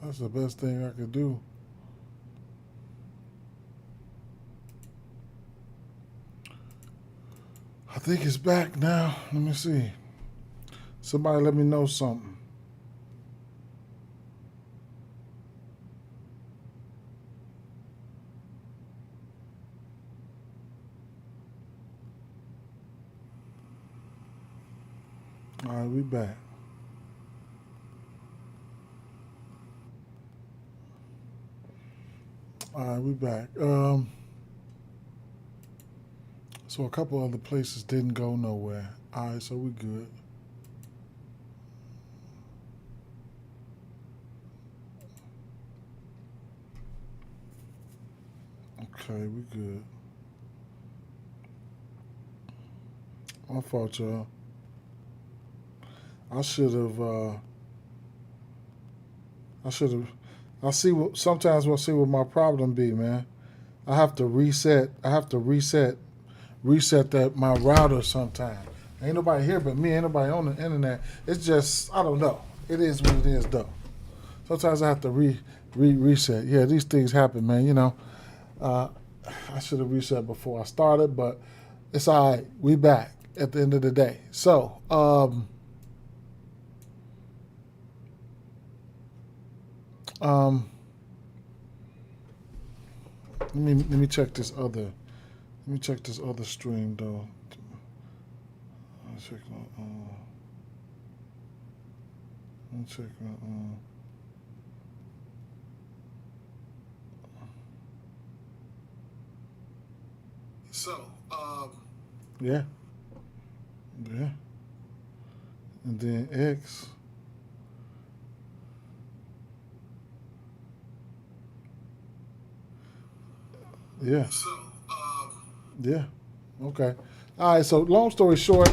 That's the best thing I could do. I think it's back now. Let me see. Somebody let me know something. All right, we back. All right, we back. So a couple other places didn't go nowhere. All right, so we good. Okay, we good. My fault, y'all. I should have. I should have. I see what sometimes we'll see what my problem be, man. I have to reset. I have to reset that my router sometime. Ain't nobody here but me. Ain't nobody on the internet. It's just I don't know. It is what it is, though. Sometimes I have to reset. Yeah, these things happen, man. Uh, I should have reset before I started, but it's all right. We back at the end of the day. So, um, let me check this other. Let me check this other stream though. Check my. Let me check my. So, yeah, yeah, and then X. Yeah. So, yeah. Okay. All right. So, long story short,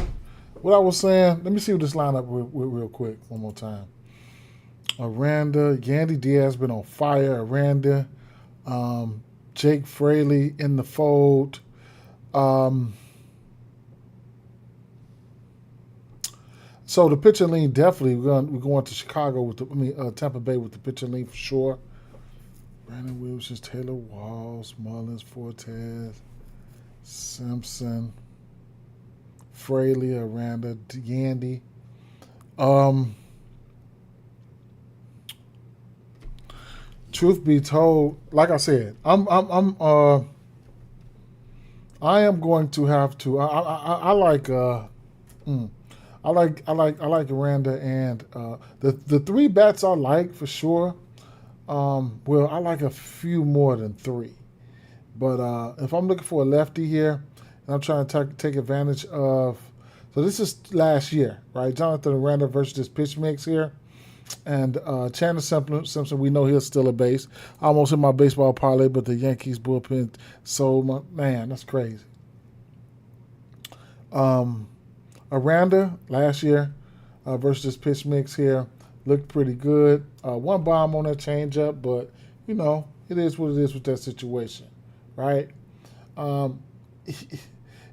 what I was saying. Let me see what this lineup real quick one more time. Aranda, Yandy Diaz been on fire. Aranda, Jake Fraley in the fold. Um, so the pitcher lean definitely we're going to Chicago with Tampa Bay with the pitcher lean for sure. Brandon Williams, Taylor Walls, Mullins, Fortes, Simpson, Fraley, Aranda, Yandy. Truth be told, like I said, I am going to have to. I like. I like Aranda and the three bats I like for sure. Well, I like a few more than three, but if I'm looking for a lefty here, and I'm trying to take advantage of, so this is last year, right? Jonathan Aranda versus this pitch mix here. And Chandler Simpson, we know he's still a base. I almost hit my baseball parlay, but the Yankees bullpen sold my man. That's crazy. Um, Aranda last year versus this pitch mix here looked pretty good. One bomb on that changeup, but it is what it is with that situation, right? Um, he,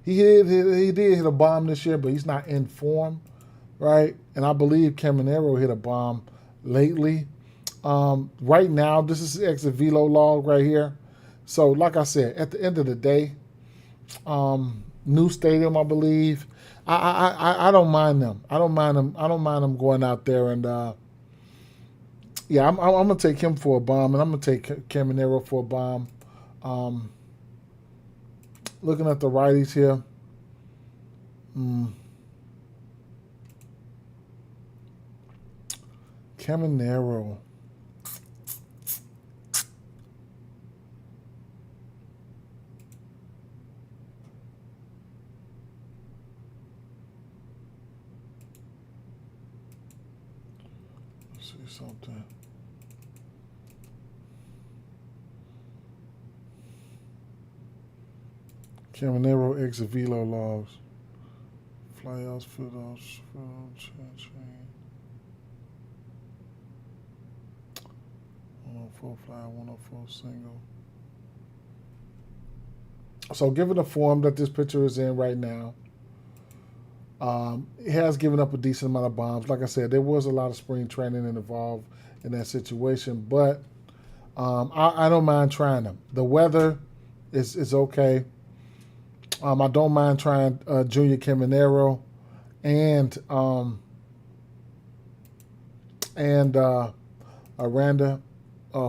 he did hit a bomb this year, but he's not in form, right? And I believe Caminero hit a bomb lately. Right now, this is exit velo log right here. So, like I said, at the end of the day, new stadium, I believe. I don't mind them. I don't mind them. I don't mind them going out there and yeah, I'm gonna take him for a bomb, and I'm gonna take Caminero for a bomb. Um, Looking at the righties here. Caminero. Let's see something. Caminero exit velo logs. Flyouts, field-outs, chain. 104 fly, 104 single. So, given the form that this pitcher is in right now, he has given up a decent amount of bombs. Like I said, there was a lot of spring training involved in that situation. But I don't mind trying them. The weather is okay. I don't mind trying Junior Caminero and Aranda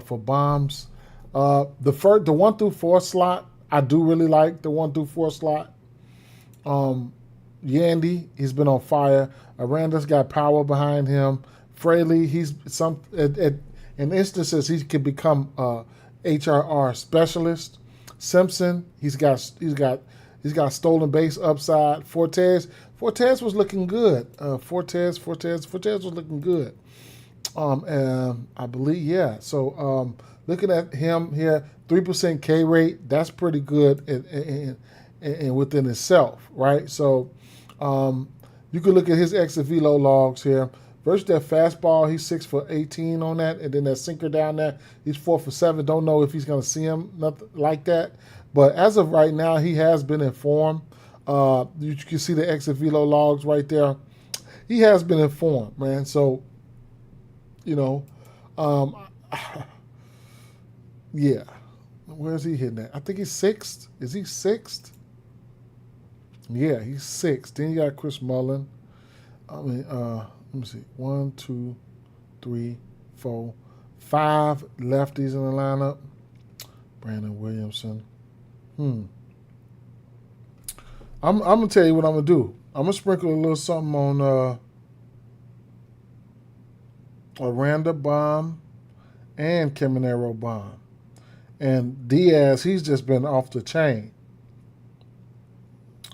for bombs. The 1 through 4 slot, I do really like the 1 through 4 slot. Yandy, he's been on fire. Aranda's got power behind him. Fraley, he's in instances he could become HRR specialist. Simpson, he's got stolen base upside. Fortes was looking good. Fortes was looking good. I believe, yeah. So looking at him here, 3% K rate, that's pretty good in within itself, right? So you can look at his exit velo logs here. Versus that fastball, he's 6 for 18 on that, and then that sinker down there, he's 4 for 7. Don't know if he's going to see him, nothing like that. But as of right now, he has been in form. You can see the exit velo logs right there. He has been in form, man. So, yeah. Where is he hitting at? I think he's 6th. Is he 6th? Yeah, he's 6th. Then you got Chris Mullin. Let me see. 1, 2, 3, 4, 5 lefties in the lineup. Brandon Williamson. I'm gonna tell you what I'm gonna do. I'm gonna sprinkle a little something on Aranda bomb and Caminero bomb. And Diaz, he's just been off the chain.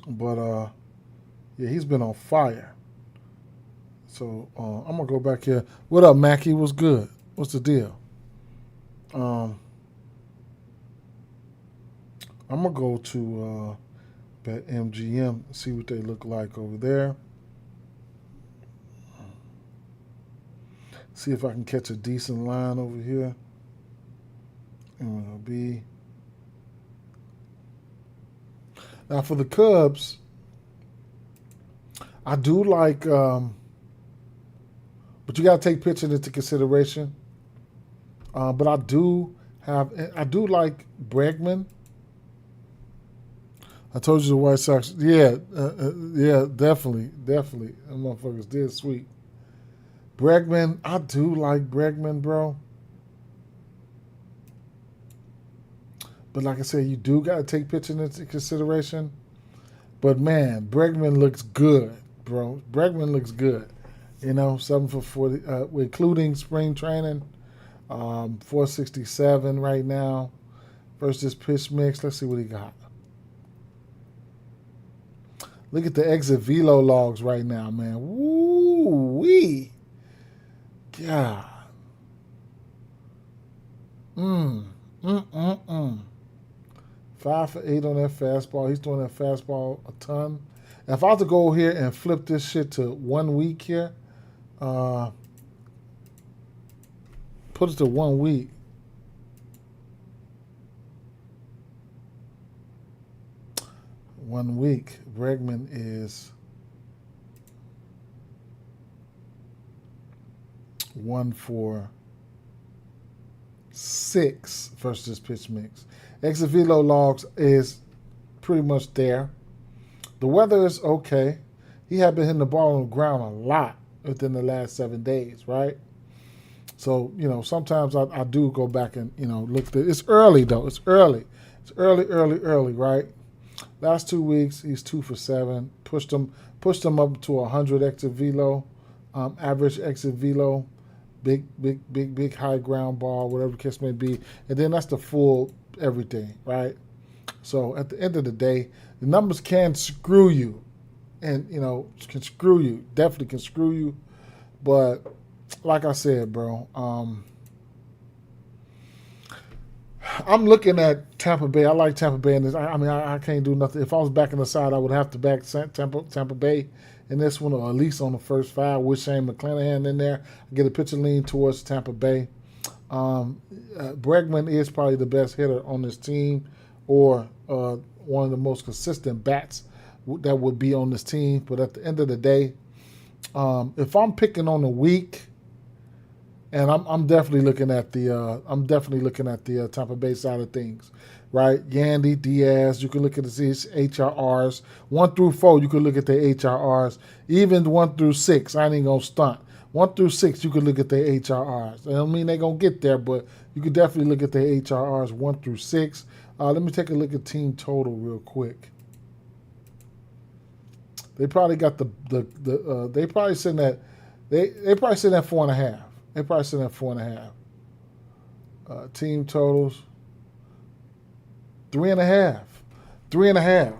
But yeah, he's been on fire. So I'm gonna go back here. What up, Mackie? What's good? What's the deal? I'm gonna go to Bet MGM, see what they look like over there. See if I can catch a decent line over here. MLB. Now for the Cubs, I do like, but you got to take pitching into consideration. But I do like Bregman. I told you the White Sox. Yeah, yeah, definitely. Them motherfuckers did sweet. Bregman, I do like Bregman, bro. But like I said, you do got to take pitching into consideration. But man, Bregman looks good, bro. Bregman looks good. 7 for 40, including spring training. 467 right now versus pitch mix. Let's see what he got. Look at the exit velo logs right now, man. Woo-wee. God. 5 for 8 on that fastball. He's throwing that fastball a ton. And if I have to go here and flip this shit to 1 week here, put it to 1 week. Bregman is 1 for 6 versus pitch mix. Exit velo logs is pretty much there. The weather is okay. He had been hitting the ball on the ground a lot within the last 7 days, right? So, sometimes I do go back and, look at it. It's early, though. It's early. It's early, right? Last 2 weeks, he's 2 for 7. Pushed him up to 100 exit velo, average exit velo, big high ground ball, whatever the case may be. And then that's the full everything, right? So at the end of the day, the numbers can screw you. And, can screw you. Definitely can screw you. But like I said, bro, I'm looking at Tampa Bay. I like Tampa Bay in this. I can't do nothing. If I was backing the side, I would have to back Tampa Bay in this one, or at least on the first 5 with Shane McClanahan in there. I get a pitcher lean towards Tampa Bay. Bregman is probably the best hitter on this team, or one of the most consistent bats that would be on this team. But at the end of the day, if I'm picking on the week, And I'm definitely looking at the Tampa Bay side of things, right? Yandy, Diaz, you can look at the HRRs 1 through 4. You can look at the HRRs, even 1 through 6. I ain't even gonna stunt. 1 through 6, you can look at the HRRs. I don't mean they're gonna get there, but you could definitely look at the HRRs 1 through 6. Let me take a look at team total real quick. They probably got they probably sitting at they probably sitting at 4.5. They probably sitting at 4.5. Team totals 3.5. 3.5.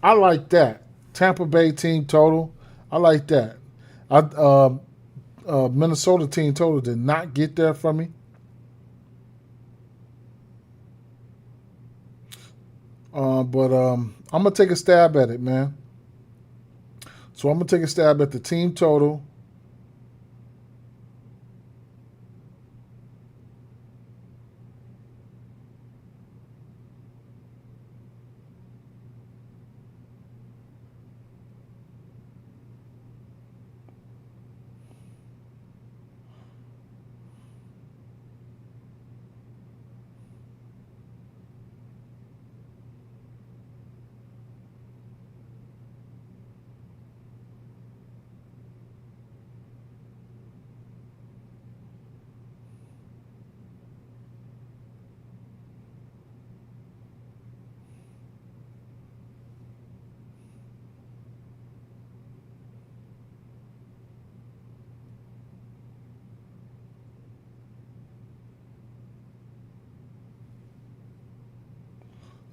I like that. Tampa Bay team total. I like that. Minnesota team total did not get there for me. But I'm gonna take a stab at it, man. So I'm gonna take a stab at the team total.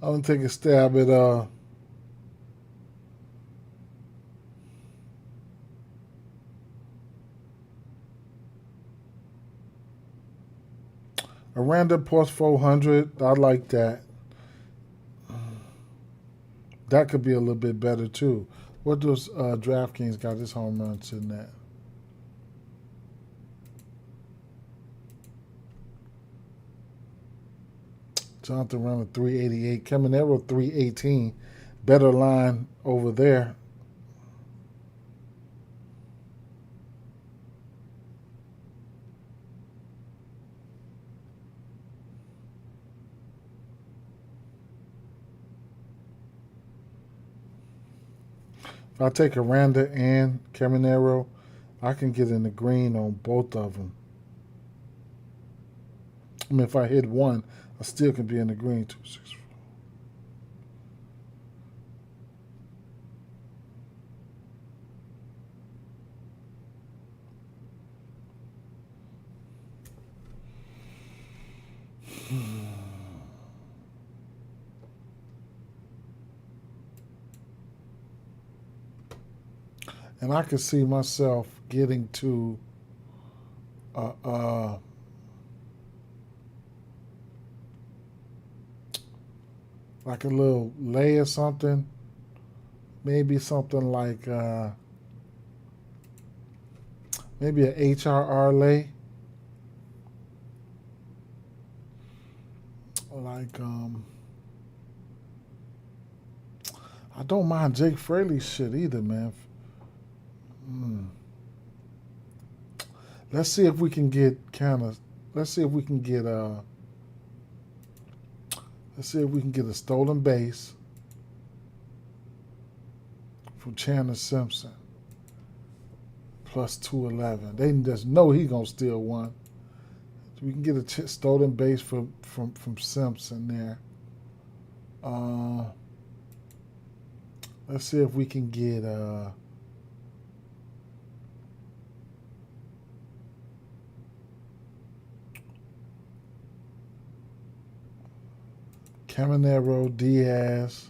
I'm gonna take a stab at Aranda plus 400. I like that. That could be a little bit better too. What does DraftKings got this home run sitting at? Jonathan Runner 388. Caminero 318. Better line over there. If I take Aranda and Caminero, I can get in the green on both of them. I mean, if I hit one, I still can be in the green. 264. And I can see myself getting to like a little lay or something. Maybe something like maybe an HRR lay. Like I don't mind Jake Fraley's shit either, man. Let's see if we can get let's see if we can get a stolen base from Chandler Simpson. Plus 211. They just know he's gonna steal one. So we can get a stolen base from Simpson there. Let's see if we can get Caminero, Diaz,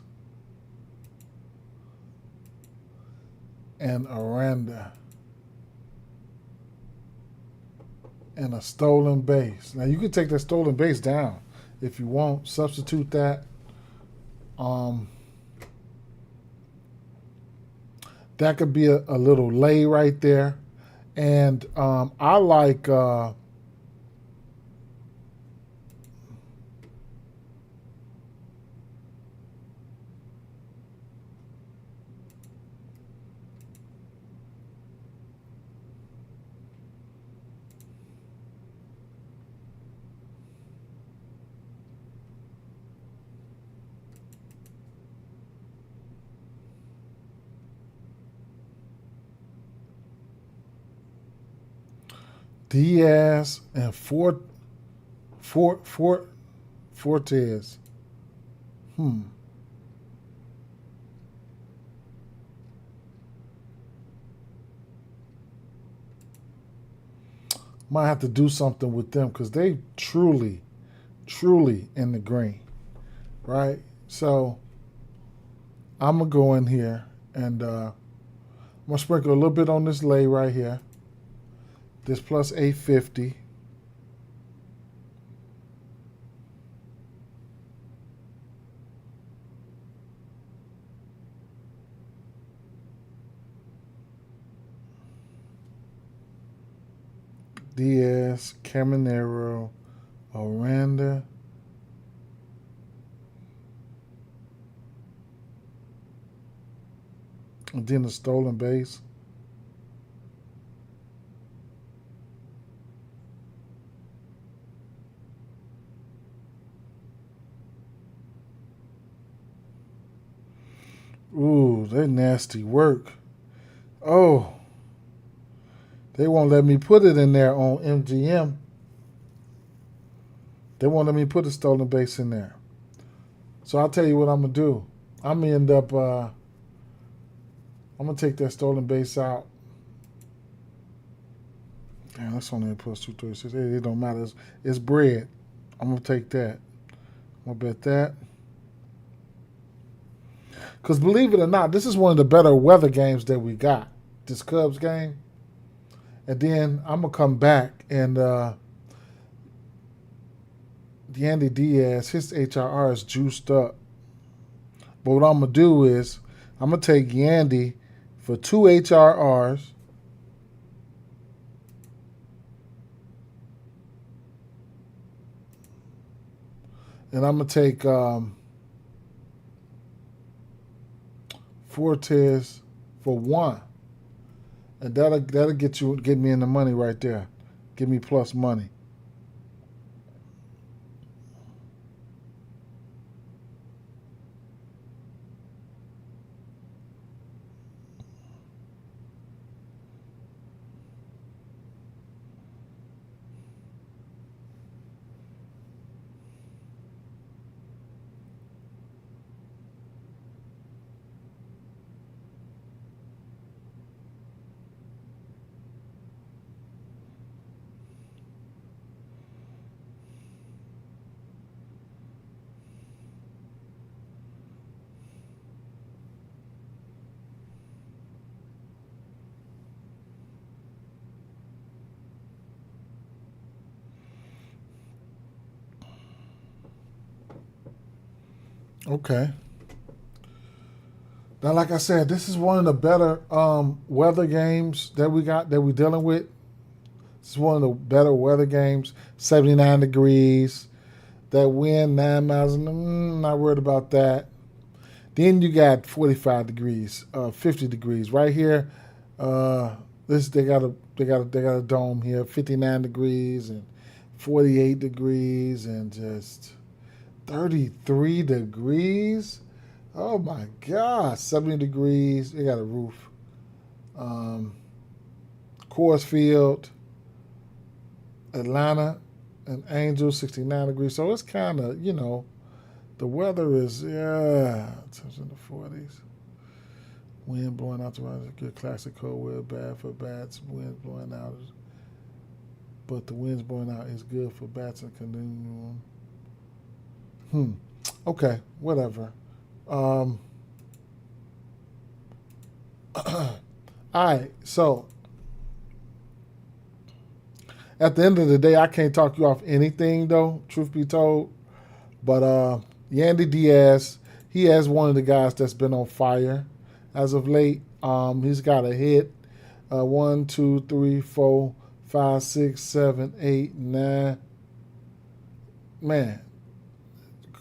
and Aranda. And a stolen base. Now you can take that stolen base down if you want. Substitute that. That could be a little lay right there. And I like Diaz and Fortes. Might have to do something with them because they truly in the green, right? So I'm gonna go in here and I'm gonna sprinkle a little bit on this lay right here. This plus 850. Diaz, Caminero, Aranda. And then the stolen base. Ooh, they nasty work. Oh, they won't let me put it in there on MGM. They won't let me put a stolen base in there. So I'll tell you what I'm gonna do. I'm gonna end up. I'm gonna take that stolen base out. Damn, that's only a plus 236. It don't matter. It's bread. I'm gonna take that. I'm gonna bet that. Because believe it or not, this is one of the better weather games that we got. This Cubs game. And then I'm going to come back and Yandy Diaz, his HRR is juiced up. But what I'm going to do is I'm going to take Yandy for 2 HRRs. And I'm going to take Fortes for 1. And that'll get me in the money right there. Give me plus money. Okay. Now, like I said, this is one of the better weather games that we got that we're dealing with. This is one of the better weather games. 79 degrees. That wind 9 miles. Not worried about that. Then you got 45 degrees, 50 degrees right here. They got a dome here. 59 degrees and 48 degrees and just 33 degrees. Oh my God, 70 degrees. They got a roof. Coors Field, Atlanta, and Angels, 69 degrees. So it's kind of, the weather is, it's in the 40s. Wind blowing out the right. Good classic cold weather, bad for bats. Wind blowing out. But the wind's blowing out is good for bats and canoe. Okay, whatever. All right, so at the end of the day, I can't talk you off anything, though, truth be told. But Yandy Diaz, he has one of the guys that's been on fire as of late. He's got a hit. 1, 2, 3, 4, 5, 6, 7, 8, 9. Man,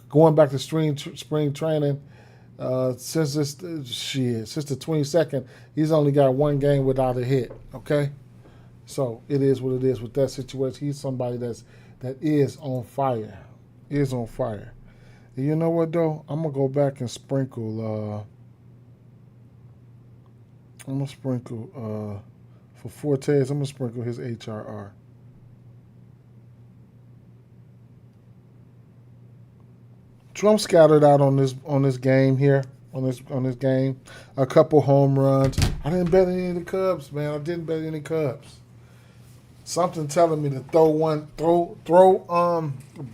going back to spring training, since the 22nd, he's only got one game without a hit. Okay, so it is what it is with that situation. He's somebody that is on fire. Is on fire. And you know what though? I'm gonna go back and sprinkle. I'm gonna sprinkle for Fortes. I'm gonna sprinkle his HRR. Trump scattered out on this game here. On this game, a couple home runs. I didn't bet any of the Cubs, man. I didn't bet any Cubs. Something telling me to throw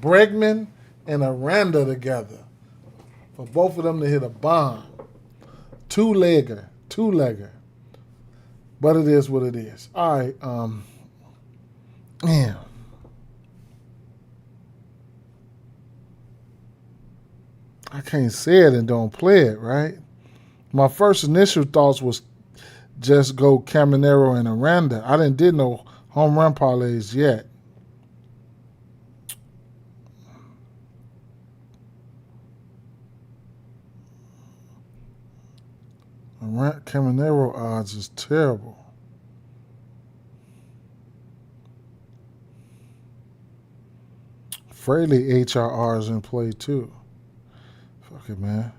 Bregman and Aranda together for both of them to hit a bomb. Two-legger. But it is what it is. All right, man. I can't say it and don't play it, right? My first initial thoughts was just go Caminero and Aranda. I didn't did no home run parlays yet. Caminero odds is terrible. Fraley HRR is in play too. Fuck it, man.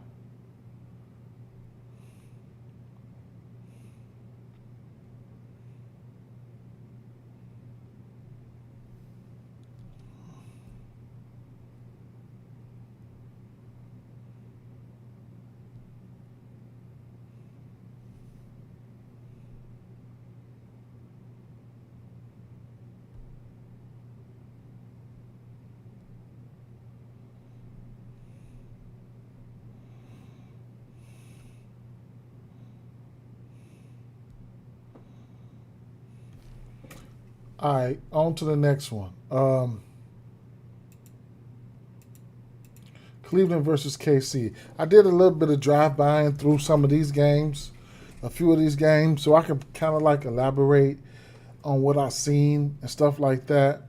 All right, on to the next one. Cleveland versus KC. I did a little bit of drive-by through some of these games, a few of these games, so I can kind of like elaborate on what I've seen and stuff like that.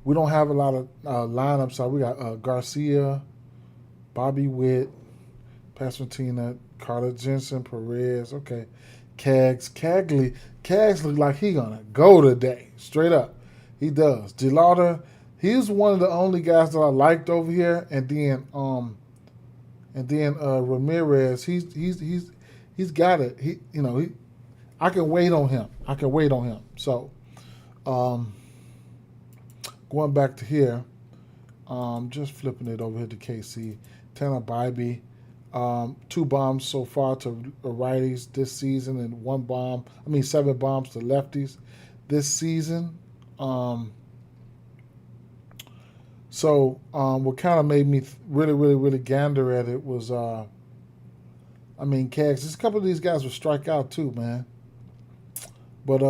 We don't have a lot of lineups. So we got Garcia, Bobby Witt, Pasquantino, Carter Jensen, Perez. Okay, Cags look like he gonna go today, straight up. He does. DeLauder, he's one of the only guys that I liked over here, and then Ramirez, he's got it. I can wait on him. So, going back to here, just flipping it over here to KC, Tanner Bybee. 2 bombs so far to righties this season, and 7 bombs to lefties this season. What kind of made me really gander at it was, Cags. Just a couple of these guys would strike out too, man. But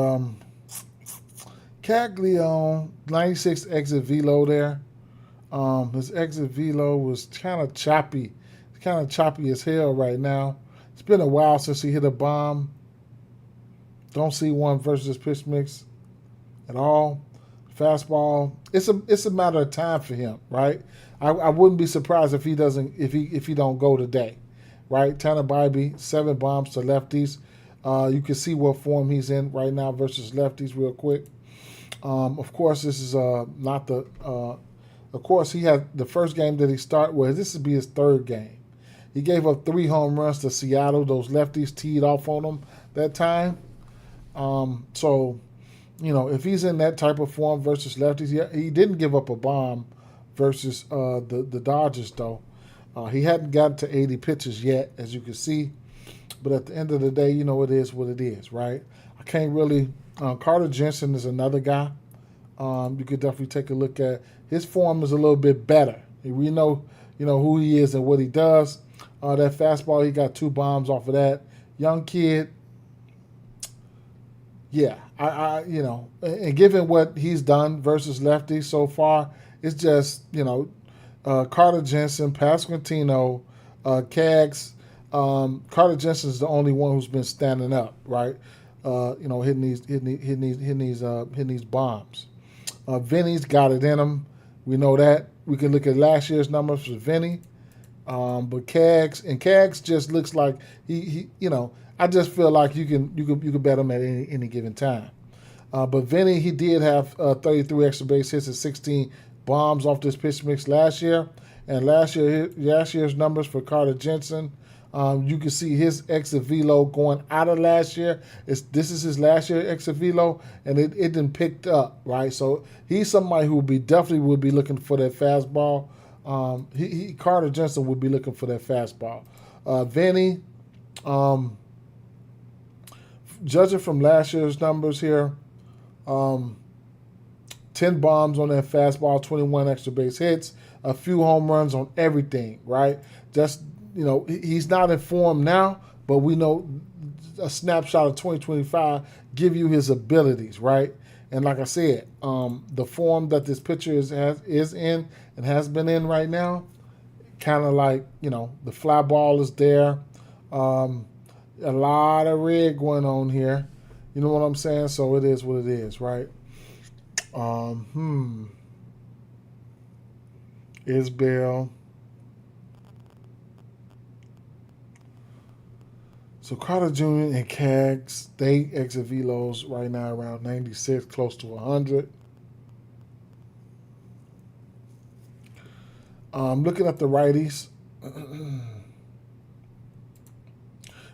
Caglione, 96 exit velo there. His exit velo was kind of choppy. Kind of choppy as hell right now. It's been a while since he hit a bomb. Don't see one versus pitch mix at all. Fastball. It's a matter of time for him, right? I wouldn't be surprised if he don't go today, right? Tanner Bybee, 7 bombs to lefties. You can see what form he's in right now versus lefties real quick. Of course, this is not the. Of course, he had the first game that he started with. This would be his 3rd game. He gave up 3 home runs to Seattle. Those lefties teed off on him that time. If he's in that type of form versus lefties, he didn't give up a bomb versus the Dodgers, though. He hadn't gotten to 80 pitches yet, as you can see. But at the end of the day, it is what it is, right? I can't really. Carter Jensen is another guy. You could definitely take a look at. His form is a little bit better. We know who he is and what he does. That fastball, he got 2 bombs off of that. Young kid, yeah. And given what he's done versus lefties so far, it's just Carter Jensen, Pasquantino, Cags. Carter Jensen is the only one who's been standing up, right? Hitting these bombs. Vinny's got it in him. We know that. We can look at last year's numbers for Vinny. But Cags just looks like he I just feel like you can bet him at any given time. But Vinny, he did have 33 extra base hits and 16 bombs off this pitch mix last year. And last year's numbers for Carter Jensen, you can see his exit velo going out of last year. This is his last year exit velo, and it didn't picked up, right? So he's somebody who definitely would be looking for that fastball. Carter Jensen would be looking for that fastball. Vinny, judging from last year's numbers here, 10 bombs on that fastball, 21 extra base hits, a few home runs on everything, right? Just, he's not in form now, but we know a snapshot of 2025 give you his abilities, right? And like I said, the form that this pitcher is in and has been in right now, kind of like, the fly ball is there. A lot of red going on here. You know what I'm saying? So it is what it is, right? Isbell. So Carter Jr. and Cags, they exit velos right now around 96, close to 100. Looking at the righties,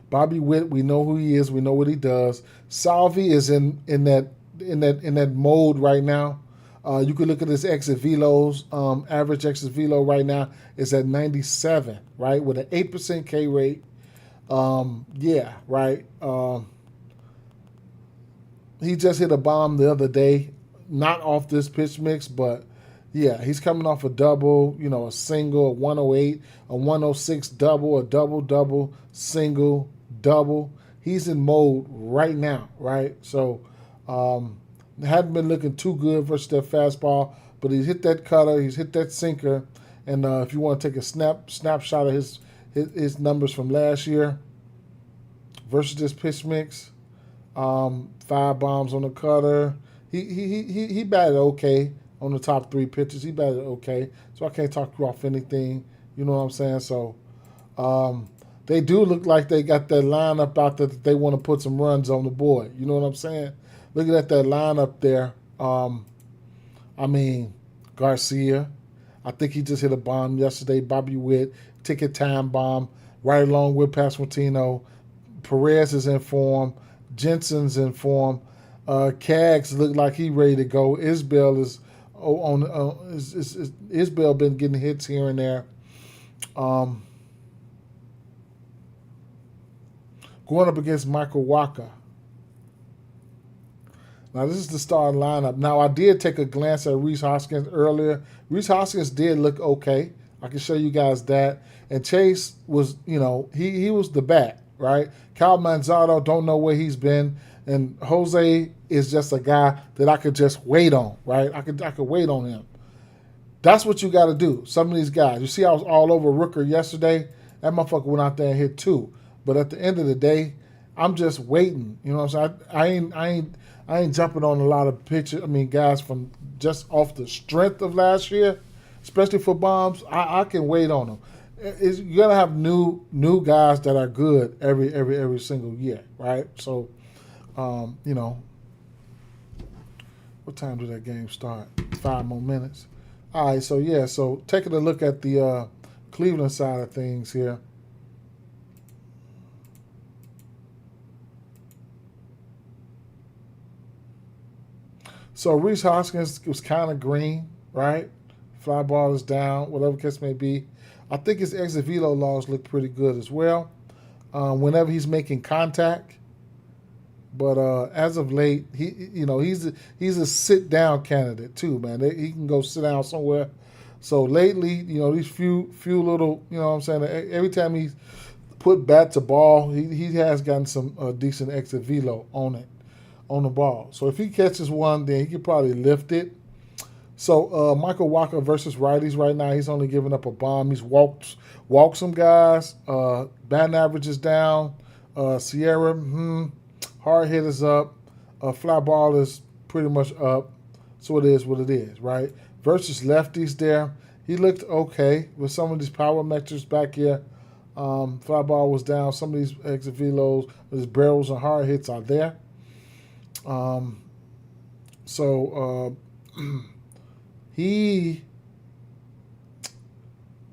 Bobby Witt, we know who he is, we know what he does. Salvi is in that mode right now. You can look at his exit velos. Average exit velo right now is at 97, right, with an 8% K rate. Yeah, right. He just hit a bomb the other day, not off this pitch mix, but yeah, he's coming off a double, a single, a 108, a 106 double, a double, single, double. He's in mode right now, right? So, hadn't been looking too good versus that fastball, but he's hit that cutter, he's hit that sinker, and if you want to take a snapshot of his numbers from last year versus this pitch mix, 5 bombs on the cutter. He batted okay on the top 3 pitches. He batted okay, so I can't talk you off anything. You know what I'm saying? So they do look like they got that lineup out there that they want to put some runs on the board. You know what I'm saying? Looking at that lineup there, Garcia, I think he just hit a bomb yesterday. Bobby Witt, ticket time bomb, right along with Pasquantino. Perez is in form. Jensen's in form. Cags look like he ready to go. Isbell is Isbell been getting hits here and there. Going up against Michael Wacha. Now, this is the starting lineup. Now, I did take a glance at Rhys Hoskins earlier. Rhys Hoskins did look okay. I can show you guys that. And Chase was, he was the bat, right? Kyle Manzardo, don't know where he's been. And Jose is just a guy that I could just wait on, right? I could wait on him. That's what you got to do. Some of these guys. You see I was all over Rooker yesterday? That motherfucker went out there and hit 2. But at the end of the day, I'm just waiting. You know what I'm saying? I ain't jumping on a lot of guys from just off the strength of last year, especially for bombs. I can wait on them. You gotta have new guys that are good every single year, right? So, what time did that game start? 5 more minutes. All right, so yeah, so taking a look at the Cleveland side of things here. So Rhys Hoskins was kind of green, right? Fly ball is down, whatever case may be. I think his exit velo logs look pretty good as well. Whenever he's making contact, but as of late, he's a sit down candidate too, man. He can go sit down somewhere. So lately, these few little, what I'm saying, every time he's put bat to ball, he has gotten some decent exit velo on the ball. So if he catches one, then he could probably lift it. So Michael Wacha versus righties right now, he's only giving up a bomb. He's walked some guys. Batting average is down. Sierra, hard hit is up. Fly ball is pretty much up. So it is what it is, right? Versus lefties there, he looked okay with some of these power metrics back here. Fly ball was down. Some of these exit velos, his barrels and hard hits are there. He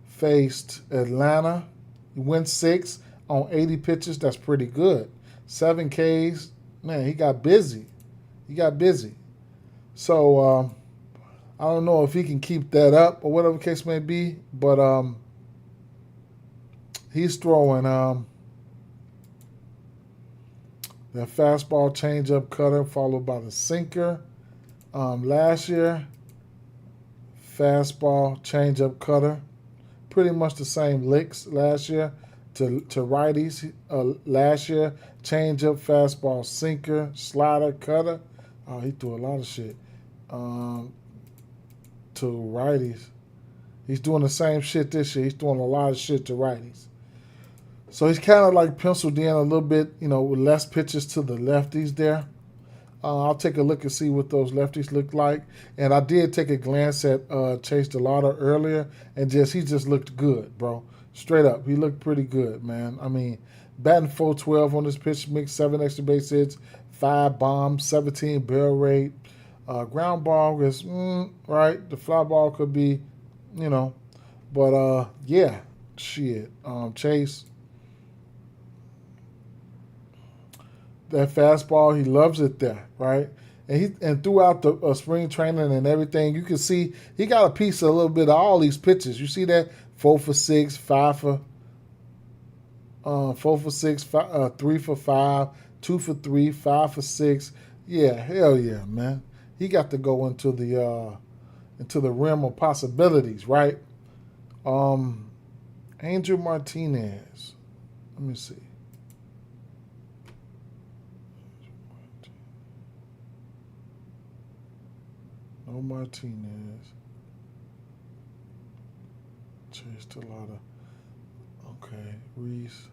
faced Atlanta. He went 6 on 80 pitches. That's pretty good. 7 Ks. Man, he got busy. So I don't know if he can keep that up or whatever the case may be, but he's throwing that fastball, changeup, cutter, followed by the sinker. Last year, fastball, changeup, cutter, pretty much the same licks last year to righties. Last year, changeup, fastball, sinker, slider, cutter. Oh, he threw a lot of shit to righties. He's doing the same shit this year. He's throwing a lot of shit to righties. So he's kind of like penciled in a little bit, with less pitches to the lefties there. I'll take a look and see what those lefties look like. And I did take a glance at Chase DeLauder earlier, and he just looked good, bro. Straight up, he looked pretty good, man. I mean, batting .412 on this pitch mix, 7 extra base hits, 5 bombs, 17 barrel rate. Ground ball is right. The fly ball could be, but yeah, shit. Chase. That fastball, he loves it there, right? And throughout the spring training and everything, you can see he got a piece of a little bit of all these pitches. You see that 4 for 6, 5 for 4 for 6, 3 for 5, 2 for 3, 5 for 6. Yeah, hell yeah, man. He got to go into the realm of possibilities, right? Angel Martinez. Let me see. No Martinez. Chase DeLauder. Okay. Reese.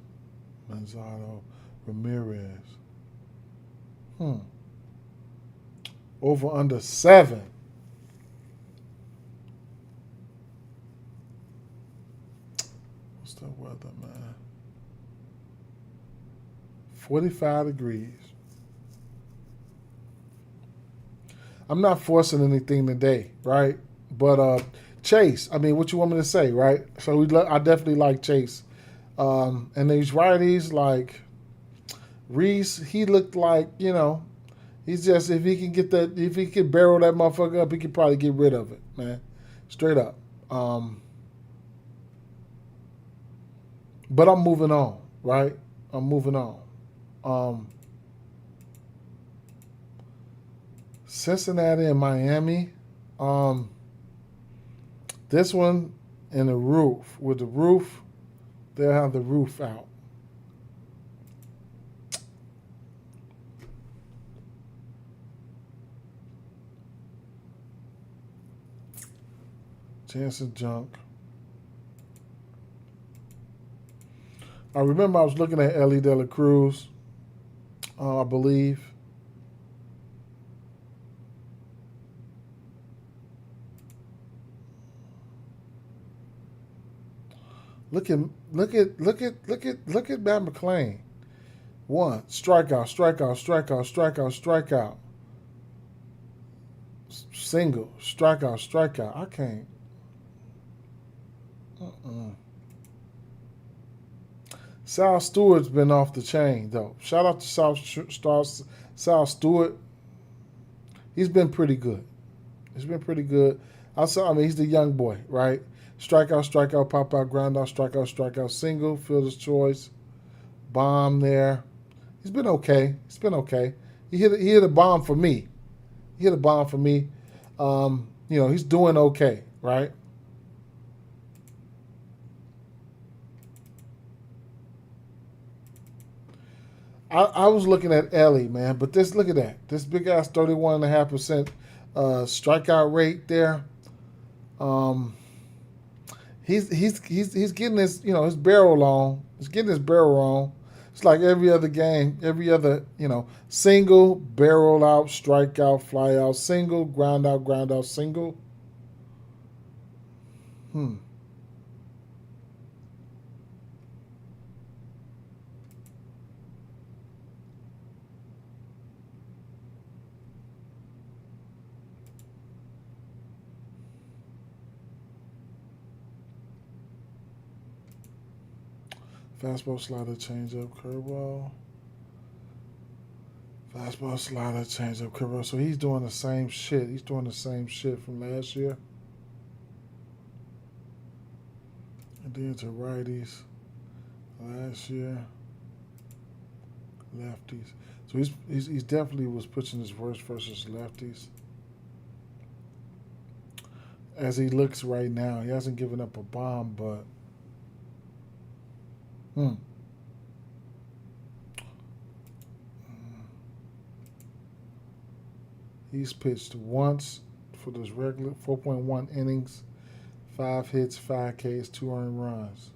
Manzano. Ramirez. Over under 7. What's the weather, man? 45 degrees. I'm not forcing anything today, right? But Chase, I mean, what you want me to say, right? So I definitely like Chase. And these righties, like Reese, he looked like, he's just, if he can barrel that motherfucker up, he could probably get rid of it, man. Straight up. But I'm moving on, right? I'm moving on. Cincinnati and Miami. This one in the roof. With the roof, they'll have the roof out. Chance of junk. I remember I was looking at Ellie De La Cruz, I believe. Look at Matt McClain. 1 strikeout. Single, strikeout. I can't. Sal Stewart's been off the chain, though. Shout out to Sal Stewart. He's been pretty good. He's the young boy, right? Strikeout, pop out, ground out, strikeout, single, fielder's choice, bomb there. He's been okay. He hit a bomb for me. He's doing okay, right? I was looking at Ellie, man, but look at that. This big ass 31.5% strikeout rate there. He's getting his barrel on. He's getting his barrel on. It's like every other game, every other, single, barrel out, strikeout, fly out, single, ground out, single. Fastball, slider, changeup, curveball. Fastball, slider, changeup, curveball. So he's doing the same shit. He's doing the same shit from last year. And then to righties. Last year, lefties. So he's definitely was pitching his worst versus lefties. As he looks right now, he hasn't given up a bomb, but he's pitched once for this regular 4.1 innings, 5 hits, 5 Ks, 2 earned runs.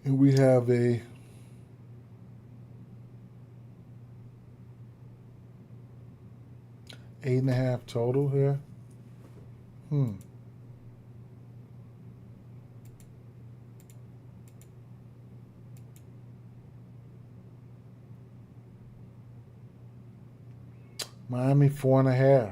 And we have a 8.5 total here. Miami 4.5.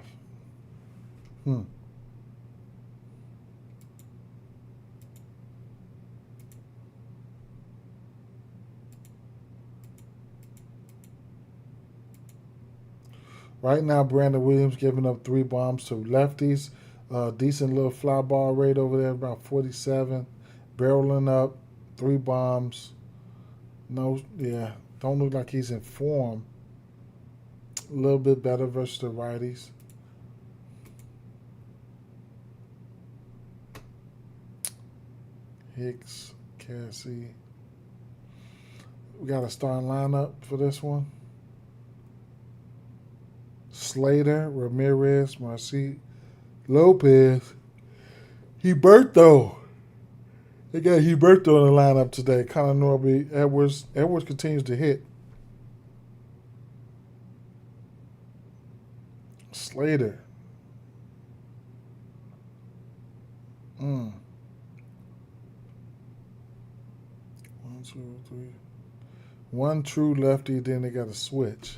Right now, Brandon Williams giving up 3 bombs to lefties. Decent little fly ball rate over there, about 47. Barreling up, 3 bombs. Don't look like he's in form. A little bit better versus the righties. Hicks, Cassie. We got a starting lineup for this one. Slater, Ramirez, Marcy, Lopez, Huberto. They got Huberto in the lineup today. Connor Norby, Edwards. Edwards continues to hit. Slater. 1, 2, 3. 1 true lefty, then they got a switch.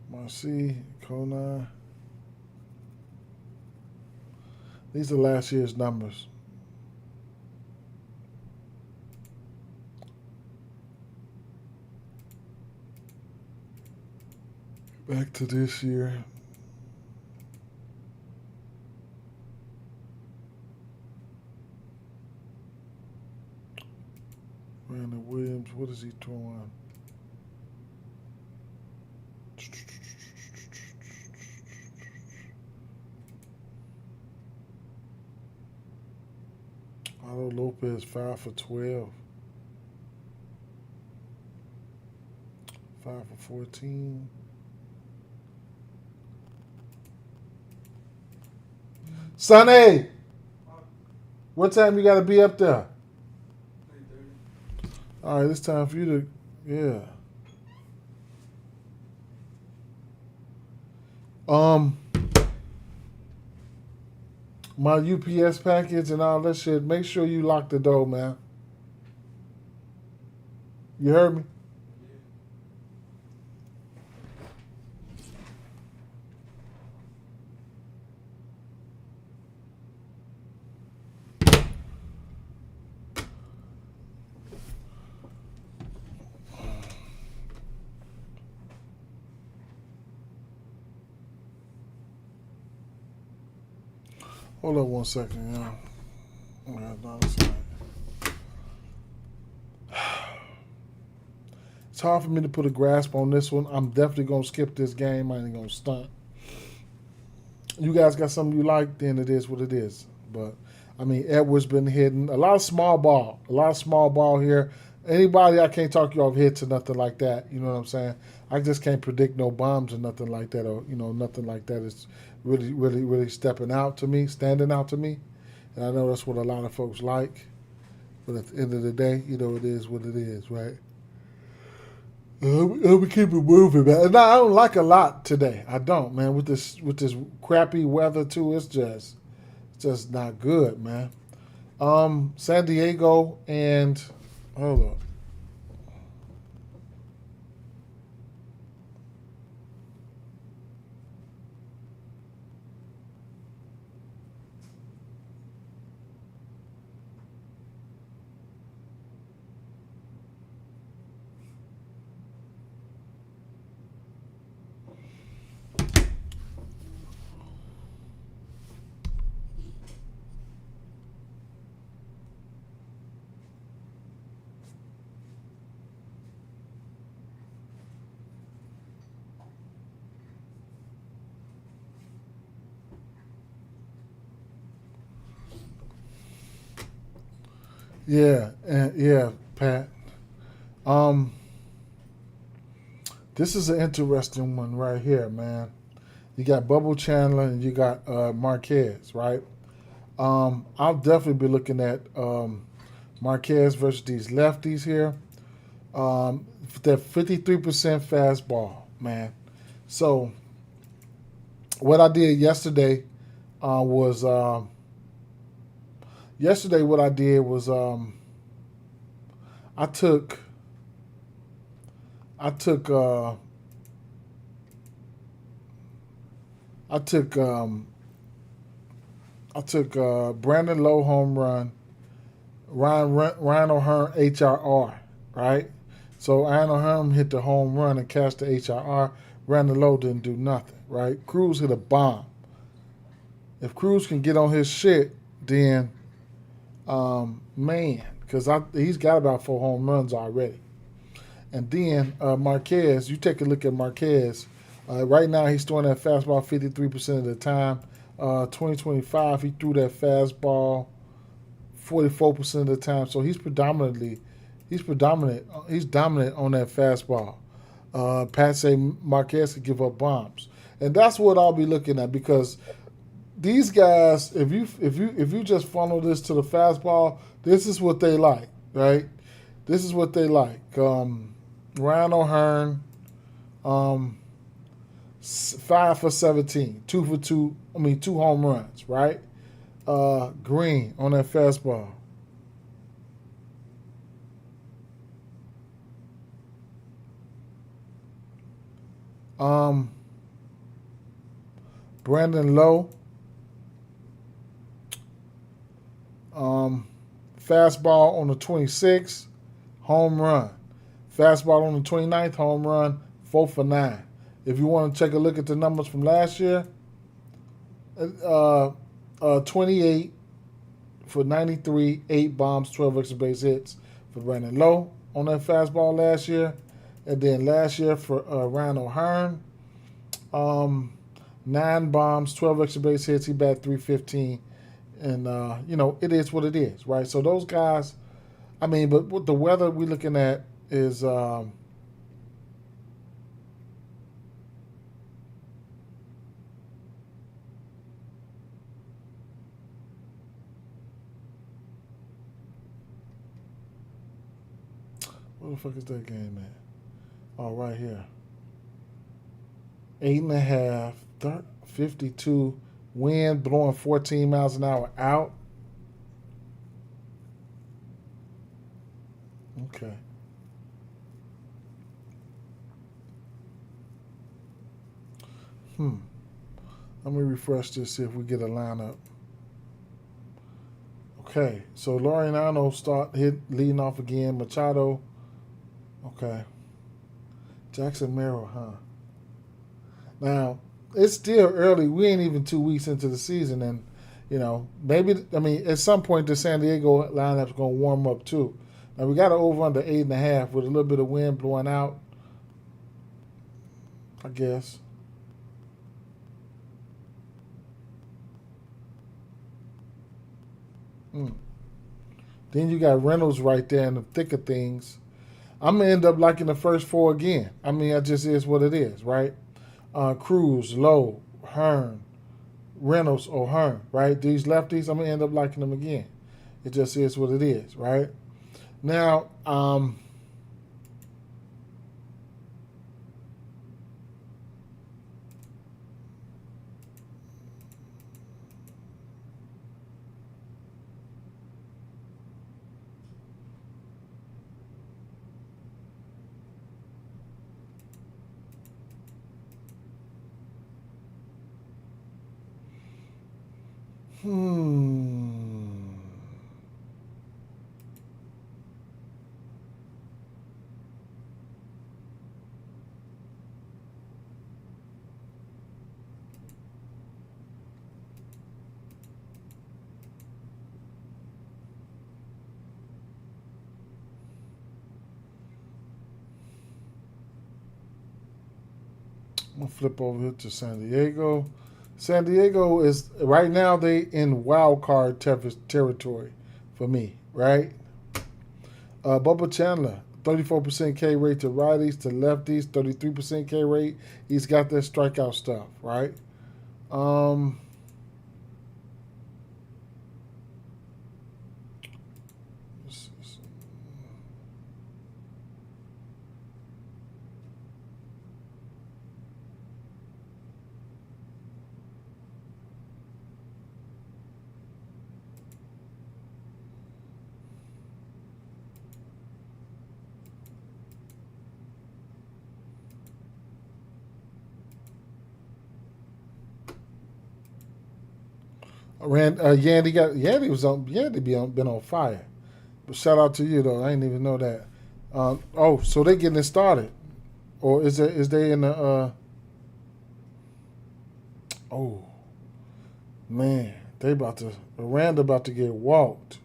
Marcy, Kona. These are last year's numbers. Back to this year. Brandon Williams, what is he throwing? Otto Lopez 5 for 12. 5 for 14. Sonny, what time you got to be up there? 3:30. All right, it's time for you to, my UPS package and all that shit, make sure you lock the door, man. You heard me? Hold up 1 second, It's hard for me to put a grasp on this one. I'm definitely going to skip this game. I ain't going to stunt. You guys got something you like, then it is what it is. But, I mean, Edwards been hitting. A lot of small ball here. Anybody I can't talk you off hits or nothing like that. You know what I'm saying? I just can't predict no bombs or nothing like that. Or, nothing like that is really standing out to me. And I know that's what a lot of folks like. But at the end of the day, it is what it is, right? We keep it moving, man. And I don't like a lot today. I don't, man. With this crappy weather too, it's Just not good, man. San Diego and hold on. Yeah, and yeah, Pat. Um, this is an interesting one right here, man. You got Bubble Chandler and you got Marquez, right? I'll definitely be looking at Marquez versus these lefties here. That 53% fastball, man. So what I did yesterday was yesterday what I did was I took I took I took Brandon Lowe home run, Ryan O'Hearn HRR, right? So Ryan O'Hearn hit the home run and cashed the HRR. Brandon Lowe didn't do nothing, right? Cruz hit a bomb. If Cruz can get on his shit, then man, because he's got about 4 home runs already. And then Marquez, you take a look at Marquez. Right now, he's throwing that fastball 53% of the time. 2025, he threw that fastball 44% of the time. So he's dominant on that fastball. Pat say Marquez could give up bombs, and that's what I'll be looking at because these guys, if you just funnel this to the fastball, this is what they like, right? This is what they like. Ryan O'Hearn, um, 5 for 17, 2 for 2. I mean, 2 home runs, right? Green on that fastball. Um, Brandon Lowe, um, fastball on the 26th, home run. Fastball on the 29th, home run, 4 for 9. If you want to take a look at the numbers from last year, 28 for 93, 8 bombs, 12 extra base hits for Brandon Lowe on that fastball last year. And then last year for Ryan O'Hearn, um, 9 bombs, 12 extra base hits. He batted 315. And, it is what it is, right? So those guys, I mean, but with the weather we're looking at is where the fuck is that game at? Oh, right here. 8.5, 52, wind blowing 14 miles an hour out. Okay. Let me refresh this, see if we get a lineup. Okay, so Laureano leading off again. Machado. Okay. Jackson Merrill, huh? Now, it's still early. We ain't even 2 weeks into the season, and maybe at some point the San Diego lineup's gonna warm up too. Now we got to over under 8.5 with a little bit of wind blowing out, I guess. Mm. Then you got Reynolds right there in the thick of things. I'm gonna end up liking the first 4 again. I mean, it just is what it is, right? Cruz, Lowe, Hearn, Reynolds, O'Hearn, right? These lefties, I'm gonna end up liking them again. It just is what it is, right? Now, Hmm. I'm gonna flip over here to San Diego. San Diego is right now they in wild card territory for me, right? Bubba Chandler, 34% K rate to righties, to lefties, 33% K rate. He's got that strikeout stuff, right? Um, Yandy been on fire. But shout out to you though. I didn't even know that. Oh, so they getting it started, or is they in the? Oh man, they about to Miranda about to get walked.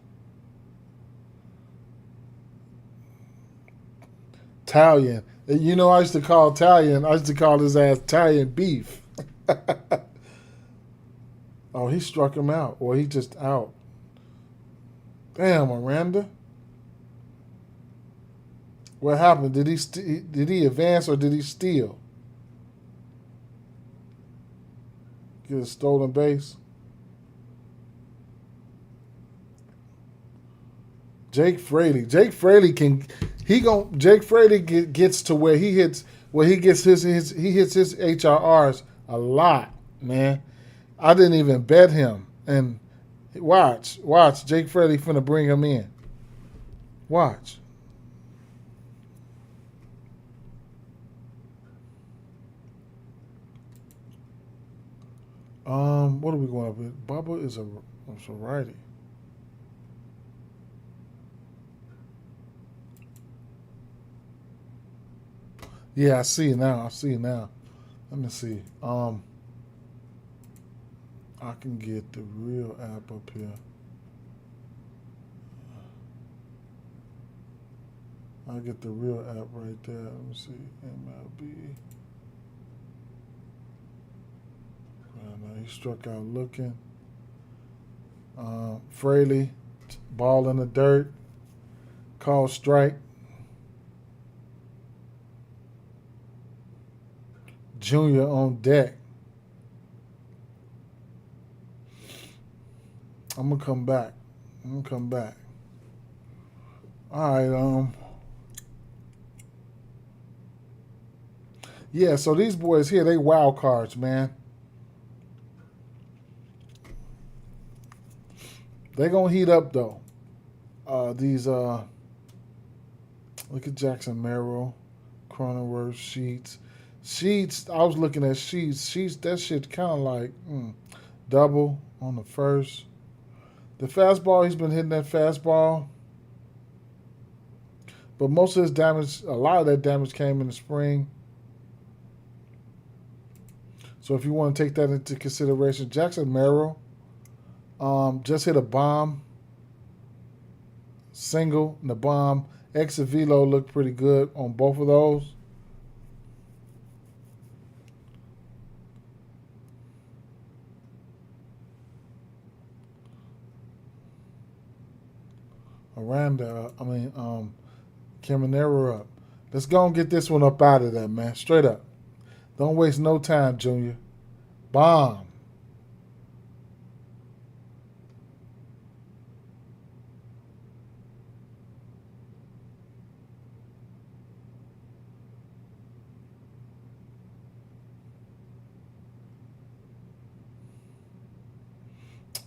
Italian. You know, I used to call Italian. I used to call his ass Italian beef. Oh, he struck him out, or he just out. Damn, Miranda. What happened? Did he advance or did he steal? Get a stolen base. Jake Fraley. Jake Fraley gets to where he hits he hits his HRRs a lot, man. I didn't even bet him. And watch. Jake Fraley finna bring him in. Watch. What are we going up with? Bubba is a righty. Yeah, I see now. Let me see. I can get the real app up here. I get the real app right there. Let me see. MLB. He struck out looking. Fraley, ball in the dirt. Call strike. Junior on deck. I'm gonna come back. All right. Yeah. So these boys here, they wild cards, man. They gonna heat up though. These look at Jackson Merrill, Cronenworth, Sheets. I was looking at Sheets. That shit kind of like double on the first. The fastball, he's been hitting that fastball. But most of his damage, a lot of that damage came in the spring. So if you want to take that into consideration, Jackson Merrill just hit a bomb. Single and the bomb. Exit velo looked pretty good on both of those. Caminero up. Let's go and get this one up out of there, man. Straight up. Don't waste no time, Junior. Bomb.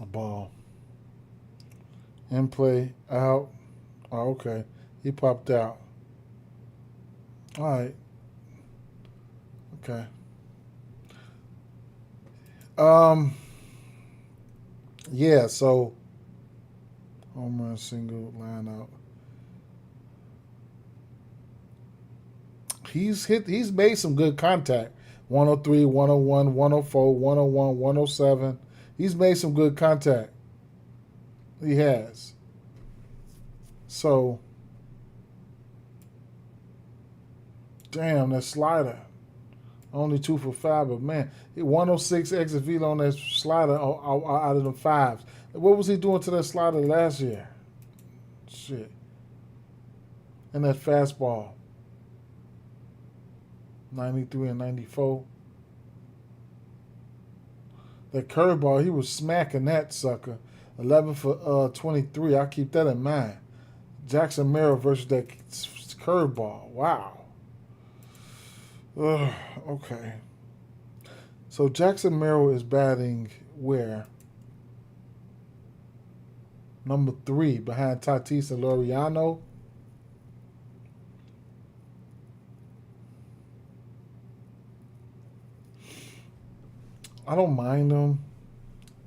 A ball. In play, out. Oh, okay. He popped out. All right. Okay. Um, Yeah, so home run single line out. He's made some good contact. 103, 101, 104, 101, 107. He's made some good contact. He has. So, damn, that slider. Only 2 for 5, but man, 106 exit velo on that slider out of the fives. What was he doing to that slider last year? Shit. And that fastball. 93 and 94. That curveball, he was smacking that sucker. 11 for 23. I'll keep that in mind. Jackson Merrill versus that curveball. Wow. Ugh, okay. So Jackson Merrill is batting where? Number 3 behind Tatis and Laureano. I don't mind him.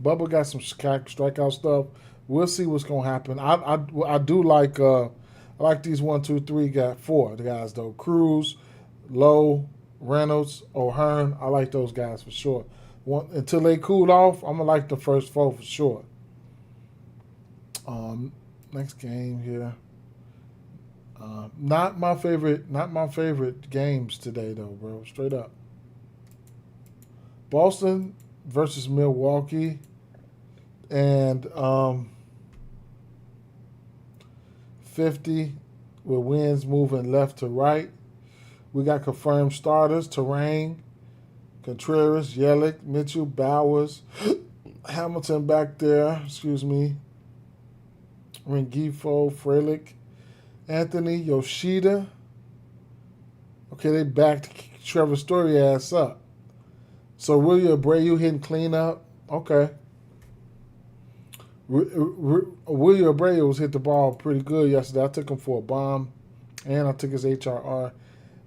Bubba got some strikeout stuff. We'll see what's gonna happen. I do like I like these 1, 2, 3 got 4 the guys though. Cruz, Lowe, Reynolds, O'Hearn. I like those guys for sure. Until they cool off, I'm gonna like the first 4 for sure. Next game here. Not my favorite. Not my favorite games today though, bro. Straight up. Boston versus Milwaukee, and 50 with winds moving left to right. We got confirmed starters: Terrain, Contreras, Yelich, Mitchell, Bowers, Hamilton back there. Excuse me. Rengifo, Frelick, Anthony, Yoshida. Okay, they backed Trevor Story ass up. So William Abreu hitting cleanup. Okay. William Abreu was hit the ball pretty good yesterday. I took him for a bomb, and I took his HRR.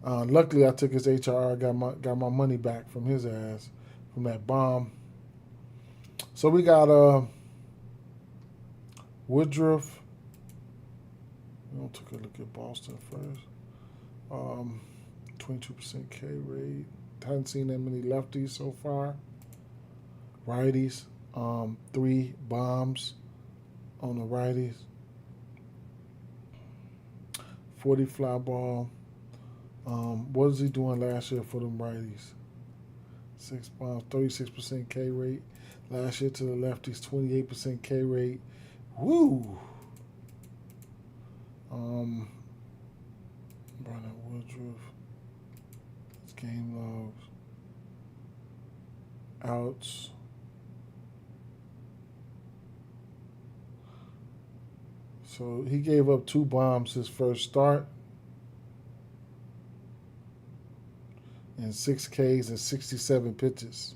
Luckily, I took his HRR. Got my money back from his ass from that bomb. So we got Woodruff. We'll take a look at Boston first. 22% K rate. Haven't seen that many lefties so far. Righties, 3 bombs on the righties. 40 fly ball. What was he doing last year for them righties? 6 bombs, 36% K rate. Last year to the lefties, 28% K rate. Woo! Brandon Woodruff. Game logs. Outs. So he gave up 2 bombs his first start. And 6 Ks and 67 pitches.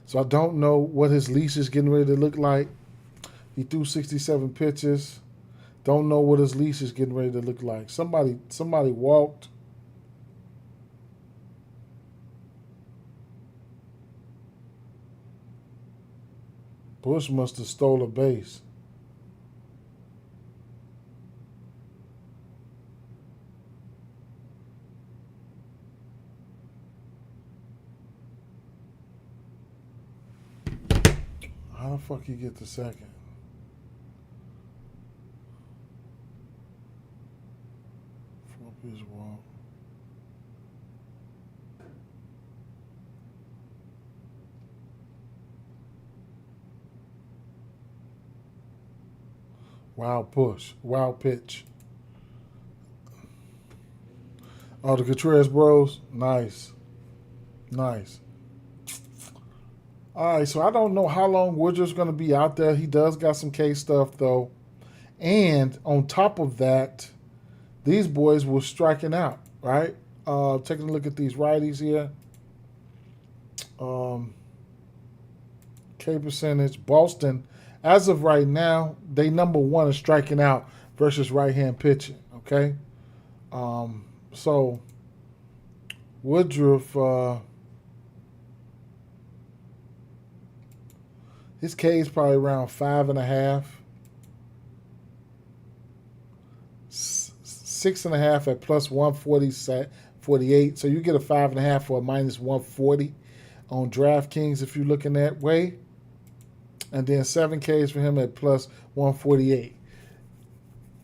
So I don't know what his leash is getting ready to look like. He threw 67 pitches. Don't know what his leash is getting ready to look like. Somebody walked. Bush must have stole a base. How the fuck you get the second? Four-pitch walk. Wild push. Wild pitch. Oh, the Contreras bros? Nice. Nice. All right, so I don't know how long Woodruff's going to be out there. He does got some K stuff, though. And on top of that, these boys were striking out, right? Taking a look at these righties here. K percentage. Boston, as of right now, they number 1 in striking out versus right-hand pitching, okay? So Woodruff, His K is probably around 5.5. 6.5 at plus 148. So you get a 5.5 for a minus 140 on DraftKings if you're looking that way. And then 7Ks for him at plus 148.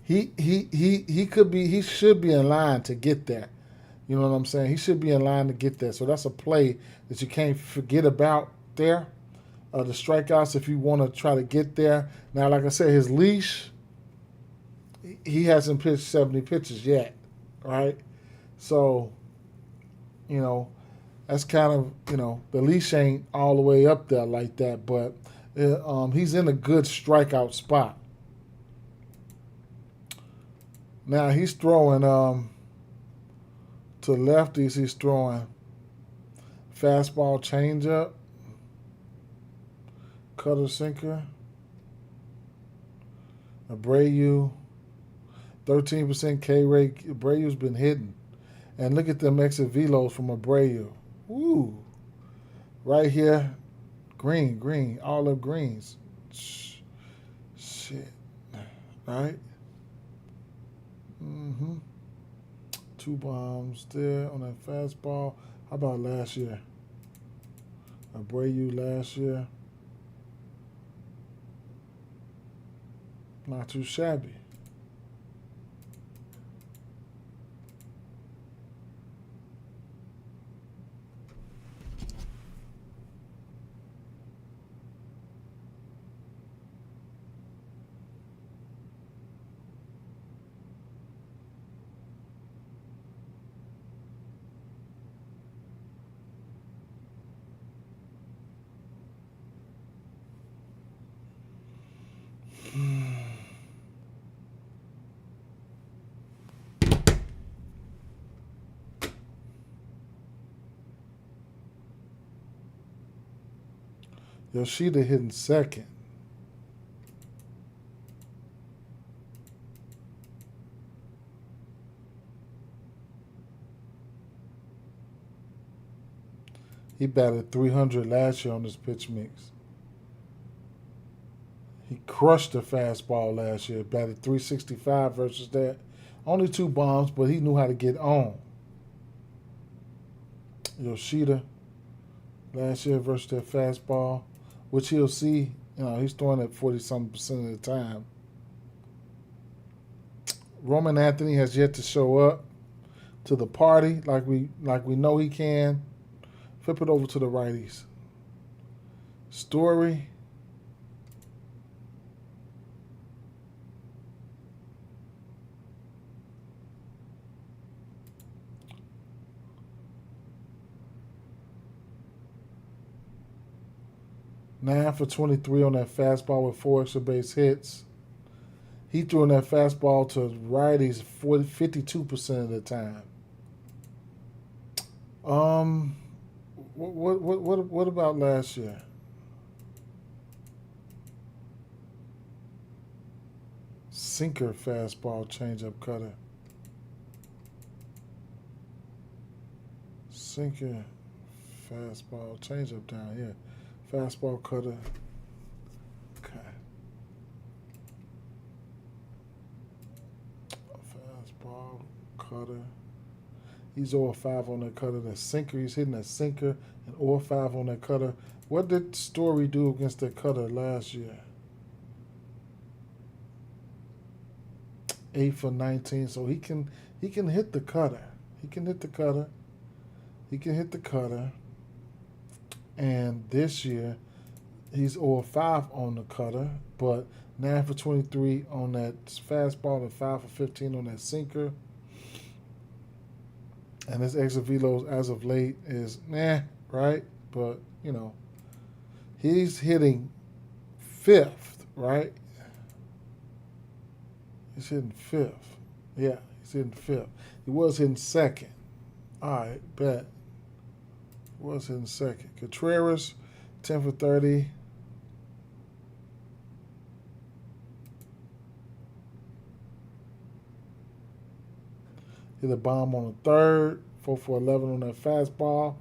He should be in line to get that. You know what I'm saying? He should be in line to get that. So that's a play that you can't forget about there. The strikeouts, if you want to try to get there. Now, like I said, his leash, he hasn't pitched 70 pitches yet, right? So, that's kind of, the leash ain't all the way up there like that, but he's in a good strikeout spot. Now, he's throwing to lefties, he's throwing fastball, changeup, cutter, sinker, Abreu, 13% K rate. Abreu's been hitting. And look at them exit velos from Abreu. Woo. Right here, green, all of greens. Shit. Right? 2 bombs there on that fastball. How about last year? Abreu last year. Not too shabby. Yoshida hitting second. He batted 300 last year on this pitch mix. He crushed the fastball last year. Batted 365 versus that. Only 2 bombs, but he knew how to get on. Yoshida last year versus that fastball, which he'll see. He's throwing at 40-something% of the time. Roman Anthony has yet to show up to the party like we know he can. Flip it over to the righties. Story. Nine for 23 on that fastball with 4 extra base hits. He threw in that fastball to righties 52% of the time. What about last year? Sinker, fastball, changeup, cutter. Sinker, fastball, changeup down here. Fastball, cutter. Okay. Fastball, cutter. He's 0-5 on that cutter. The sinker, he's hitting that sinker and 0-5 on that cutter. What did Story do against that cutter last year? 8 for 19. So he can hit the cutter. He can hit the cutter. And this year, he's 0-5 on the cutter, but 9 for 23 on that fastball and 5 for 15 on that sinker. And his exit velos as of late is right? But, he's hitting 5th, right? He's hitting 5th. Yeah, he's hitting 5th. He was hitting 2nd. All right, bet. Was in second. Contreras, 10 for 30. Hit a bomb on the 3rd. 4 for 11 on that fastball.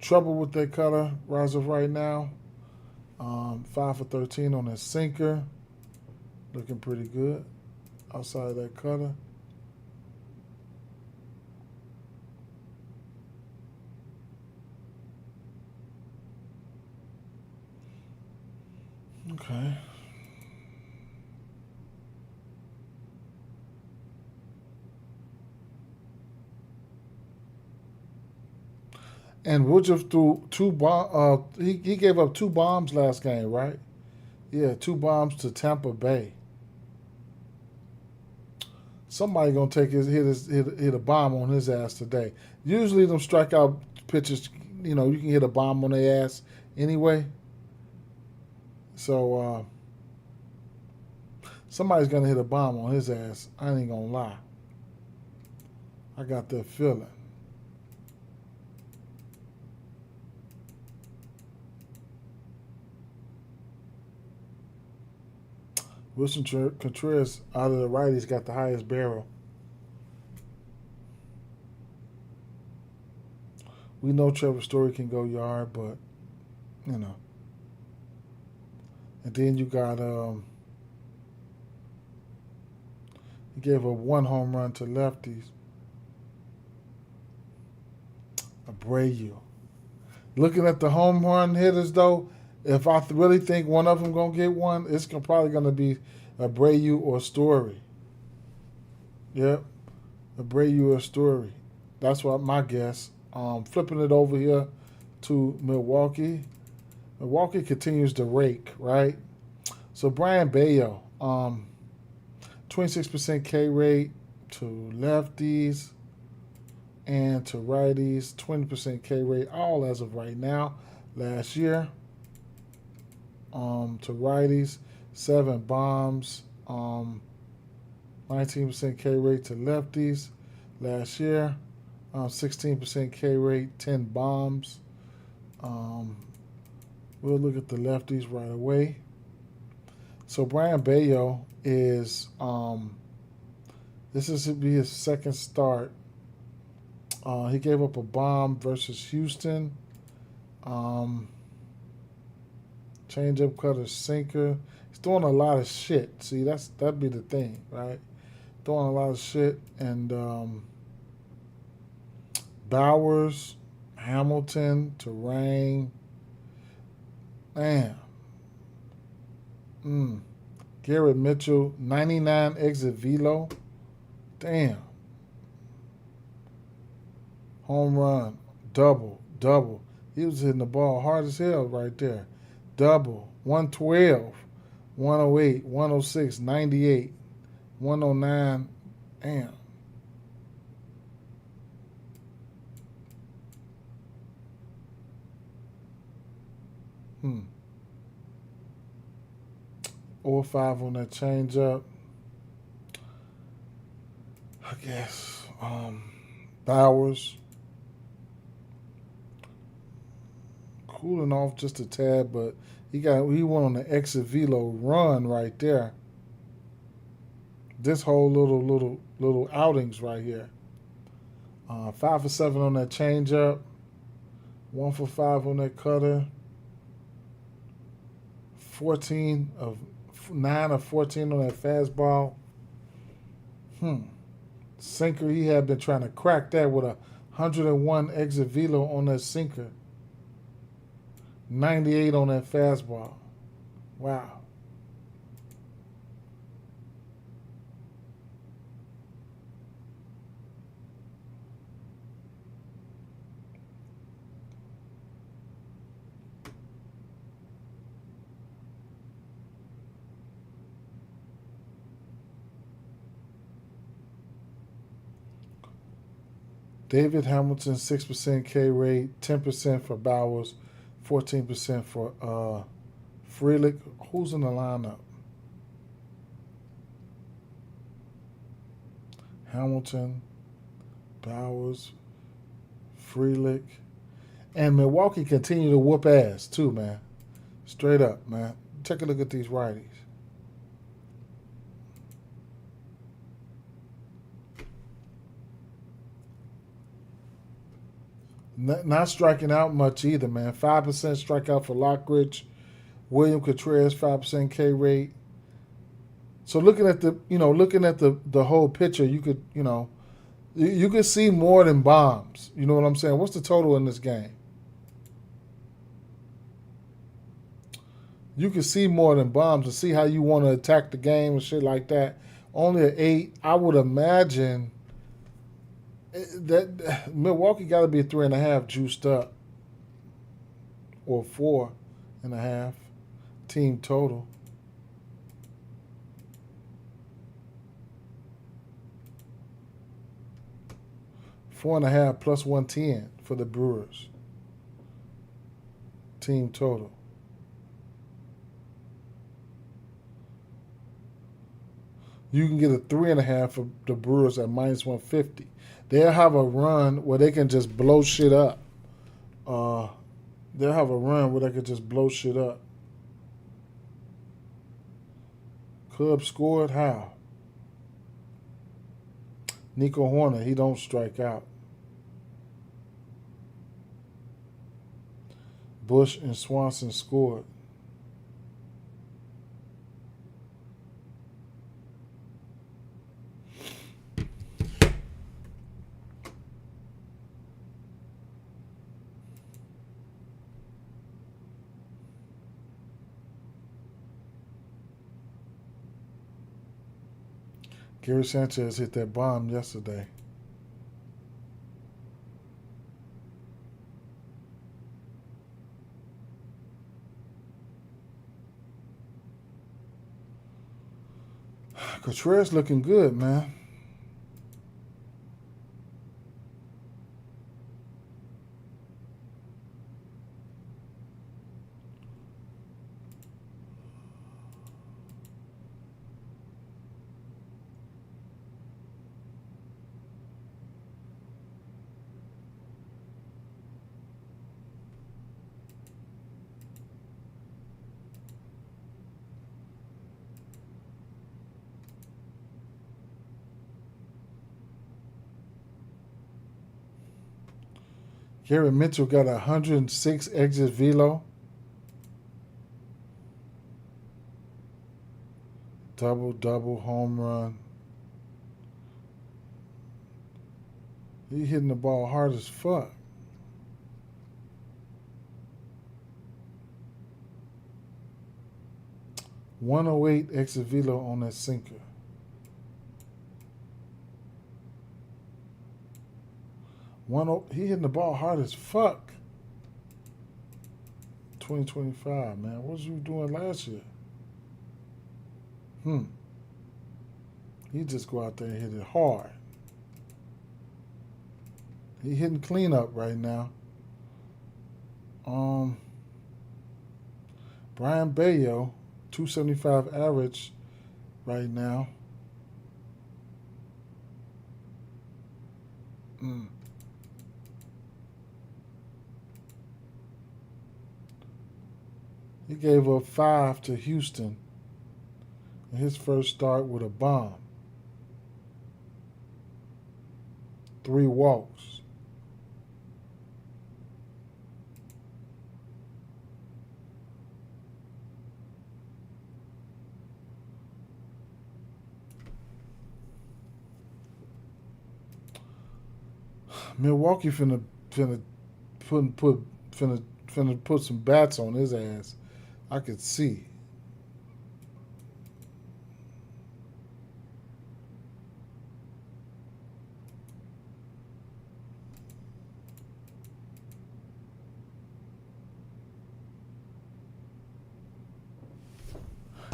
Trouble with that cutter as of right now. 5 for 13 on that sinker. Looking pretty good outside of that cutter. Okay. And Woodruff threw two bomb. He gave up 2 bombs last game, right? Yeah, 2 bombs to Tampa Bay. Somebody gonna hit a bomb on his ass today. Usually, them strikeout pitchers, you can hit a bomb on their ass anyway. So somebody's gonna hit a bomb on his ass. I ain't gonna lie. I got that feeling. Wilson Contreras out of the righties got the highest barrel. We know Trevor Story can go yard, but And then you got he gave a 1 home run to lefties. Abreu. Looking at the home run hitters though, if I really think one of them gonna get one, it's probably gonna be Abreu or Story. Yep, Abreu or Story. That's what my guess. Flipping it over here to Milwaukee. Milwaukee continues to rake, right? So Brian Bayo, 26% K rate to lefties and to righties, 20% K rate, all as of right now. Last year, to righties, 7 bombs, 19% K rate to lefties. Last year, 16% K rate, 10 bombs. We'll look at the lefties right away. So Brian Bayo is this is to be his second start. He gave up a bomb versus Houston. Change-up, cutter, sinker. He's throwing a lot of shit. See, that'd be the thing, right? Throwing a lot of shit. And Bowers, Hamilton, Terrain. Man. Garrett Mitchell, 99 exit velo. Damn. Home run. Double. He was hitting the ball hard as hell right there. Double. 112, 108, 106, 98, 109. Damn. Or 5 on that changeup. I guess. Bowers. Cooling off just a tad, but he went on the exit velo run right there. This whole little outings right here. 5 for 7 on that changeup. 1 for 5 on that cutter. 9 of 14 on that fastball. Sinker, he had been trying to crack that with a 101 exit velo on that sinker. 98 on that fastball. Wow. David Hamilton, 6% K rate, 10% for Bowers, 14% for Frelick. Who's in the lineup? Hamilton, Bowers, Frelick. And Milwaukee continue to whoop ass too, man. Straight up, man. Take a look at these righties. Not striking out much either, man. 5% strikeout for Lockridge. William Contreras 5% K rate. So looking at the whole picture, you could you could see more than bombs. You know what I'm saying? What's the total in this game? You can see more than bombs and see how you want to attack the game and shit like that. Only an 8. I would imagine that Milwaukee got to be 3.5 juiced up, or 4.5 team total. 4.5 plus 110 for the Brewers. Team total. You can get a 3.5 for the Brewers at minus 150. They'll have a run where they can just blow shit up. They'll have a run where they can just blow shit up. Cubs scored how? Nico Horner, he don't strike out. Bush and Swanson scored. Gary Sanchez hit that bomb yesterday. Contreras looking good, man. Gary Mitchell got 106 exit velo. Double home run. He hitting the ball hard as fuck. .108 exit velo on that sinker. He hitting the ball hard as fuck. 2025, man. What was you doing last year? He just go out there and hit it hard. He hitting cleanup right now. Brian Bayo, 275 average right now. He gave up 5 to Houston in his first start with a bomb. 3 walks. Milwaukee finna put some bats on his ass. I could see.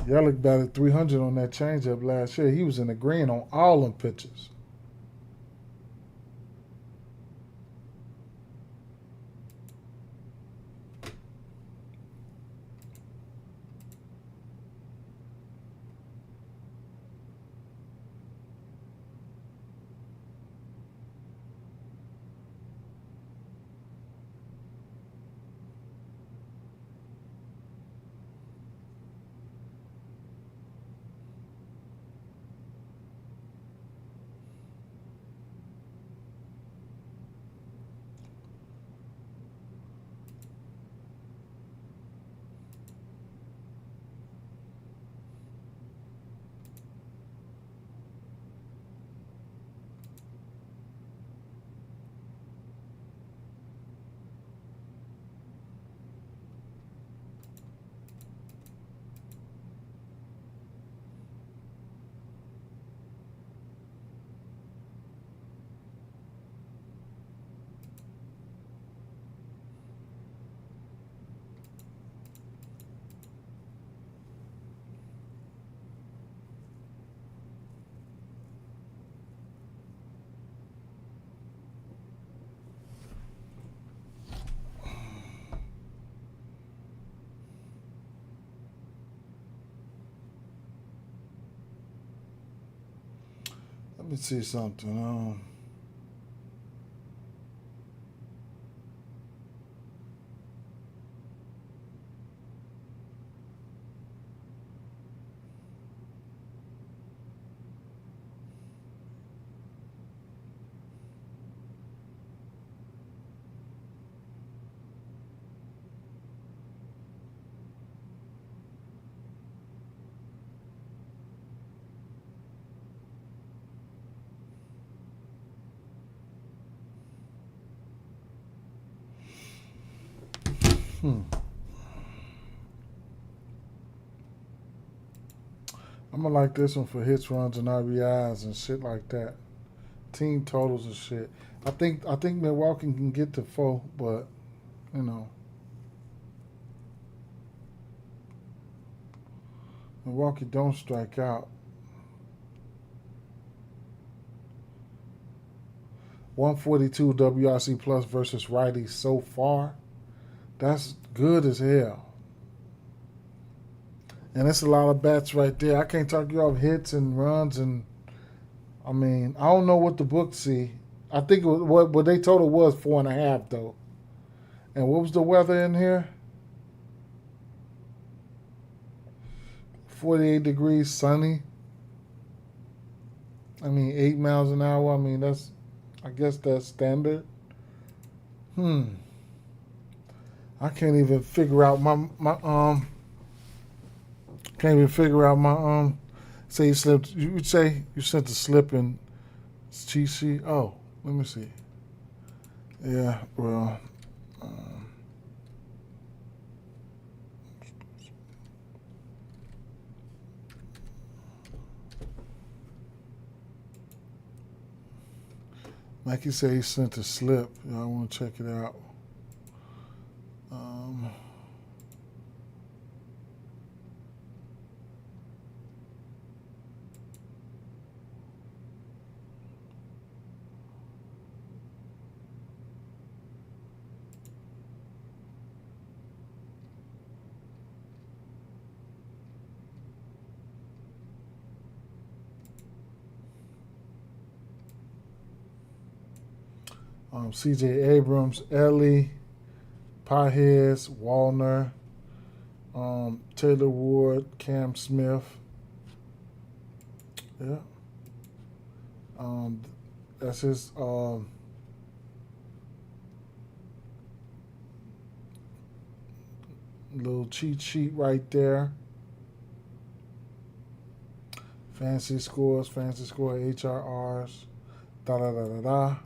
Yelich batted 300 on that changeup last year. He was in the green on all them pitches. Let's see something. I'm gonna like this one for hits, runs, and RBIs and shit like that. Team totals and shit. I think Milwaukee can get to 4, but you know, Milwaukee don't strike out. 142 WRC plus versus righties so far. That's good as hell. And it's a lot of bats right there. I can't talk you off hits and runs and I mean, I don't know what the book see. I think it was, what they total was 4.5 though. And what was the weather in here? 48 degrees, sunny. I mean, 8 miles an hour. I mean, I guess that's standard. I can't even figure out my can't even figure out my say you slipped. You would say you sent a slip in cheat sheet. Oh, let me see. Yeah, well. Like you say, he sent a slip. I want to check it out. C.J. Abrams, Ellie, Pajes, Wallner, Taylor Ward, Cam Smith. Yeah. That's his little cheat sheet right there. Fancy scores, HRRs, da da da da da.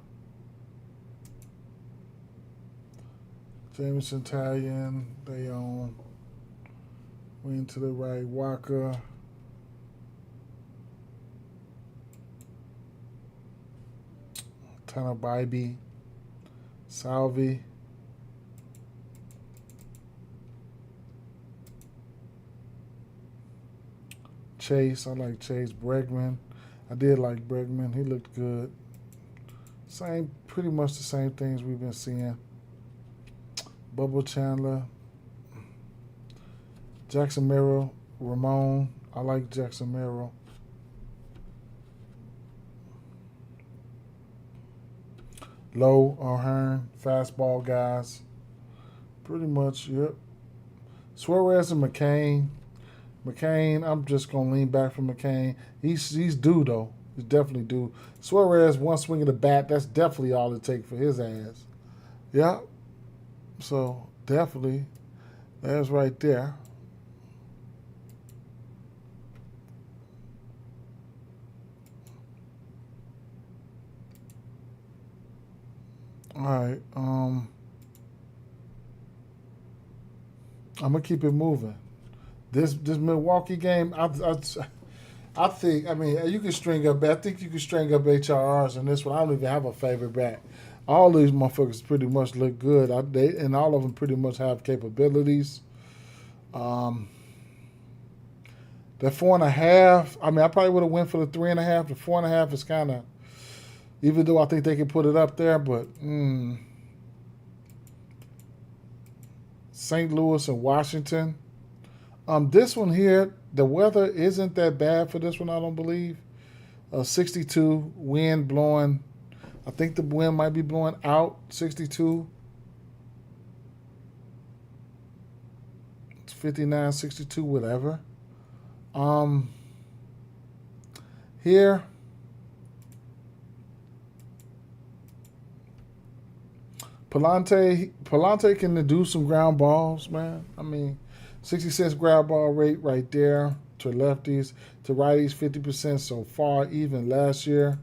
Jameson Italian, they own. Wing to the right, Walker. Tanabibi, Salvi. Chase, I like Chase. Bregman, I did like Bregman. He looked good. Pretty much the same things we've been seeing. Bubble Chandler, Jackson Merrill, Ramon. I like Jackson Merrill. Low O'Hearn, fastball guys. Pretty much, yep. Suarez and McCain. McCain, I'm just gonna lean back from McCain. He's due though. He's definitely due. Suarez, one swing of the bat, that's definitely all it takes for his ass. Yeah. So definitely, that's right there. All right. I'm gonna keep it moving. This Milwaukee game, I think. I mean, you can string up. I think you can string up HRRs in this one. I don't even have a favorite bat. All these motherfuckers pretty much look good. And all of them pretty much have capabilities. That 4.5. I mean, I probably would have went for the 3.5. The 4.5 is kind of, even though I think they can put it up there, but St. Louis and Washington. This one here, the weather isn't that bad for this one, I don't believe. 62, wind blowing. I think the wind might be blowing out 62. It's 59, 62, whatever. Um, Here, Palante can do some ground balls, man. I mean, 60 cents ground ball rate right there to lefties, to righties 50% so far. Even last year,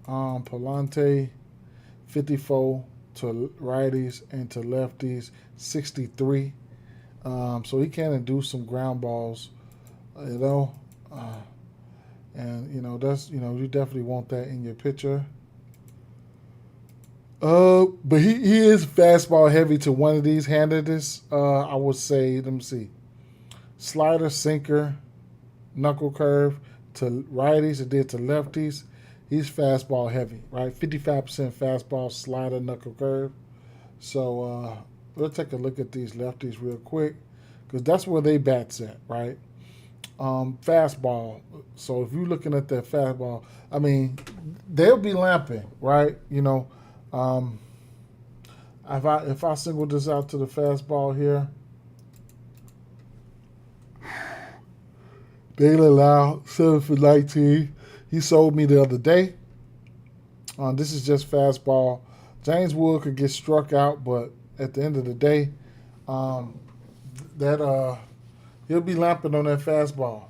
Palante 54 to righties and to lefties 63. So he can do some ground balls, you know, and that's you definitely want that in your pitcher. But he is fastball heavy to one of these handedness. I would say, let me see, slider, sinker, knuckle curve to righties. It did to lefties. He's fastball heavy, right? 55% fastball, slider, knuckle curve. So we'll take a look at these lefties real quick because that's where they bats at, right? Fastball. So if you're looking at that fastball, I mean, they'll be lamping, right? If I single this out to the fastball here, Bailey Lau 7 for 19. He sold me the other day. This is just fastball. James Wood could get struck out, but at the end of the day, that he'll be lamping on that fastball.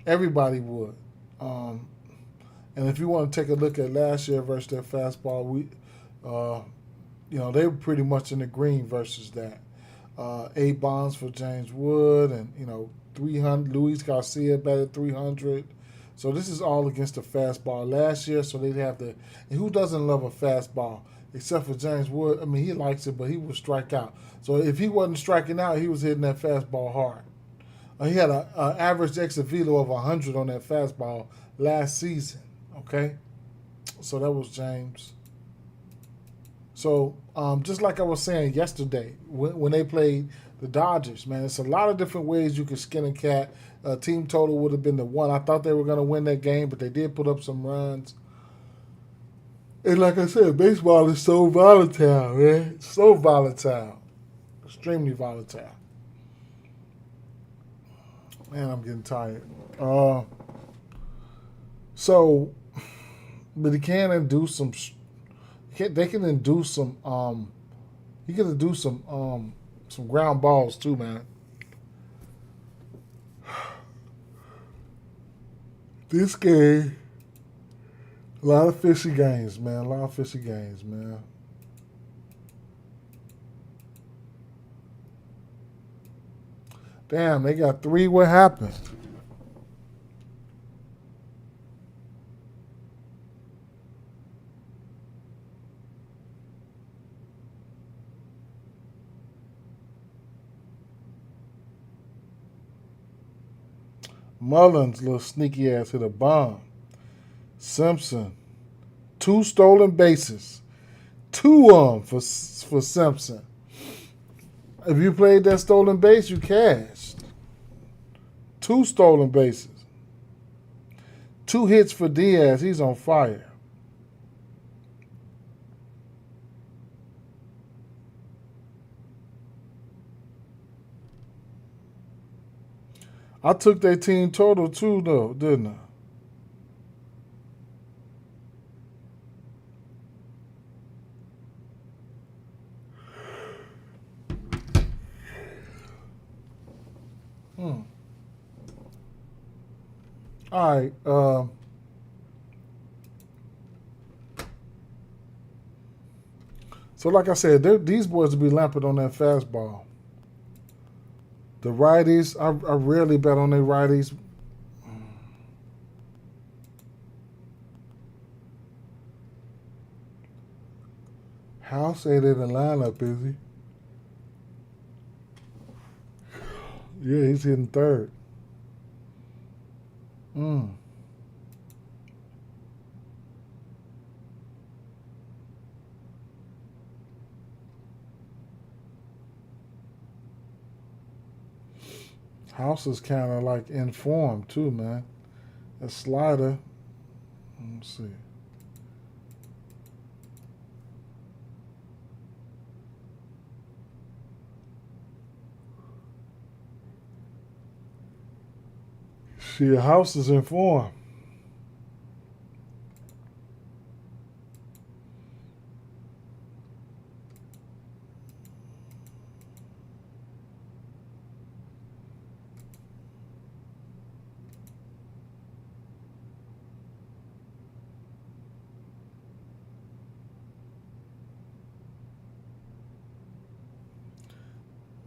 Everybody would. And if you want to take a look at last year versus that fastball, they were pretty much in the green versus that. 8 bonds for James Wood, and 300. Luis Garcia batted 300. So this is all against the fastball last year. So they'd have to. And who doesn't love a fastball except for James Wood? I mean, he likes it, but he would strike out. So if he wasn't striking out, he was hitting that fastball hard. He had an average exit velo of 100 on that fastball last season. Okay, so that was James. So just like I was saying yesterday, when they played the Dodgers, man, it's a lot of different ways you can skin a cat. Team total would have been the one. I thought they were going to win that game, but they did put up some runs. And like I said, baseball is so volatile, man. So volatile. Extremely volatile. Man, I'm getting tired. But he can induce some. They can induce some. He can induce some ground balls too, man. This game, a lot of fishy games, man. A lot of fishy games, man. Damn, they got 3. What happened? Mullins, little sneaky ass, hit a bomb. Simpson, 2 stolen bases. 2 of them for Simpson. If you played that stolen base, you cashed. 2 stolen bases. 2 hits for Diaz. He's on fire. I took their team total too, though, didn't I? All right. So, like I said, these boys will be lamping on that fastball. The righties, I rarely bet on their righties. House ain't in the lineup, is he? Yeah, he's hitting third. House is kind of like in form too, man. A slider, Let's see. See, your house is in form.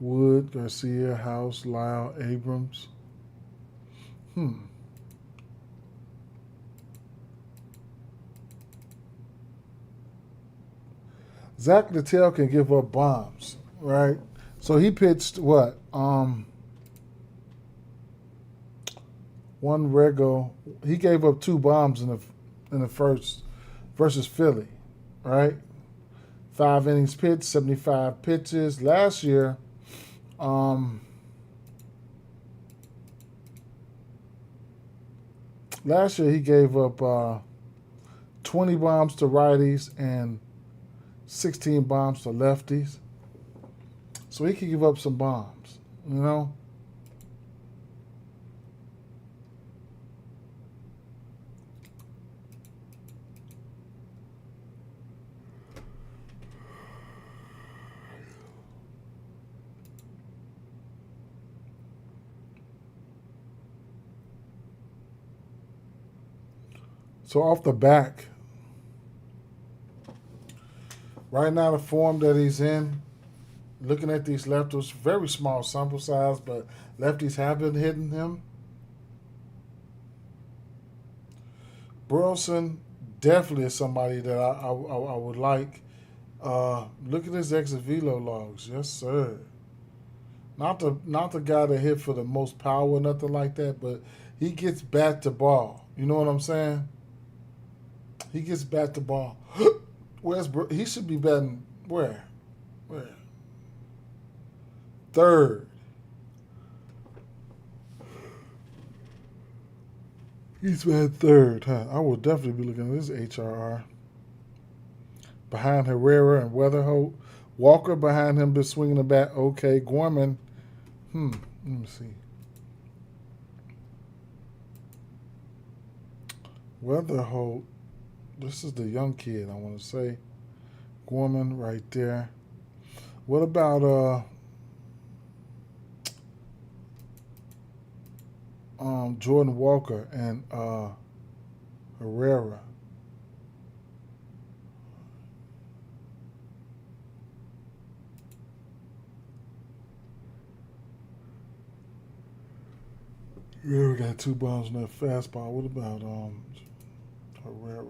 Wood, Garcia, House, Lyle, Abrams. Zach Littell can give up bombs, right? So he pitched what? One rego. He gave up 2 bombs in the first versus Philly, right? 5 innings pitched, 75 pitches. Last year, he gave up 20 bombs to righties and 16 bombs to lefties. So he could give up some bombs, you know? So off the back, right now the form that he's in, looking at these lefties, very small sample size, but lefties have been hitting him. Burleson definitely is somebody that I would like. Look at his exit velo logs, yes sir. Not the guy that hit for the most power or nothing like that, but he gets bat to ball. You know what I'm saying? He gets bat to ball. He should be batting where? Third. He's batting third, huh? I will definitely be looking at his HRR. Behind Herrera and Weatherholt. Walker behind him, been swinging the bat. Okay, Gorman. Let me see. Weatherholt. This is the young kid, I want to say. Gorman right there. What about Jordan Walker and Herrera? Herrera got 2 bombs in that fastball. What about Herrera?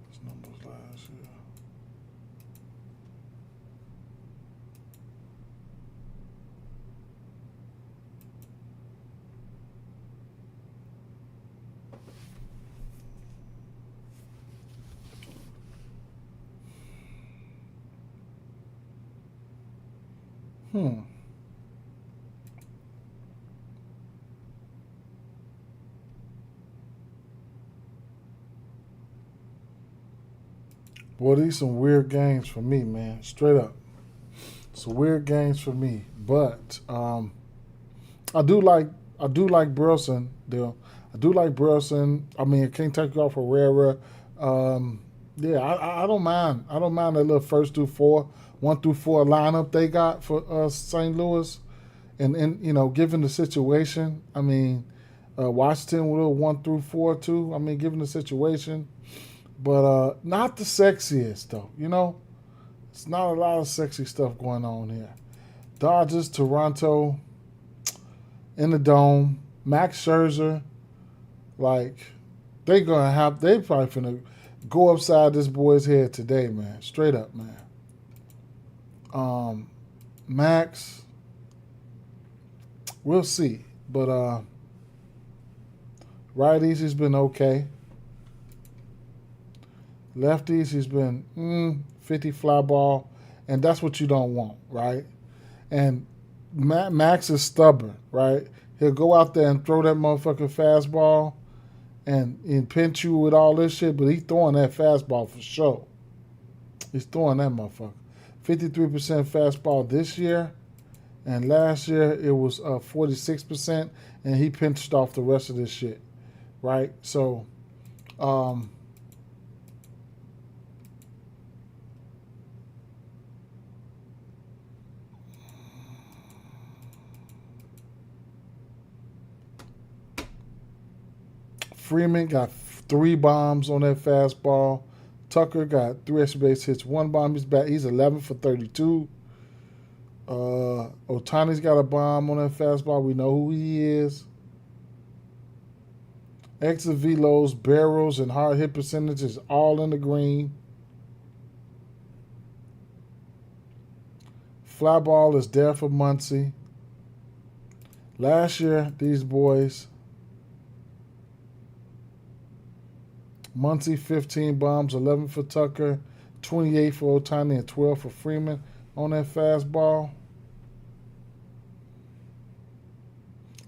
His numbers last year. Boy, these some weird games for me, man. Straight up. Some weird games for me. But I do like Burleson, though. I do like Burleson. I mean, I can't take off Herrera. Yeah, I don't mind. I don't mind that little first through 4, 1 through 4 lineup they got for St. Louis. And you know, given the situation, I mean, Washington with a 1 through 4 too. I mean, given the situation, but not the sexiest though. You know, it's not a lot of sexy stuff going on here. Dodgers, Toronto, in the dome. Max Scherzer, like they probably finna go upside this boy's head today, man. Straight up, man. Max, we'll see. But righties, he's been okay. Lefties, he's been 50 fly ball, and that's what you don't want, right? And Max is stubborn, right? He'll go out there and throw that motherfucking fastball and pinch you with all this shit, but he's throwing that fastball for sure. He's throwing that motherfucker. 53% fastball this year, and last year it was 46%, and he pinched off the rest of this shit, right? So, Freeman got 3 bombs on that fastball. Tucker got 3 extra base hits, 1 bomb. He's 11 for 32. Otani's got a bomb on that fastball. We know who he is. Exit velos, barrels, and hard hit percentage is all in the green. Fly ball is there for Muncy. Last year, these boys, Muncy 15 bombs, 11 for Tucker, 28 for Otani, and 12 for Freeman on that fastball.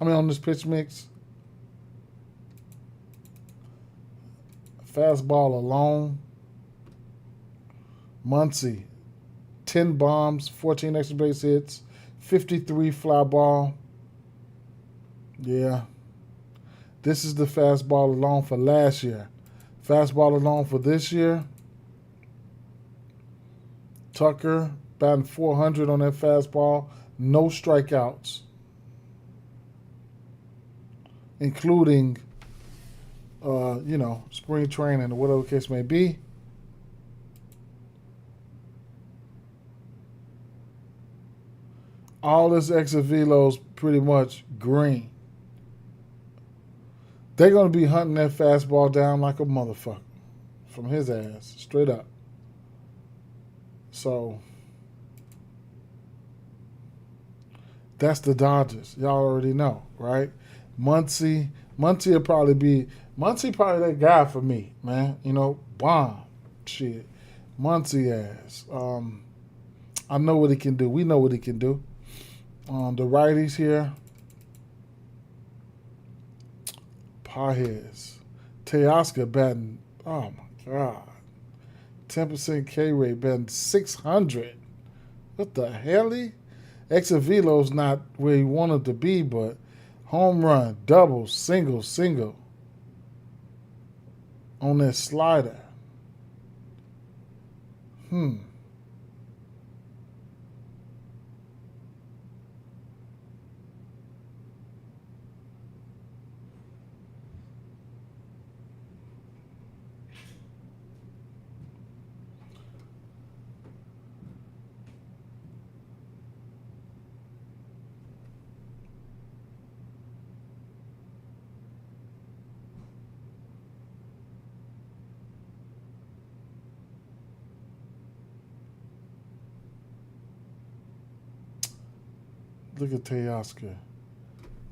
On this pitch mix. Fastball alone. Muncy, 10 bombs, 14 extra base hits, 53 fly ball. Yeah. This is the fastball alone for last year. Fastball alone for this year. Tucker batting .400 on that fastball. No strikeouts. Including, spring training or whatever the case may be. All this exit velo's pretty much green. They're going to be hunting that fastball down like a motherfucker from his ass, straight up. So, that's the Dodgers. Y'all already know, right? Muncy will probably that guy for me, man. Bomb. Shit. Muncy ass. I know what he can do. We know what he can do. The righties here. Pajes. Teoscar batting, oh my God. 10% K rate batting 600. What the hell? Exit velo's not where he wanted to be, but home run, double, single on that slider. Look at Teoscar.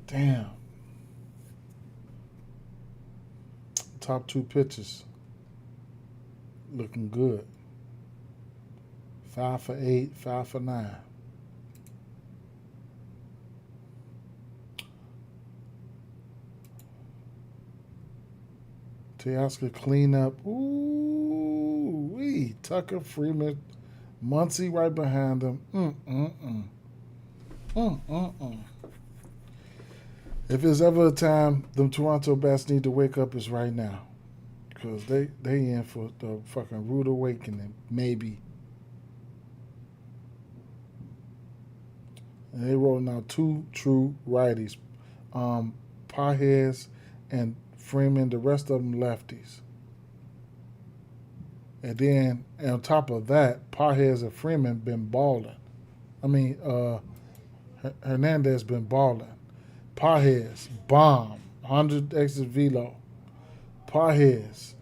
Damn. Top 2 pitches. Looking good. 5 for 8, 5 for 9. Teoscar clean up. Ooh-wee. Tucker, Freeman, Muncy right behind him. If there's ever a time them Toronto Bats need to wake up, it's right now. Because they in for the fucking rude awakening, maybe. And they rolling out 2 true righties. Pajes and Freeman, the rest of them lefties. And then, on top of that, Pajes and Freeman been balling. Hernandez been balling. Pajes, bomb, 100 exit velo. Pajes,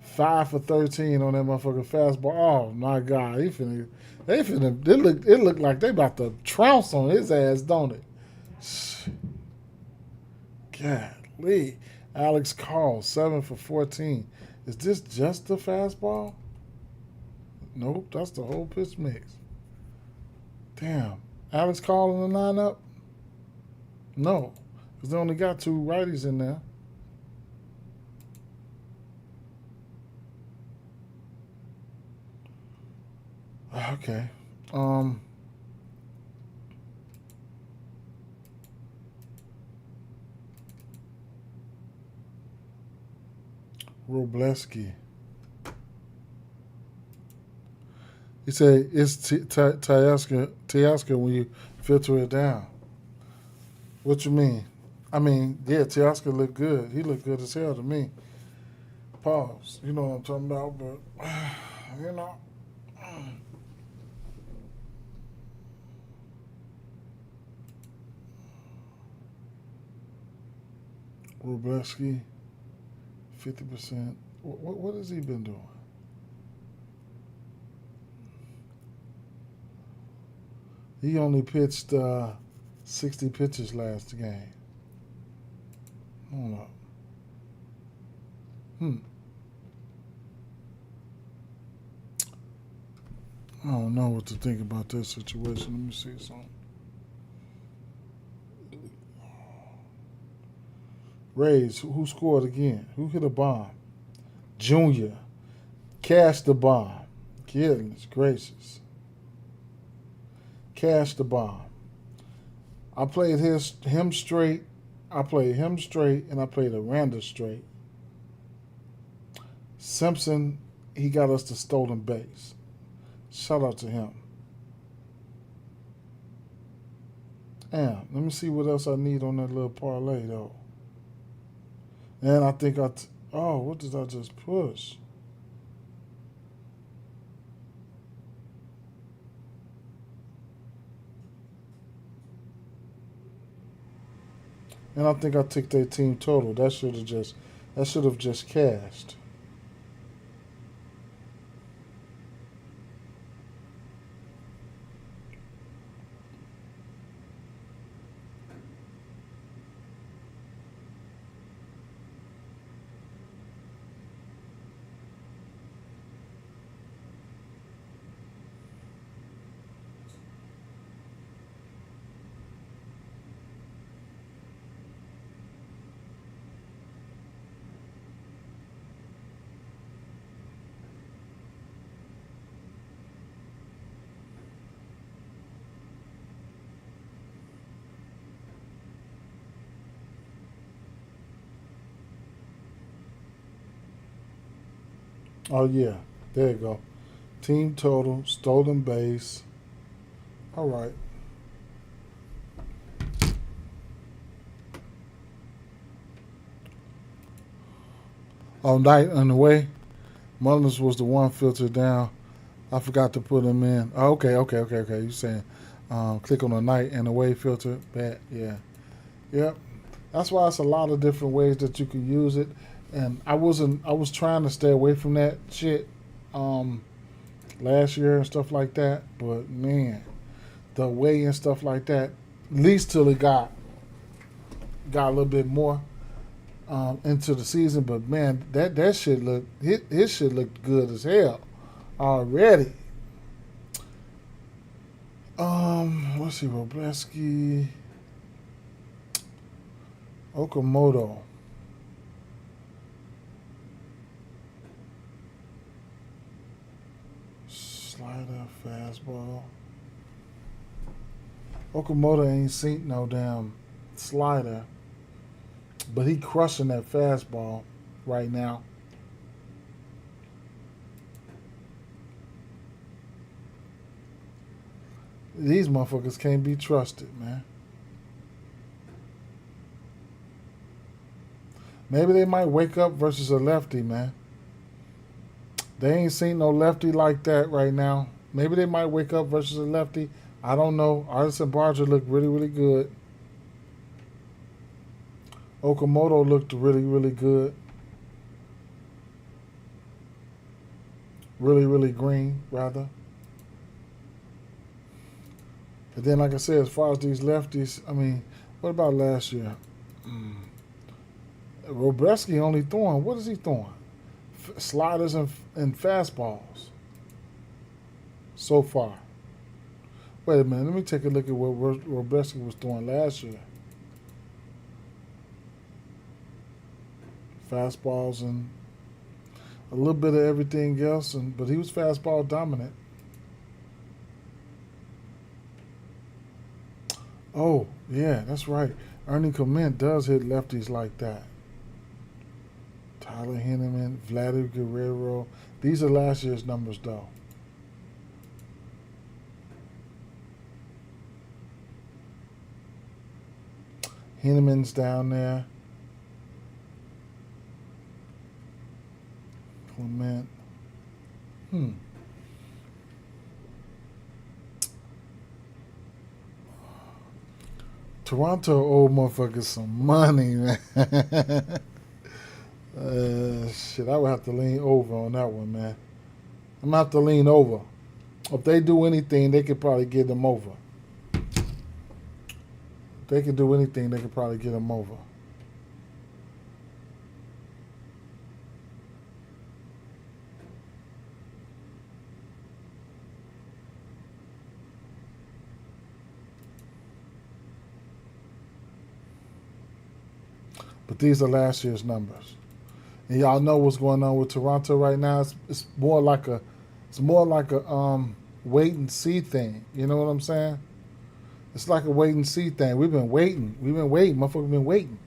5 for 13 on that motherfucking fastball. Oh my God, it look like they about to trounce on his ass, don't it? Golly. Alex Carl, 7 for 14. Is this just the fastball? Nope, that's the whole pitch mix. Damn. Alex calling the lineup? No, because they only got 2 righties in there. Okay. Robleski. He said it's Teoscar when you filter it down. What you mean? I mean, yeah, Teoscar looked good. He looked good as hell to me. Pause. You know what I'm talking about, but you know. Robleski, 50%. What has he been doing? He only pitched 60 pitches last game. Hold up. I don't know what to think about this situation. Let me see something. Rays, who scored again? Who hit a bomb? Junior. Cash the bomb. Goodness gracious. Cash the bomb. I played him straight. I played him straight, and I played Aranda straight. Simpson, he got us the stolen base. Shout out to him. Damn, let me see what else I need on that little parlay, though. And I think what did I just push? And I think I took their team total. That should have just cashed. Oh, yeah. There you go. Team total, stolen base. All right. All night on the way. Mullins was the one filtered down. I forgot to put him in. Oh, okay. You saying click on the night and away filter. Bad. Yeah. Yep. That's why it's a lot of different ways that you can use it. And I was trying to stay away from that shit last year and stuff like that. But man, the way and stuff like that, at least till it got a little bit more into the season. But man, that shit his shit looked good as hell already. Let's see, Robleski, Okamoto. Slider, fastball. Okamoto ain't seen no damn slider, but he crushing that fastball right now. These motherfuckers can't be trusted, man. Maybe they might wake up versus a lefty, man. They ain't seen no lefty like that right now. Maybe they might wake up versus a lefty. I don't know. Artisan Barger looked really, really good. Okamoto looked really, really good. Really, really green, rather. And then, like I said, as far as these lefties, I mean, what about last year? Robleski only throwing, what is he throwing? Sliders and fastballs. so far. Wait a minute. Let me take a look at what Robeski was doing last year. Fastballs and a little bit of everything else, but he was fastball dominant. Oh, yeah, that's right. Ernie Clement does hit lefties like that. Tyler Henneman, Vladimir Guerrero. These are last year's numbers, though. Henneman's down there. Clement. Toronto old motherfuckers some money, man. Shit, I would have to lean over on that one, man. I'm gonna have to lean over. If they do anything, they could probably get them over. If they could do anything, they could probably get them over. But these are last year's numbers. And y'all know what's going on with Toronto right now. It's more like a wait and see thing. You know what I'm saying? It's like a wait and see thing. We've been waiting. Motherfuckers been waiting.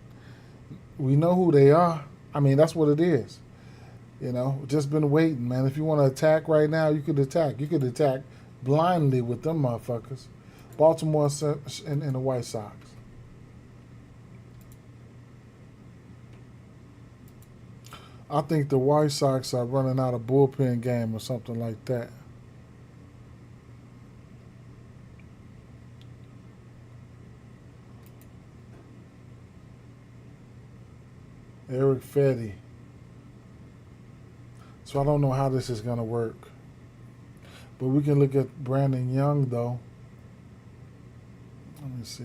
We know who they are. I mean, that's what it is. You know, just been waiting, man. If you want to attack right now, you could attack. You could attack blindly with them motherfuckers. Baltimore and the White Sox. I think the White Sox are running out of bullpen game or something like that. Eric Fetty. So I don't know how this is going to work. But we can look at Brandon Young, though. Let me see.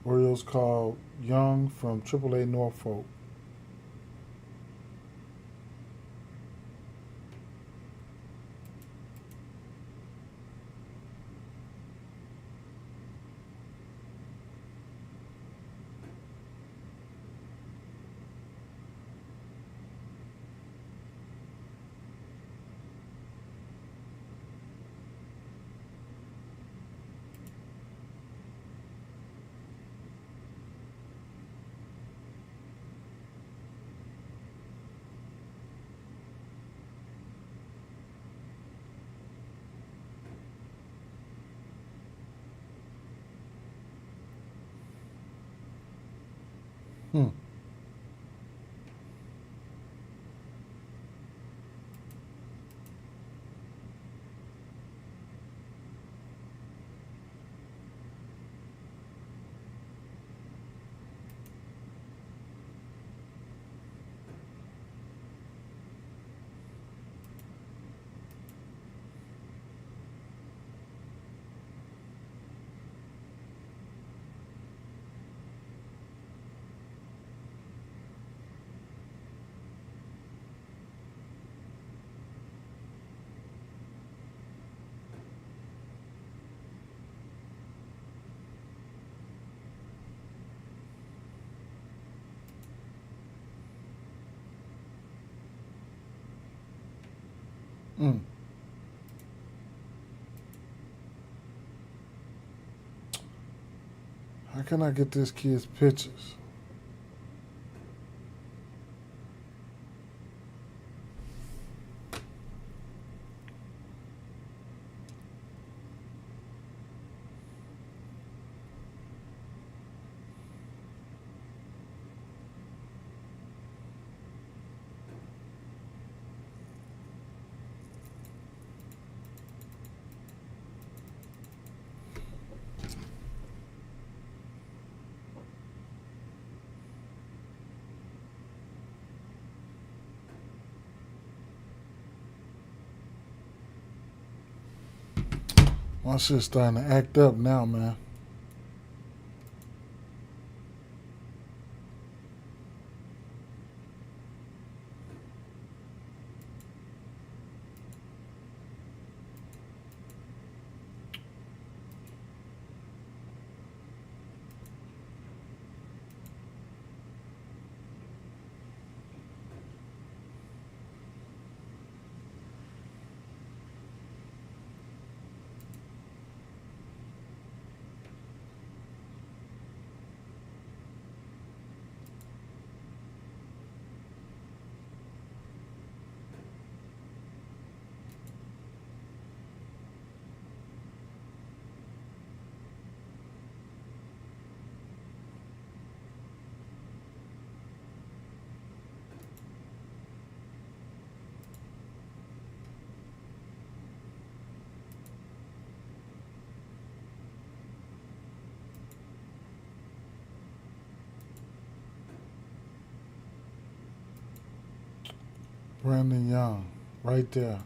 Orioles called Young from AAA Norfolk. Hmm. How can I get this kid's pictures? My shit's starting to act up now, man. Brandon Young, right there.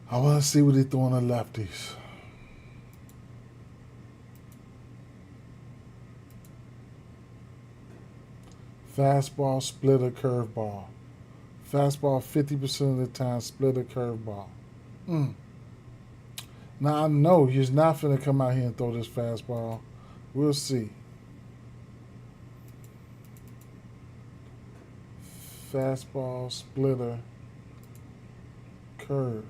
I want to see what he throwing the lefties. Fastball, splitter, curveball. Fastball 50% of the time, splitter, curveball. Now I know he's not finna come out here and throw this fastball. We'll see. Fastball, splitter, curve.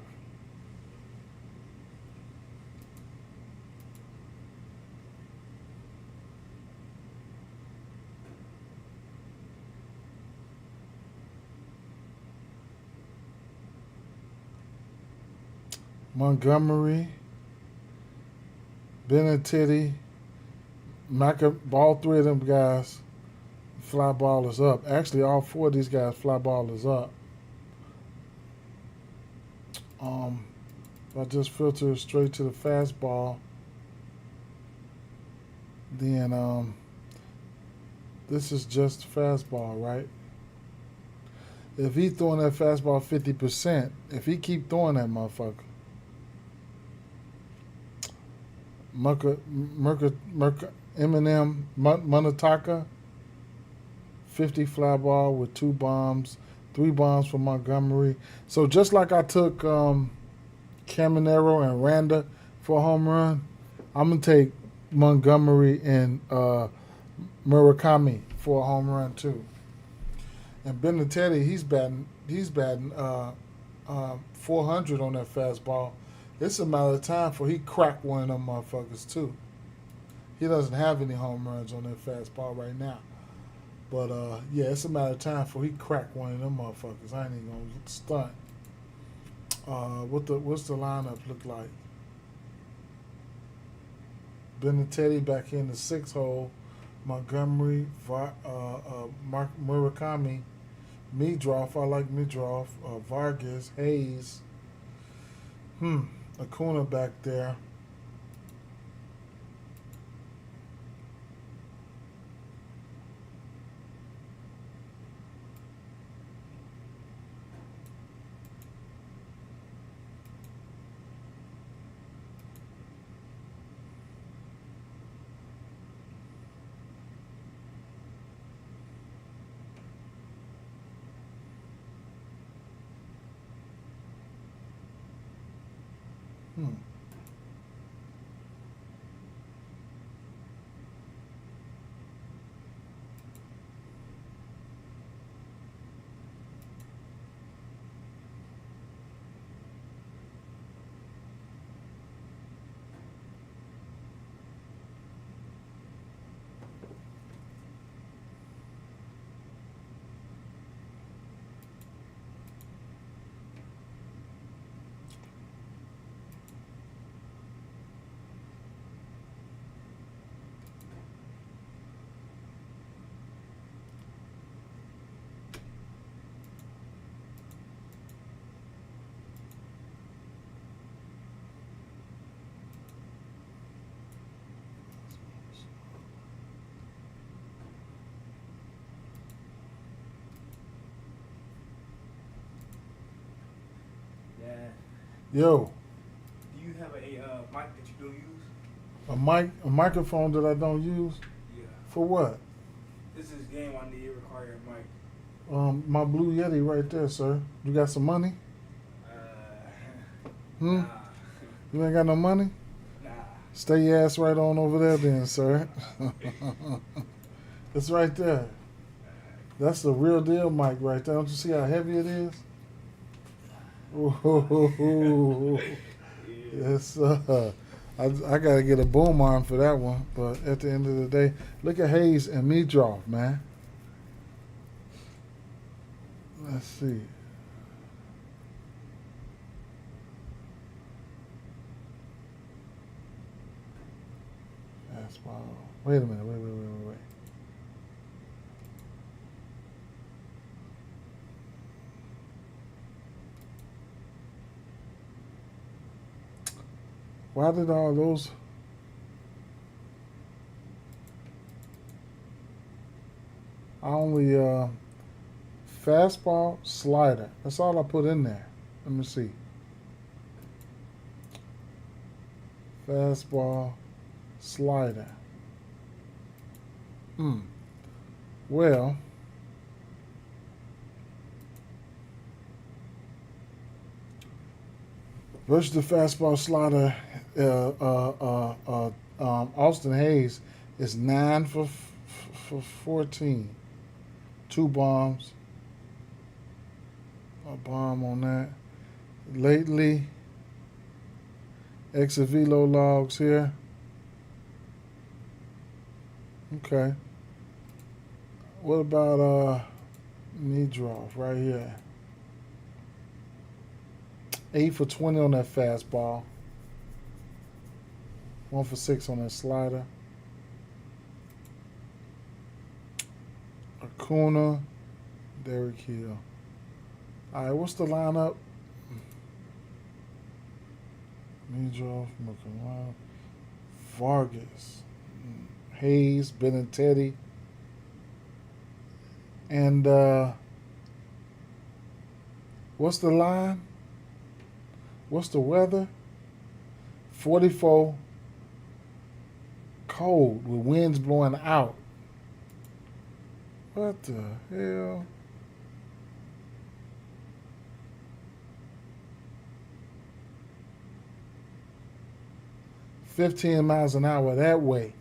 Montgomery, Benintendi, all three of them guys, fly ball is up. Actually, all four of these guys, fly ball is up. If I just filter straight to the fastball, then this is just fastball, right? If he throwing that fastball 50%, if he keep throwing that motherfucker, Eminem Munataka, 50 fly ball with 2 bombs, 3 bombs for Montgomery. So just like I took Caminero and Randa for a home run, I'm gonna take Montgomery and Murakami for a home run too. And Benintendi, he's batting 400 on that fastball. It's a matter of time for he crack one of them motherfuckers too. He doesn't have any home runs on that fastball right now. But yeah, it's a matter of time for he crack one of them motherfuckers. I ain't even gonna stunt. What's the lineup look like? Benintendi back in the 6 hole. Montgomery, Murakami, Midroff. I like Midroff. Vargas, Hayes. Acuna back there. Yo. Do you have a mic that you don't use? A microphone that I don't use? Yeah. For what? This is game I need to require a mic. My Blue Yeti right there, sir. You got some money? Hmm? Nah. You ain't got no money? Nah. Stay your ass right on over there then, sir. It's right there. That's the real deal mic right there. Don't you see how heavy it is? Ooh. Yes, I got to get a boom arm for that one. But at the end of the day, look at Hayes and me draw, man. Let's see. Fastball. Wait a minute. Wait. Why did all those... I only... fastball, slider. That's all I put in there. Let me see. Fastball, slider. Well... versus the fastball slider, Austin Hayes is 9 for 14. 2 bombs. A bomb on that. Lately, exit velo logs here. Okay. What about knee draws right here? 8 for 20 on that fastball. 1 for 6 on that slider. Acuna, Derek Hill. All right, what's the lineup? Knee draw from Acuna. Vargas, Hayes, Benintendi, and what's the line? What's the weather? 44, cold with winds blowing out. What the hell? $15 miles an hour that way.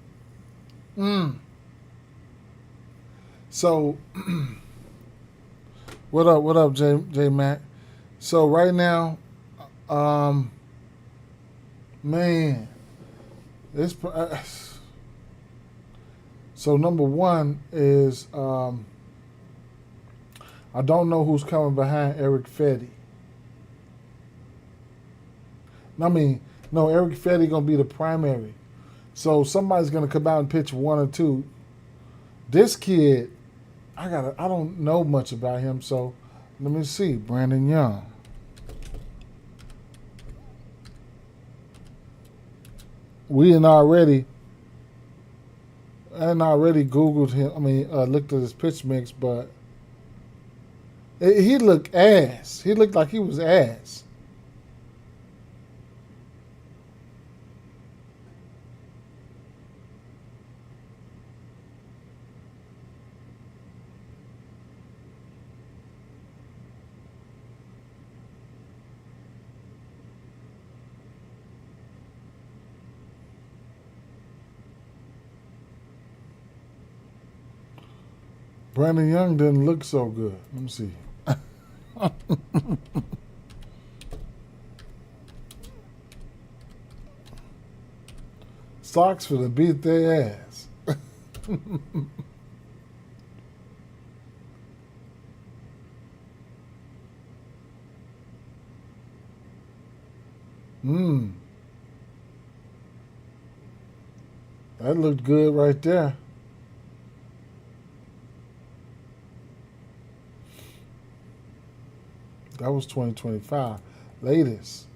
So, what up, J Mac? So right now, man, this. So number one is I don't know who's coming behind Eric Fetty. No, Eric Fetty gonna be the primary. So somebody's gonna come out and pitch 1 or 2. This kid, I don't know much about him, so let me see. Brandon Young. We had already Googled him. Looked at his pitch mix, but he looked ass. He looked like he was ass. Brandon Young didn't look so good. Let me see. Sox for to beat their ass. That looked good right there. That was 2025. Latest.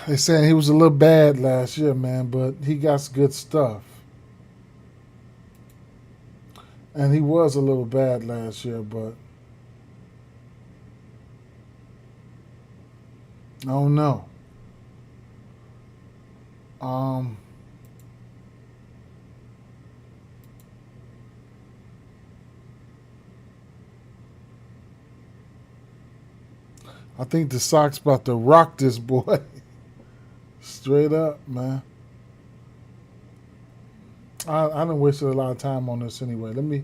They're saying he was a little bad last year, man, but he got good stuff. And he was a little bad last year, but I don't know. I think the Sox about to rock this boy. Straight up, man. I done wasted a lot of time on this anyway. Let me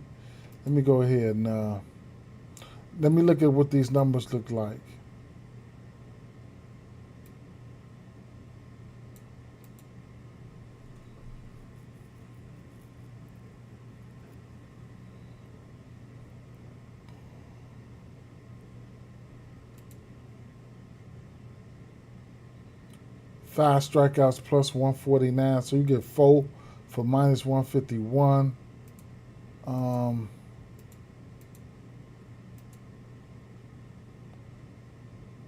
go ahead and let me look at what these numbers look like. Five strikeouts plus 149, so you get 4 for minus 151.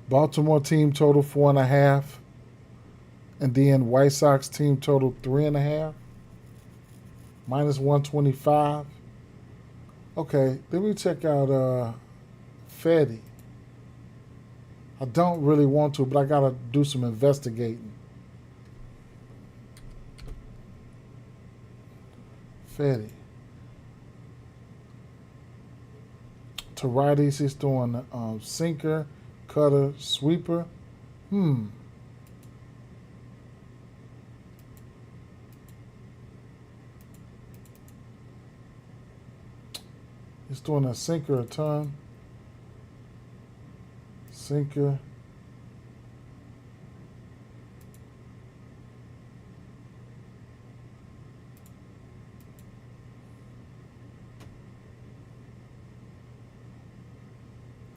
Baltimore team total 4.5, and then White Sox team total 3.5, minus 125. Okay, let me check out Fetty. I don't really want to, but I gotta do some investigating. Fetty. To righties, he's throwing sinker, cutter, sweeper. He's throwing a sinker a ton. Sinker.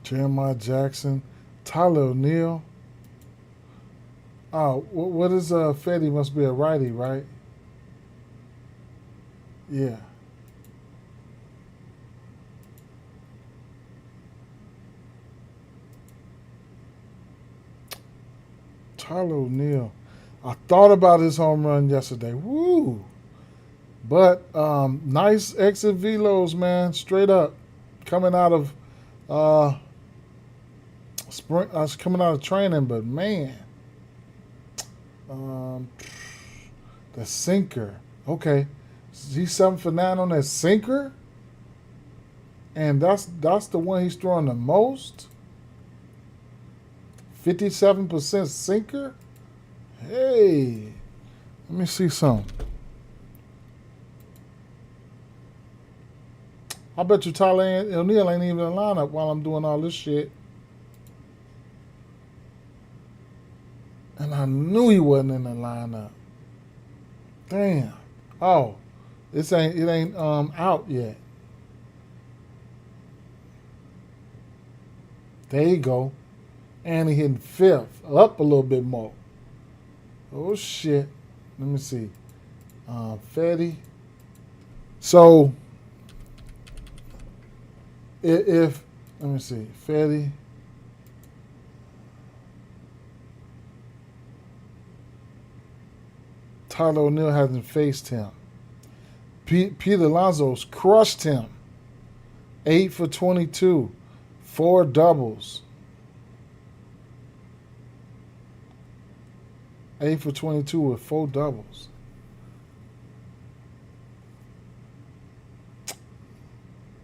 Jeremiah Jackson. Tyler O'Neill. Oh, what is Fetty? Must be a righty, right? Yeah. Tyler O'Neill. I thought about his home run yesterday. Woo! But nice exit velos, man. Straight up, coming out of spring. Coming out of training, but man, the sinker. Okay, he's 7 for 9 on that sinker, and that's the one he's throwing the most. 57% sinker. Hey, let me see something. I bet you Tyler O'Neill ain't even in the lineup while I'm doing all this shit. And I knew he wasn't in the lineup. Damn. Oh, it ain't out yet. There you go. And he hitting 5th, up a little bit more. Oh shit. Let me see. Fetty. So if let me see, Fetty. Tyler O'Neill hasn't faced him. Peter Alonso's crushed him. 8 for 22, 4 doubles. 8 for 22 with 4 doubles.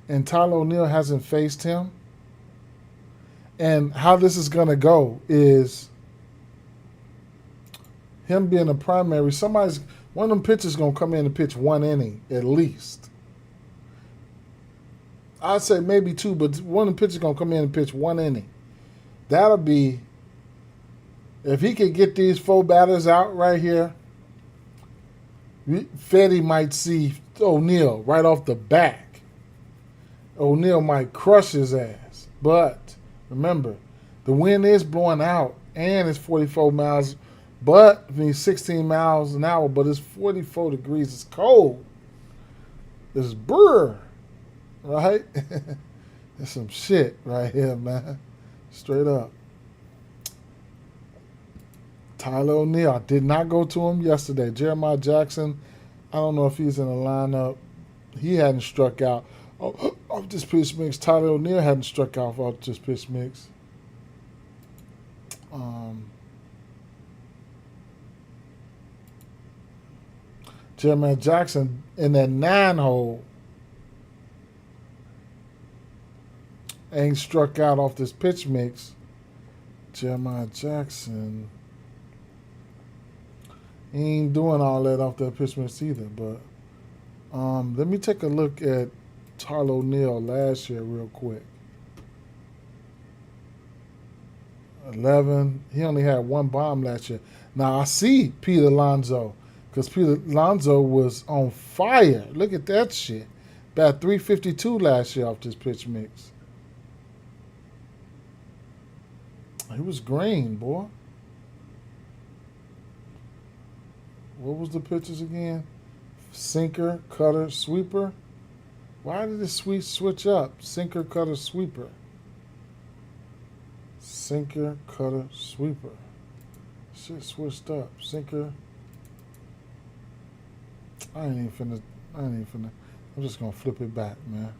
And Tyler O'Neill hasn't faced him. And how this is going to go is him being a primary. One of them pitchers going to come in and pitch 1 inning at least. I'd say maybe 2, but one of the pitchers going to come in and pitch 1 inning. That'll be, if he could get these 4 batters out right here, Fetty might see O'Neill right off the back. O'Neill might crush his ass. But remember, the wind is blowing out and it's 44 miles, but I mean 16 miles an hour, but it's 44 degrees. It's cold. It's brr, right? It's some shit right here, man. Straight up. Tyler O'Neill. I did not go to him yesterday. Jeremiah Jackson, I don't know if he's in the lineup. He hadn't struck out off this pitch mix. Tyler O'Neill hadn't struck out off this pitch mix. Jeremiah Jackson in that 9-hole ain't struck out off this pitch mix. Jeremiah Jackson ain't doing all that off that pitch mix either. But let me take a look at Tyler O'Neill last year real quick. 11. He only had one bomb last year. Now I see Pete Alonso, because Pete Alonso was on fire. Look at that shit. Bat 352 last year off this pitch mix. He was green, boy. What was the pitches again? Sinker, cutter, sweeper. Why did this switch up? Sinker, cutter, sweeper. Sinker, cutter, sweeper. Shit switched up. Sinker. I ain't even finna. I'm just gonna flip it back, man.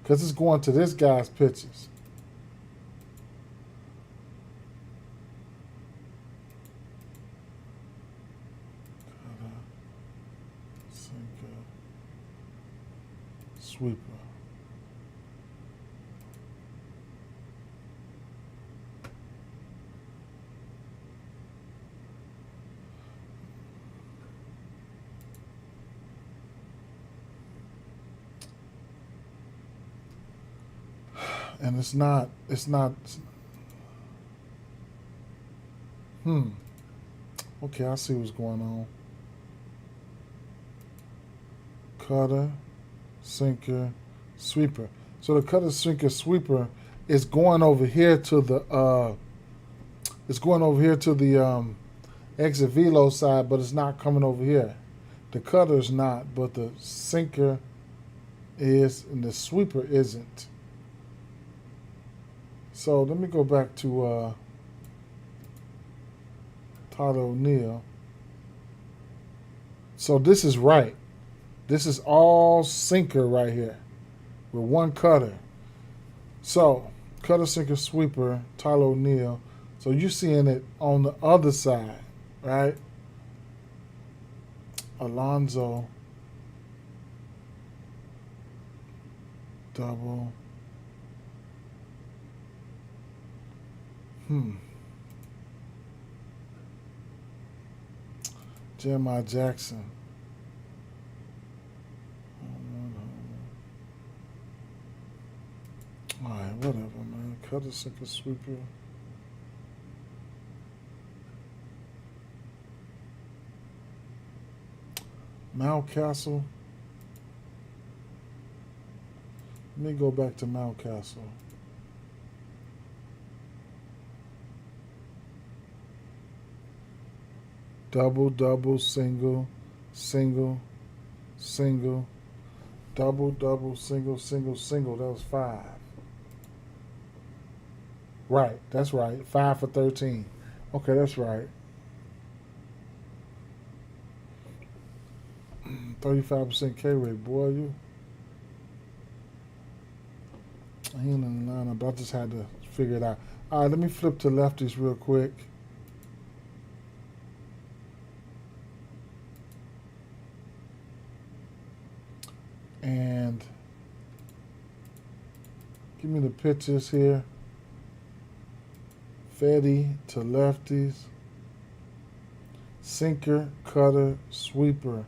Because it's going to this guy's pitches. Sinker, sweeper. And it's not, okay, I see what's going on. Cutter, sinker, sweeper. So the cutter, sinker, sweeper is going over here to the, exit velo side, but it's not coming over here. The cutter's not, but the sinker is, and the sweeper isn't. So let me go back to Tyler O'Neill. So this is right. This is all sinker right here with one cutter. So cutter, sinker, sweeper, Tyler O'Neill. So you're seeing it on the other side, right? Alonso, double. Jeremiah Jackson. Alright, whatever, man. Cutter, sinker, sweeper. Mountcastle. Let me go back to Mountcastle. Double, double, single, single, single, double, double, single, single, single. That was 5. Right, that's right. 5 for 13. Okay, that's right. 35% K rate, boy. You. He ain't in the lineup, but I just had to figure it out. All right, let me flip to lefties real quick. And give me the pitches here. Fetty to lefties. Sinker, cutter, sweeper,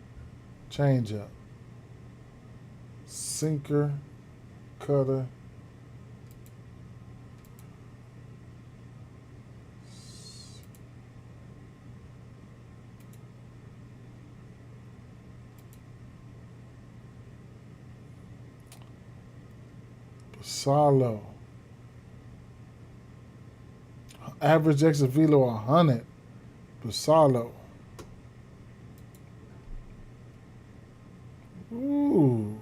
changeup. Sinker, cutter. Salo. Average exit velo 100. Basalo. Ooh.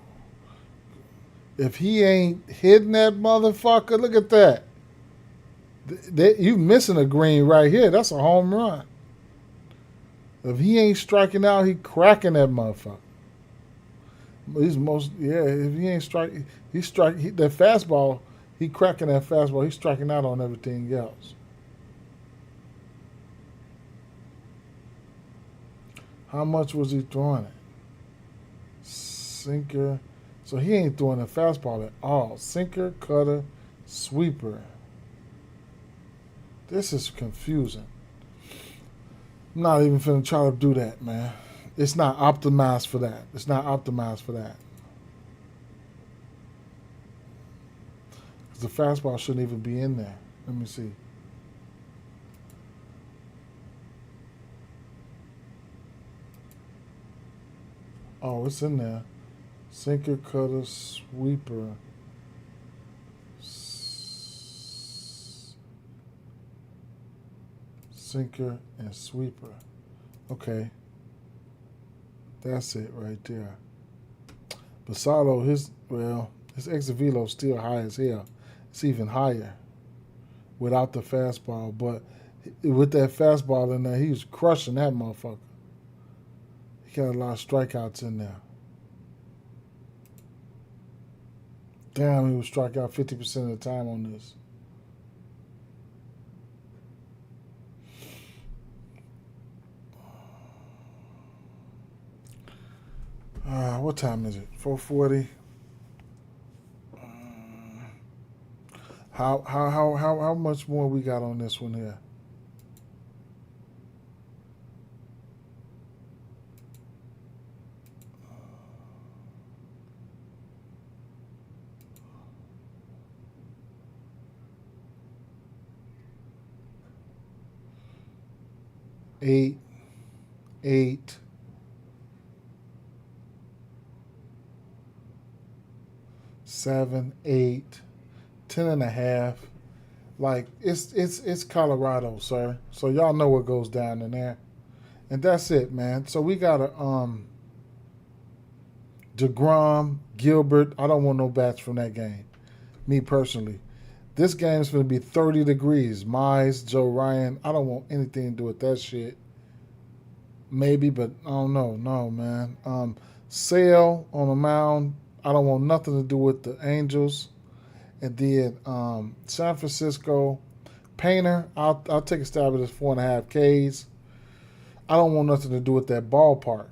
If he ain't hitting that motherfucker, look at that. You missing a green right here. That's a home run. If he ain't striking out, he cracking that motherfucker. If he ain't striking, that fastball. He cracking that fastball. He's striking out on everything else. How much was he throwing it? Sinker. So he ain't throwing a fastball at all. Sinker, cutter, sweeper. This is confusing. I'm not even finna try to do that, man. It's not optimized for that. It's not optimized for that. The fastball shouldn't even be in there. Let me see. Oh, it's in there. Sinker, cutter, sweeper. Sinker and sweeper. Okay. That's it right there. Basallo, his exit velo is still high as hell. It's even higher without the fastball. But with that fastball in there, he was crushing that motherfucker. He got a lot of strikeouts in there. Damn, he would strike out 50% of the time on this. What time is it? 4:40. How much more we got on this one here? Eight, 7, 8, 10.5. Like it's Colorado, sir. So y'all know what goes down in there. And that's it, man. So we got a DeGrom, Gilbert. I don't want no bats from that game. Me personally. This game's going to be 30 degrees. Mize, Joe Ryan. I don't want anything to do with that shit. Maybe, but I don't know. No, man. Sale on the mound. I don't want nothing to do with the Angels. And then San Francisco. Painter. I'll take a stab at this 4.5 Ks. I don't want nothing to do with that ballpark.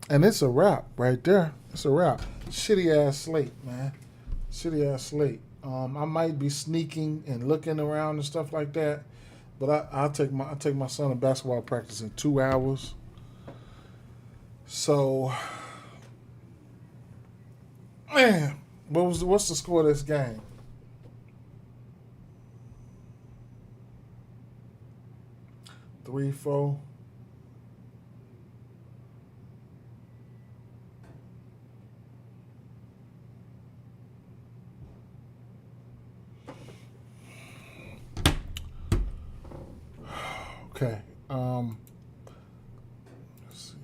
And it's a wrap right there. It's a wrap. Shitty ass slate, man. Shitty ass slate. I might be sneaking and looking around and stuff like that, but I'll take my son to basketball practice in 2 hours. So, man, what's the score of this game? Three, 4. Okay. Let's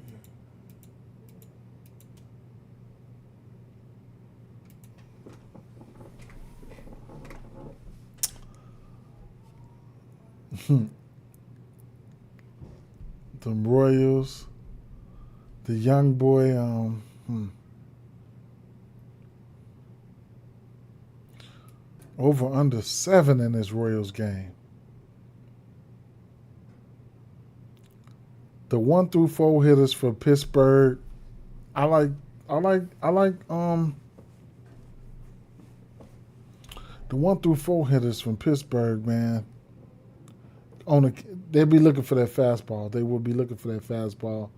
see. The Royals, the young boy. Over under 7 in this Royals game. The 1 through 4 hitters for Pittsburgh. I like the 1 through 4 hitters from Pittsburgh, man. They'll be looking for that fastball. They will be looking for that fastball.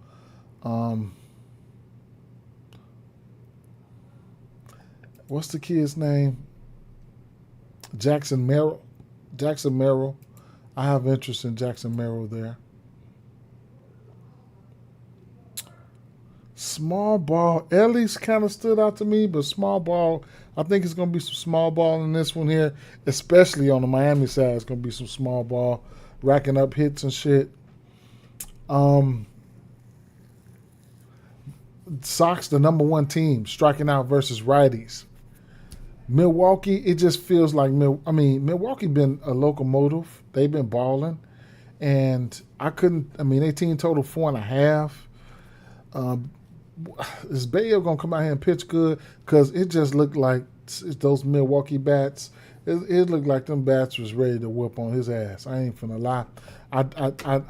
What's the kid's name? Jackson Merrill. I have interest in Jackson Merrill there. Small ball. Ellie's kind of stood out to me, but small ball, I think it's going to be some small ball in this one here, especially on the Miami side. It's going to be some small ball, racking up hits and shit. Sox, the number 1 team, striking out versus righties. Milwaukee, it just feels like Milwaukee been a locomotive. They've been balling, and I couldn't. I mean, their team total 4.5. Um, is Bayo gonna come out here and pitch good? Because it just looked like those Milwaukee bats. It looked like them bats was ready to whoop on his ass. I ain't finna lie. I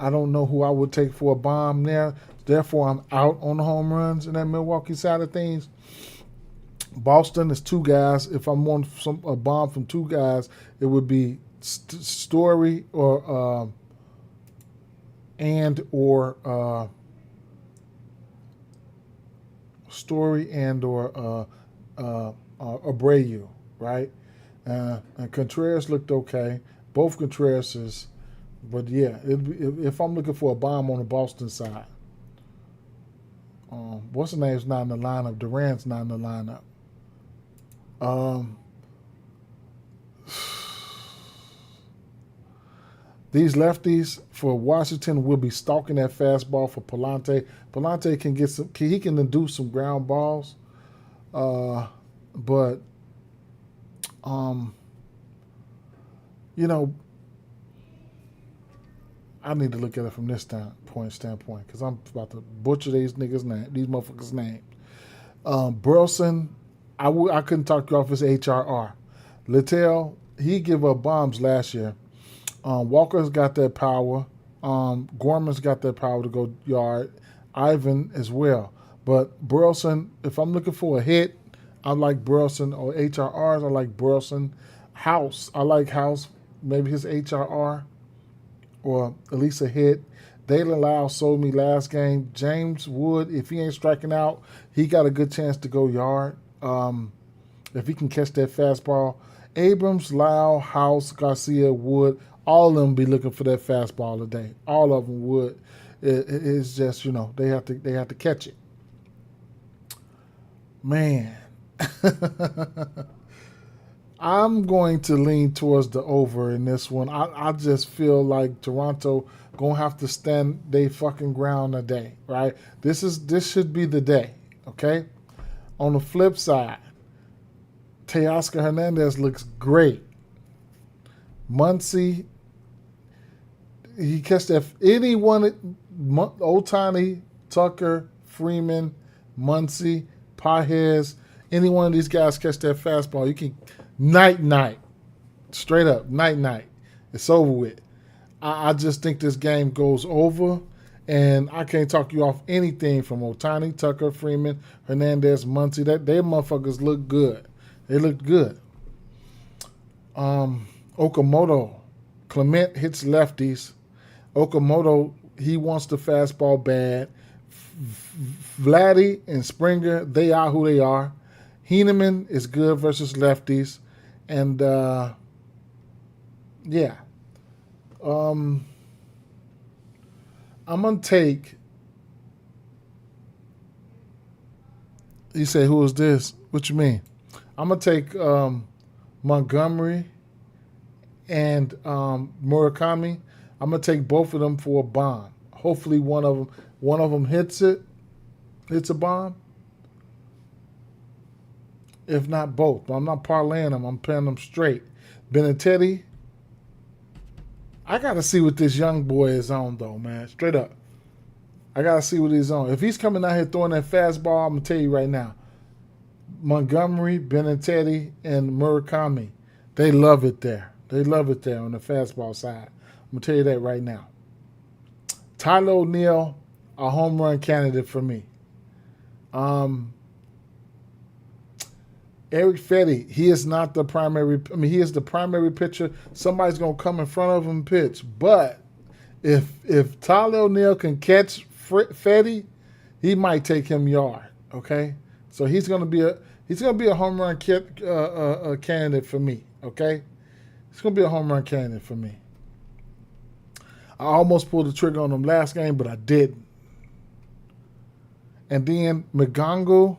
don't know who I would take for a bomb there. Therefore, I'm out on the home runs in that Milwaukee side of things. Boston is two guys. If I'm on a bomb from two guys, it would be Story or Story and or Abreu, right? And Contreras looked okay. Both Contrerases, but yeah, if I'm looking for a bomb on the Boston side, what's the name's not in the lineup? Durant's not in the lineup. These lefties for Washington will be stalking that fastball for Palante. Palante can get some. He can induce some ground balls, but you know, I need to look at it from this standpoint because I'm about to butcher these motherfuckers' names. Burleson, I couldn't talk you off his HRR. Littell, he give up bombs last year. Walker's got that power. Gorman's got that power to go yard. Ivan as well. But Burleson, if I'm looking for a hit, I like Burleson, or HRRs, I like Burleson. House, I like House, maybe his HRR, or at least a hit. Dalen Lau sold me last game. James Wood, if he ain't striking out, he got a good chance to go yard. If he can catch that fastball. Abrams, Lau, House, Garcia, Wood, all of them be looking for that fastball today. All of them would. It's just, they have to catch it. Man. I'm going to lean towards the over in this one. I just feel like Toronto gonna have to stand their fucking ground today, right? This should be the day, okay? On the flip side, Teoscar Hernandez looks great. Muncy, he catch that. Anyone, Otani, Tucker, Freeman, Muncy, Pajes, any one of these guys catch that fastball, you can night, straight up, night. It's over with. I just think this game goes over, and I can't talk you off anything from Otani, Tucker, Freeman, Hernandez, Muncy. They motherfuckers look good. They looked good. Okamoto, Clement hits lefties. Okamoto, he wants the fastball bad. Vladdy and Springer, they are who they are. Heineman is good versus lefties. And, yeah. I'm going to take... You say, who is this? What you mean? I'm going to take Montgomery and Murakami. I'm going to take both of them for a bomb. Hopefully one of them hits a bomb. If not both. But I'm not parlaying them. I'm playing them straight. Benintendi, I got to see what this young boy is on, though, man. Straight up. I got to see what he's on. If he's coming out here throwing that fastball, I'm going to tell you right now. Montgomery, Benintendi, and Murakami, they love it there. They love it there on the fastball side. I'm going to tell you that right now. Tyler O'Neill, a home run candidate for me. Eric Fetty, he is not the primary. He is the primary pitcher. Somebody's going to come in front of him and pitch. But if Tyler O'Neill can catch Fetty, he might take him yard. Okay, so he's going to be a home run candidate for me. Okay, he's going to be a home run candidate for me. I almost pulled the trigger on him last game, but I didn't. And then McGonagall,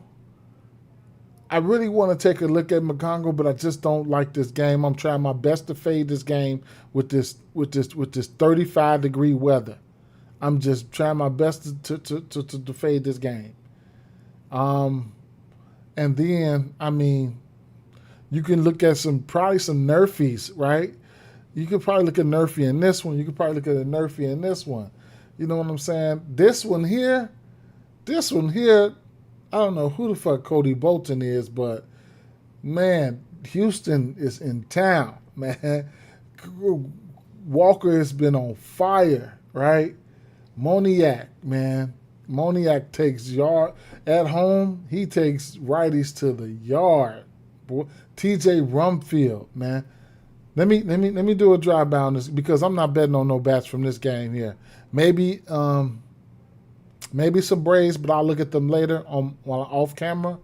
I really want to take a look at McGonagall, but I just don't like this game. I'm trying my best to fade this game with this 35-degree weather. I'm just trying my best to fade this game. And then, You can look at probably some Nerfies, right? You could probably look at Nerfy in this one. You could probably look at a Nerfy in this one. You know what I'm saying? This one here, I don't know who the fuck Cody Bolton is, but man, Houston is in town, man. Walker has been on fire, right? Moniak, man. Moniak takes yard at home. He takes righties to the yard. TJ Rumfield, man. Let me do a drive by on this because I'm not betting on no bats from this game here. Maybe some Braves, but I'll look at them later while off camera.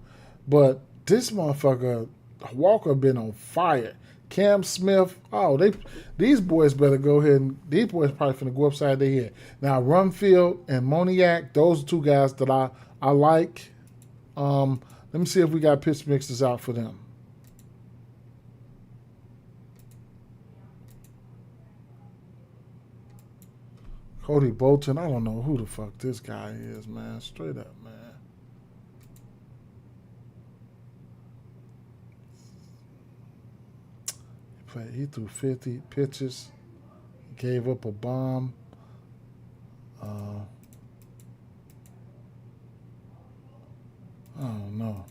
But this motherfucker Walker been on fire. Cam Smith, these boys better go ahead and these boys probably finna go upside their head. Now Rumfield and Moniak, those are two guys that I like. Let me see if we got pitch mixes out for them. Cody Bolton, I don't know who the fuck this guy is, man. Straight up, man. He threw 50 pitches, gave up a bomb. I don't know.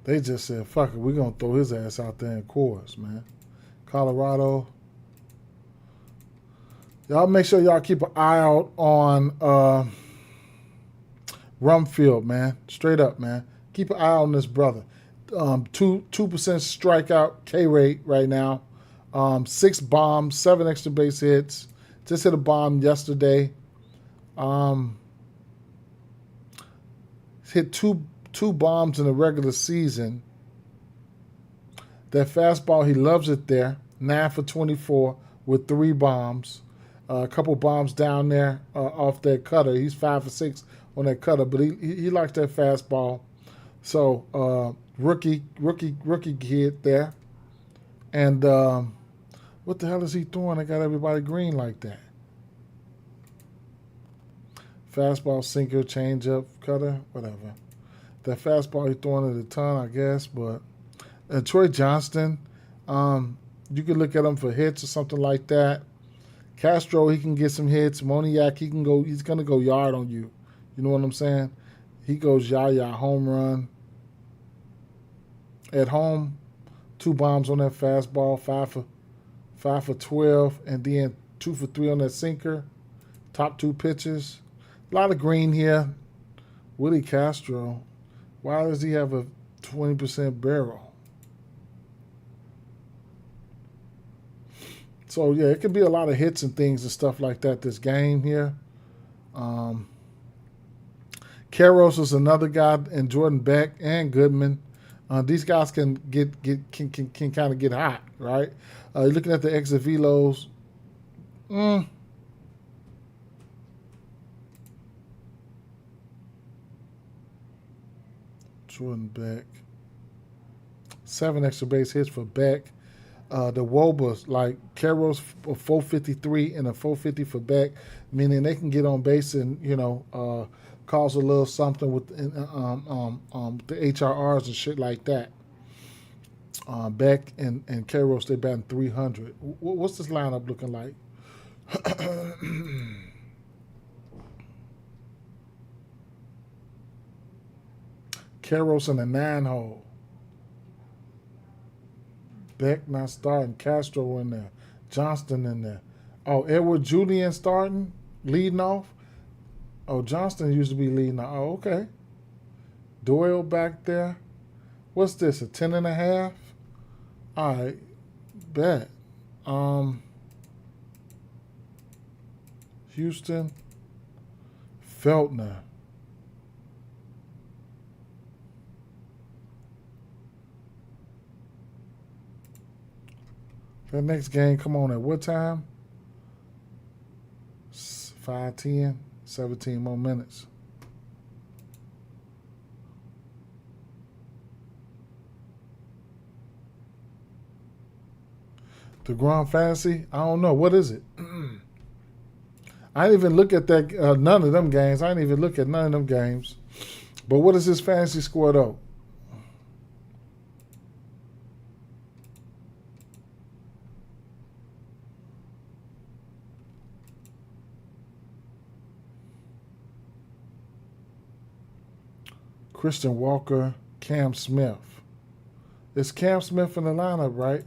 They just said, fuck it, we're going to throw his ass out there in Coors, man. Colorado. Y'all make sure y'all keep an eye out on Rumfield, man. Straight up, man. Keep an eye on this brother. 2% strikeout K rate right now. 6 bombs, 7 extra base hits. Just hit a bomb yesterday. Hit two bombs in the regular season. That fastball, he loves it there. 9 for 24 with 3 bombs. A couple bombs down there off that cutter. He's 5 for 6 on that cutter, but he likes that fastball. So rookie kid there. And what the hell is he throwing that got everybody green like that? Fastball, sinker, changeup, cutter, whatever. That fastball he's throwing at a ton, I guess. But Troy Johnston, you can look at him for hits or something like that. Castro, he can get some hits. Moniak, he's gonna go yard on you. You know what I'm saying? He goes yah home run. At home, 2 bombs on that fastball, 5 for 12, and then 2 for 3 on that sinker. Top 2 pitches. A lot of green here. Willie Castro. Why does he have a 20% barrel? So, yeah, it could be a lot of hits and things and stuff like that this game here. Karros is another guy, and Jordan Beck and Goodman. These guys can kind of get hot, right? You're looking at the exit velos. Jordan Beck. 7 extra base hits for Beck. The Wobas, like Karros, a 453 and a 450 for Beck, meaning they can get on base and, cause a little something with the HRRs and shit like that. Beck and Karros, they batting 300. What's this lineup looking like? Karros in the 9-hole. Beck not starting. Castro in there. Johnston in there. Oh, Edward Julian starting, leading off. Oh, Johnston used to be leading off. Oh, okay. Doyle back there. What's this, a 10.5? All right, bet. Houston, Feltner. That next game, come on, at what time? 5:10, 17 more minutes. The Grand Fantasy, I don't know. What is it? I didn't even look at that. None of them games. I didn't even look at none of them games. But what is his fantasy score, though? Christian Walker, Cam Smith. Is Cam Smith in the lineup, right?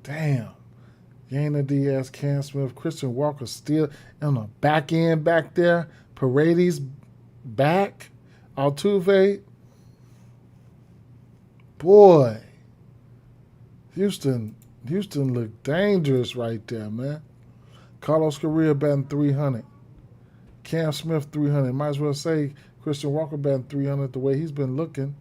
Damn. Yana Diaz, Cam Smith, Christian Walker still on the back end back there. Paredes back. Altuve. Boy. Houston looked dangerous right there, man. Carlos Correa batting 300. Cam Smith 300. Might as well say Christian Walker batting 300 the way he's been looking.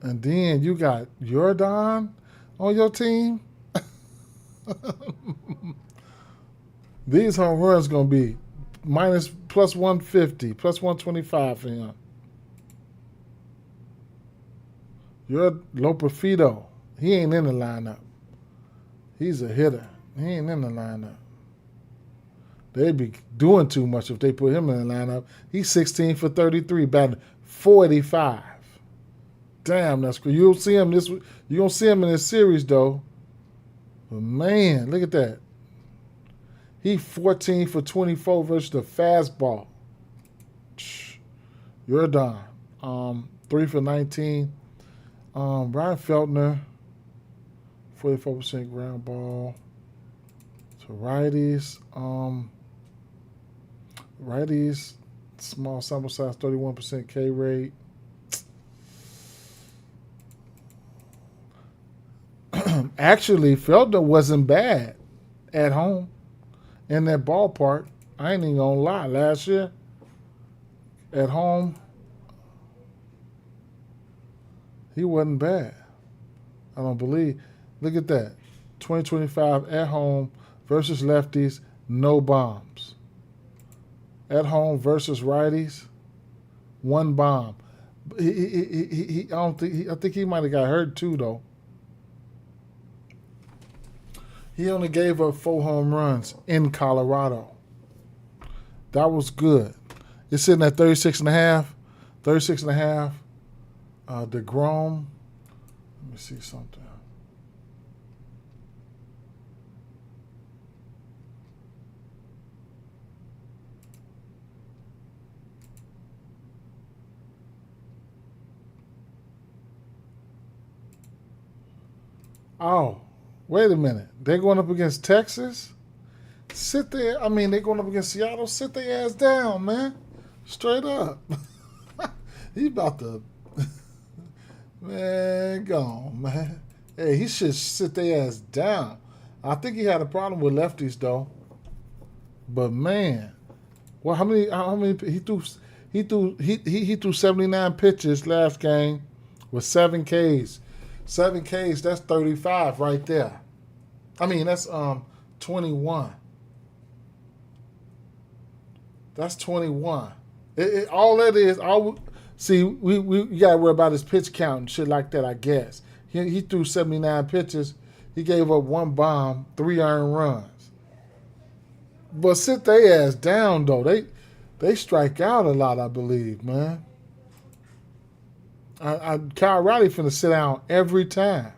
And then you got Jordan on your team. These home runs going to be plus 150, plus 125 for him. You're Lopefito. He ain't in the lineup. He's a hitter. He ain't in the lineup. They'd be doing too much if they put him in the lineup. He's 16 for 33, batting 485. Damn, that's good. You don't see him in this series though. But man, look at that. He 14 for 24 versus the fastball. You're done. 3 for 19. Brian Feltner, 44% ground ball. So righties. Righties, small sample size, 31% K rate. Actually, Feltner wasn't bad at home in that ballpark. I ain't even gonna lie. Last year, at home, he wasn't bad. I don't believe. Look at that. 2025 at home versus lefties, no bombs. At home versus righties, 1 bomb. I think he might have got hurt too though. He only gave up 4 home runs in Colorado. That was good. It's sitting at 36.5. 36.5. DeGrom. Let me see something. Oh, wait a minute. They're going up against Texas? Sit there. I mean, they're going up against Seattle. Sit their ass down, man. Straight up. He about to... Man, go on, man. Hey, he should sit their ass down. I think he had a problem with lefties, though. But, man. Well, how many... He threw 79 pitches last game with 7 Ks. 7 Ks, that's 35 right there. I mean, that's 21. That's 21. All that is, see, we got to worry about his pitch count and shit like that, I guess. He threw 79 pitches. He gave up 1 bomb, 3 earned runs. But sit their ass down, though. They strike out a lot, I believe, man. Kyle Riley finna sit down every time.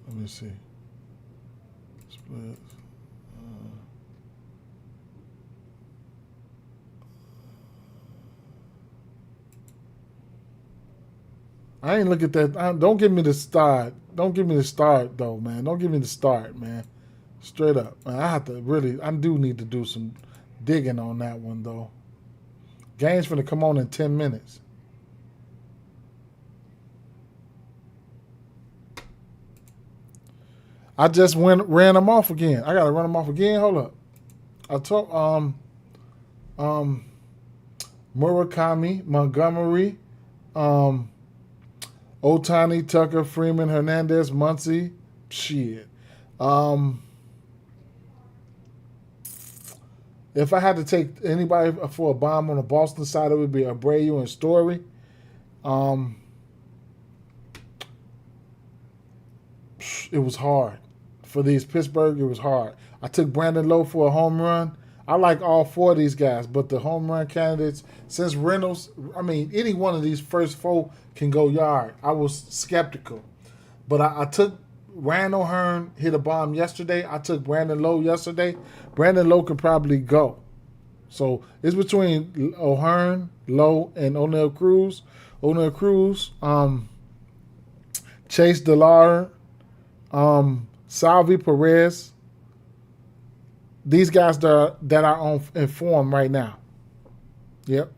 Let me see. Split. I ain't look at that. Don't give me the start. Don't give me the start, though, man. Don't give me the start, man. Straight up. Man, I do need to do some digging on that one, though. Game's finna come on in 10 minutes. I just ran them off again. I gotta run them off again. Hold up. I told Murakami, Montgomery, Otani, Tucker, Freeman, Hernandez, Muncy. Shit. If I had to take anybody for a bomb on the Boston side, it would be Abreu and Story. It was hard. For these Pittsburgh, it was hard. I took Brandon Lowe for a home run. I like all four of these guys, but the home run candidates, since Reynolds, any one of these first four can go yard. I was skeptical. But I took Randall Hearn, hit a bomb yesterday. I took Brandon Lowe yesterday. Brandon Lowe could probably go. So it's between O'Hearn, Lowe, and O'Neal Cruz. O'Neal Cruz, Chase DeLauer, Salvi Perez. These guys that are in form right now. Yep.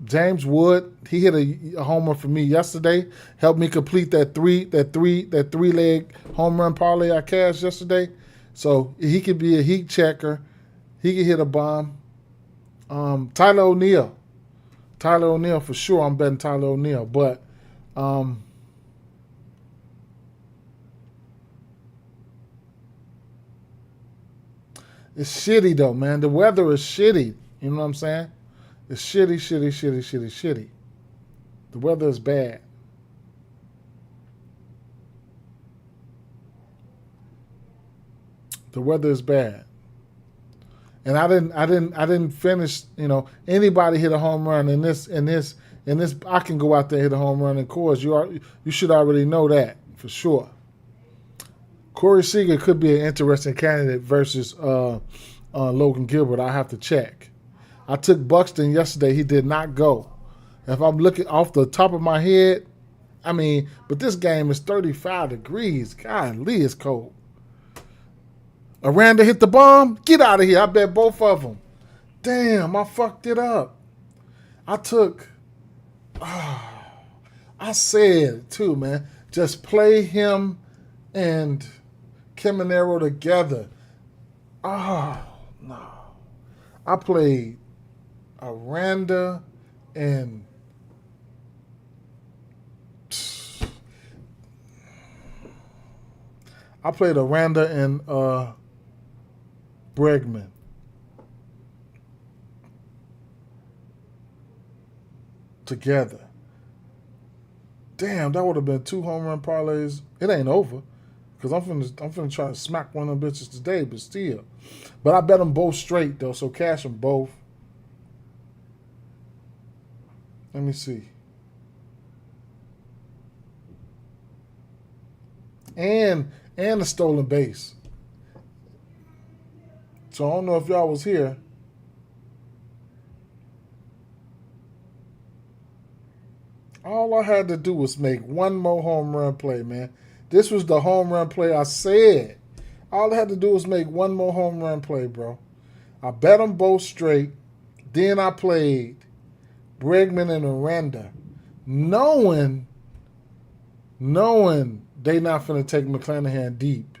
James Wood, he hit a homer for me yesterday. Helped me complete that three leg home run parlay I cashed yesterday. So he could be a heat checker. He could hit a bomb. Tyler O'Neill for sure. I'm betting Tyler O'Neill, but it's shitty though, man. The weather is shitty. You know what I'm saying? It's shitty. The weather is bad. The weather is bad. And I didn't finish, anybody hit a home run in this I can go out there and hit a home run. Of course, you should already know that for sure. Corey Seager could be an interesting candidate versus Logan Gilbert. I have to check. I took Buxton yesterday. He did not go. If I'm looking off the top of my head, but this game is 35 degrees. Golly, it's cold. Aranda hit the bomb. Get out of here. I bet both of them. Damn, I fucked it up. I said too, man, just play him and Caminero together. Oh, no. I played Aranda and Bregman. Together. Damn, that would have been 2 home run parlays. It ain't over. Because I'm finna try to smack one of them bitches today, but still. But I bet them both straight, though, so cash them both. Let me see. And a stolen base. So I don't know if y'all was here. All I had to do was make one more home run play, man. This was the home run play I said. All I had to do was make one more home run play, bro. I bet them both straight. Then I played Bregman and Aranda, knowing they not finna take McClanahan deep.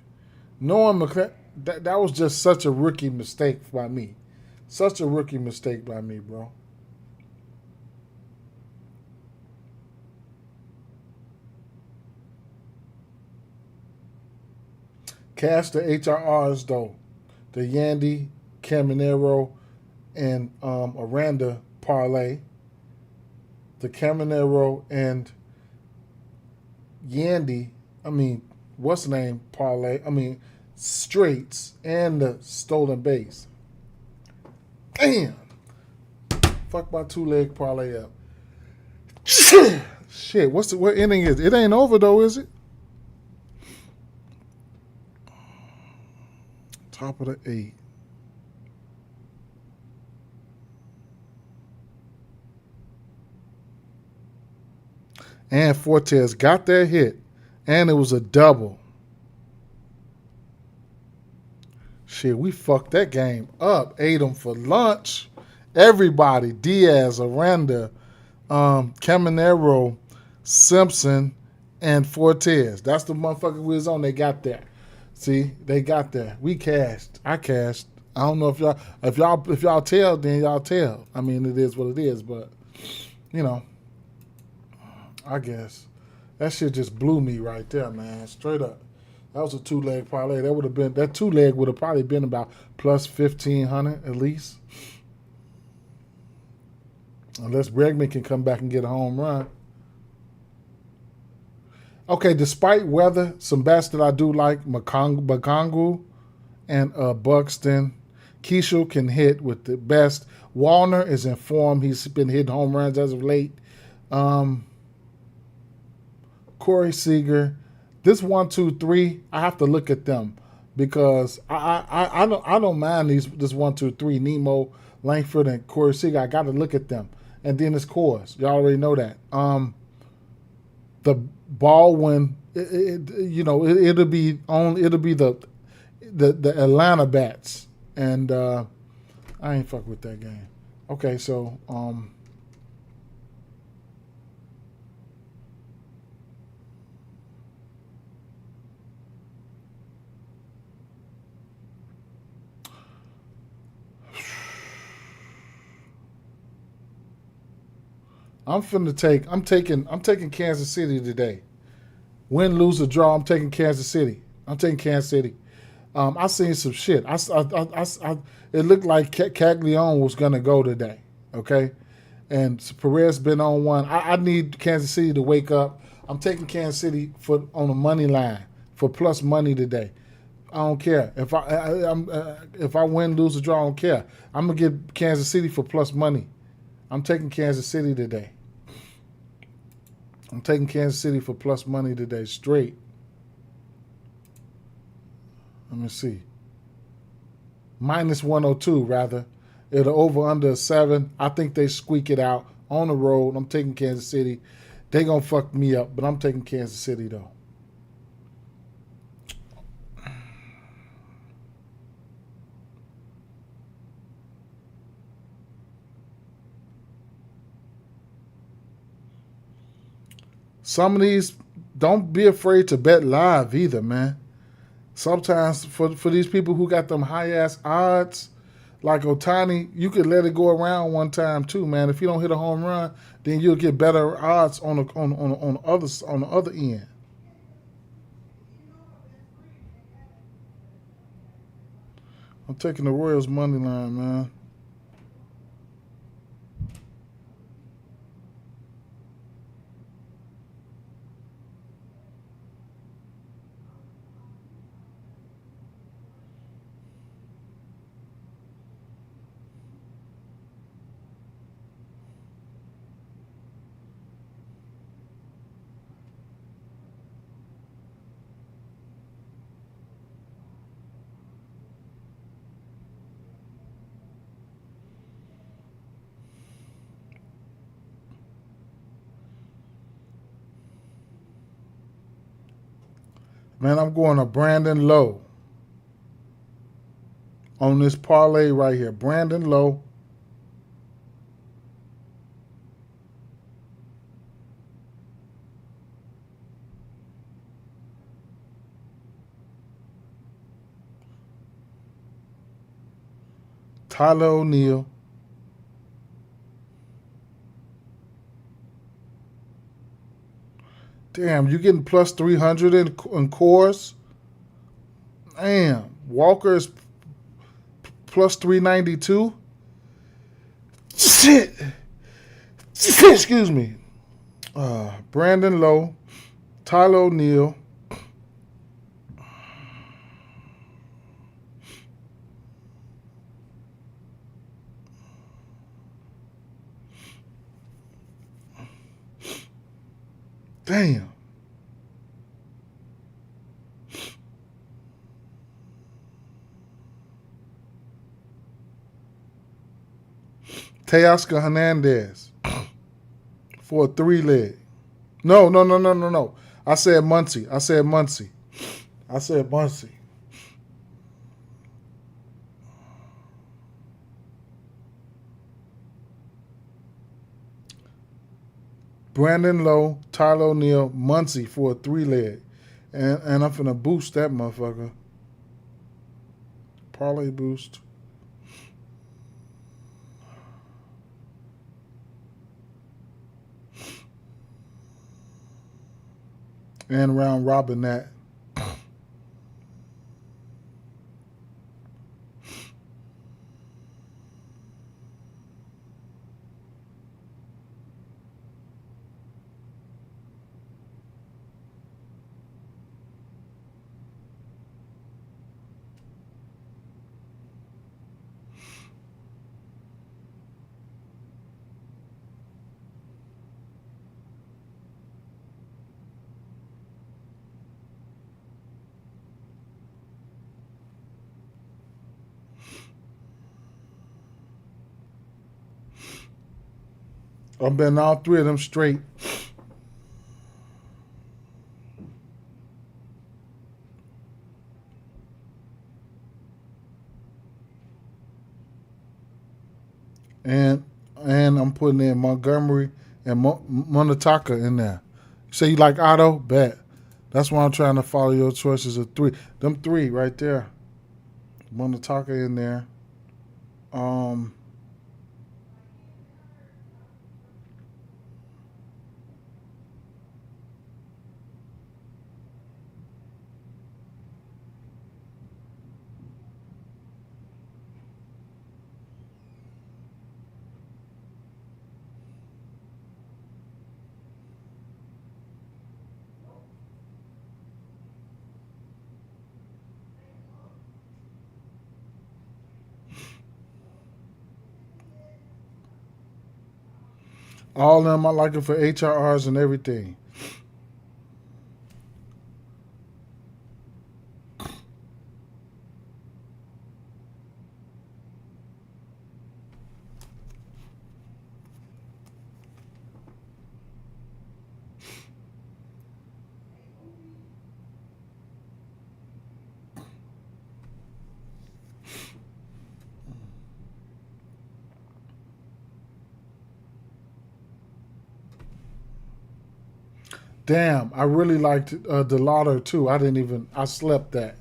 Knowing that was just such a rookie mistake by me. Such a rookie mistake by me, bro. Cash the HRRs, though. The Yandy, Caminero, and Aranda parlay. The Caminero and Yandy, what's the name? Parlay. Straights and the stolen base. Damn. Fuck my 2-leg parlay up. Shit, what inning is it? It ain't over, though, is it? Top of the 8. And Fortes got that hit. And it was a double. Shit, we fucked that game up. Ate them for lunch. Everybody. Diaz, Aranda, Caminero, Simpson, and Fortes. That's the motherfucker we was on. They got there. See, they got there. We cashed. I cashed. I don't know if y'all tell, then y'all tell. It is what it is, but I guess that shit just blew me right there, man. Straight up. That was a 2-leg parlay. That 2-leg would have probably been about plus 1,500 at least. Unless Bregman can come back and get a home run. Okay, despite weather, some bats that I do like, Makongu and Buxton. Keishel can hit with the best. Warner is in form. He's been hitting home runs as of late. Um, Corey Seager. This 1, 2, 3, I have to look at them because I don't mind this 1, 2, 3 Nemo, Langford, and Corey Seager. I got to look at them, and then it's Coors. Y'all already know that. The Baldwin, it'll be the Atlanta bats, and I ain't fuck with that game. Okay, so I'm taking Kansas City today. Win, lose, or draw, I'm taking Kansas City. I'm taking Kansas City. I seen some shit. It looked like Caglione was gonna go today. Okay, and Perez been on one. I need Kansas City to wake up. I'm taking Kansas City on the money line for plus money today. I don't care if I win, lose, or draw. I don't care. I'm gonna get Kansas City for plus money. I'm taking Kansas City today. I'm taking Kansas City for plus money today, straight. Let me see. Minus 102, rather. It'll over under 7. I think they squeak it out on the road. I'm taking Kansas City. They gonna fuck me up, but I'm taking Kansas City though. Some of these, don't be afraid to bet live either, man. Sometimes for these people who got them high ass odds, like Otani, you could let it go around one time too, man. If you don't hit a home run, then you'll get better odds on the other end. I'm taking the Royals money line, man. Man, I'm going to Brandon Lowe on this parlay right here. Brandon Lowe. Tyler O'Neill. Damn, you getting plus 300 in Coors? Damn, Walker is plus 392. Shit. Excuse me. Brandon Lowe, Tyler O'Neill. Damn. Teoscar Hernandez for a 3-leg. No. I said Muncie. Brandon Lowe, Tyler O'Neill, Muncie for a 3-leg. And I'm finna boost that motherfucker. Parlay boost. And round robin that. I'm betting all three of them straight. And I'm putting in Montgomery and Munataka in there. You say you like Otto? Bet. That's why I'm trying to follow your choices of three. Them three right there. Munataka in there. Um, all of them I like it for HRRs and everything. Damn, I really liked the Lauder too. I slept that.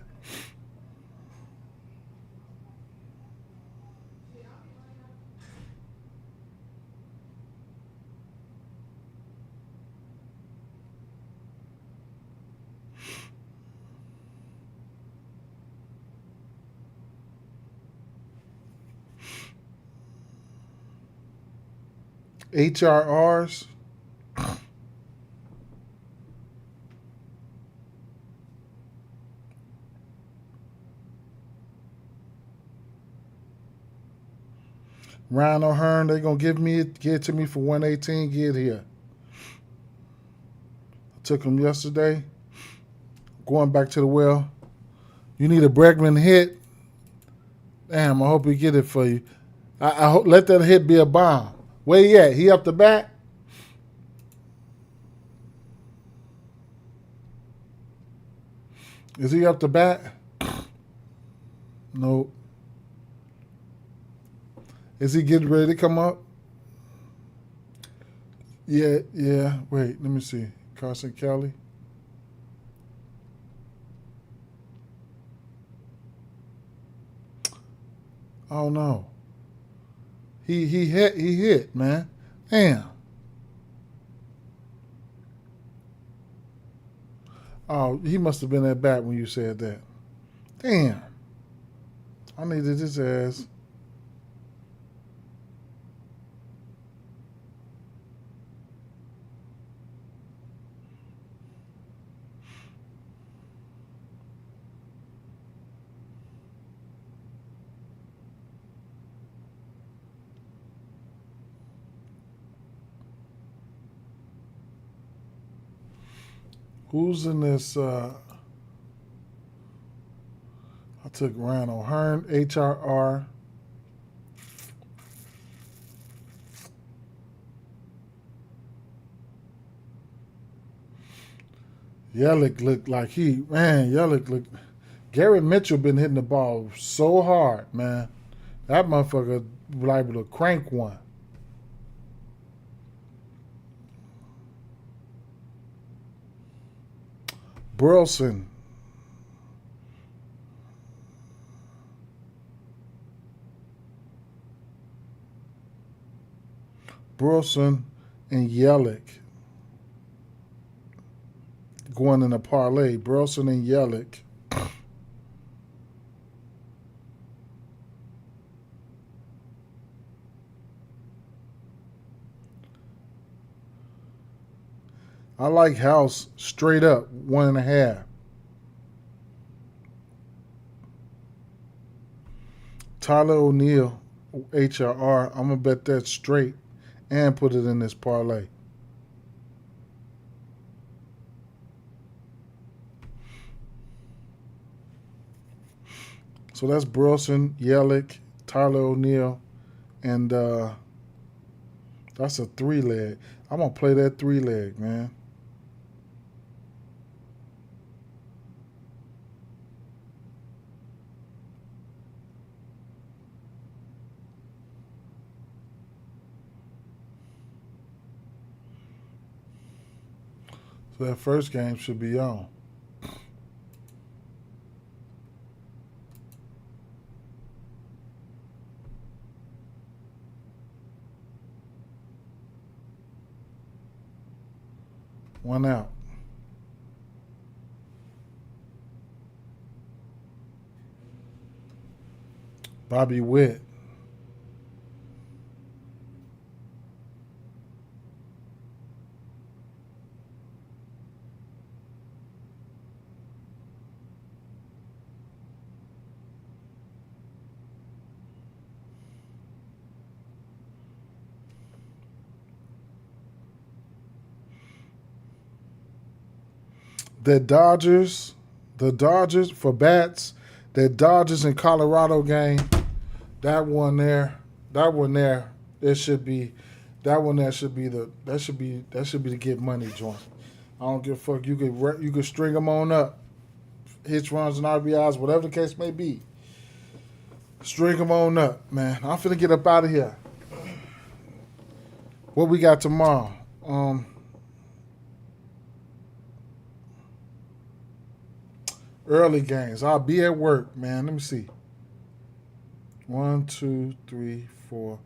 HRRs. Ryan O'Hearn, they gonna get it to me for 118. Get here. I took him yesterday. Going back to the well. You need a Bregman hit. Damn, I hope he get it for you. I hope let that hit be a bomb. Where he at? He up the bat? Is he up the bat? Nope. Is he getting ready to come up? Yeah. Wait, let me see. Carson Kelly. Oh no. He hit, man. Damn. Oh, he must have been at bat when you said that. Damn. I needed his ass. Who's in this? I took Ryan O'Hearn, HRR. Yelich looked like Yelich looked. Garrett Mitchell been hitting the ball so hard, man. That motherfucker liable to crank one. Burleson. Burleson and Yelich going in a parlay. Burleson and Yelich. I like House straight up 1.5. Tyler O'Neill, HRR. I'm gonna bet that straight and put it in this parlay. So that's Burleson, Yelich, Tyler O'Neill, and That's a 3-leg. I'm gonna play that 3-leg, man. So that first game should be on. One out. Bobby Witt. The Dodgers for bats. The Dodgers and Colorado game. That one there. It should be. That one there should be the. That should be the get money joint. I don't give a fuck. You could string them on up. Hits, runs, and RBIs, whatever the case may be. String them on up, man. I'm finna get up out of here. What we got tomorrow? Early games. I'll be at work, man. Let me see. 1, 2, 3, 4,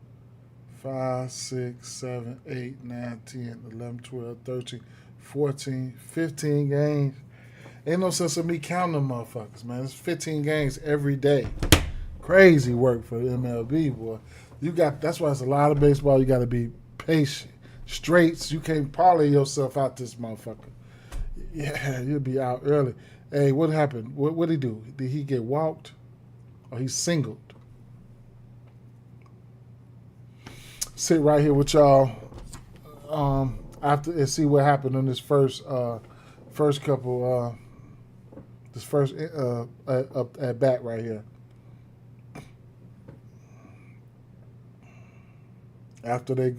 5, 6, 7, 8, 9, 10, 11, 12, 13, 14, 15 games. Ain't no sense of me counting them motherfuckers, man. It's 15 games every day. Crazy work for the MLB, boy. That's why it's a lot of baseball. You got to be patient. Straights, you can't parlay yourself out this motherfucker. Yeah, you'll be out early. Hey, what happened? What did he do? Did he get walked? Or he singled? Sit right here with y'all after and see what happened in this first couple at bat right here. After they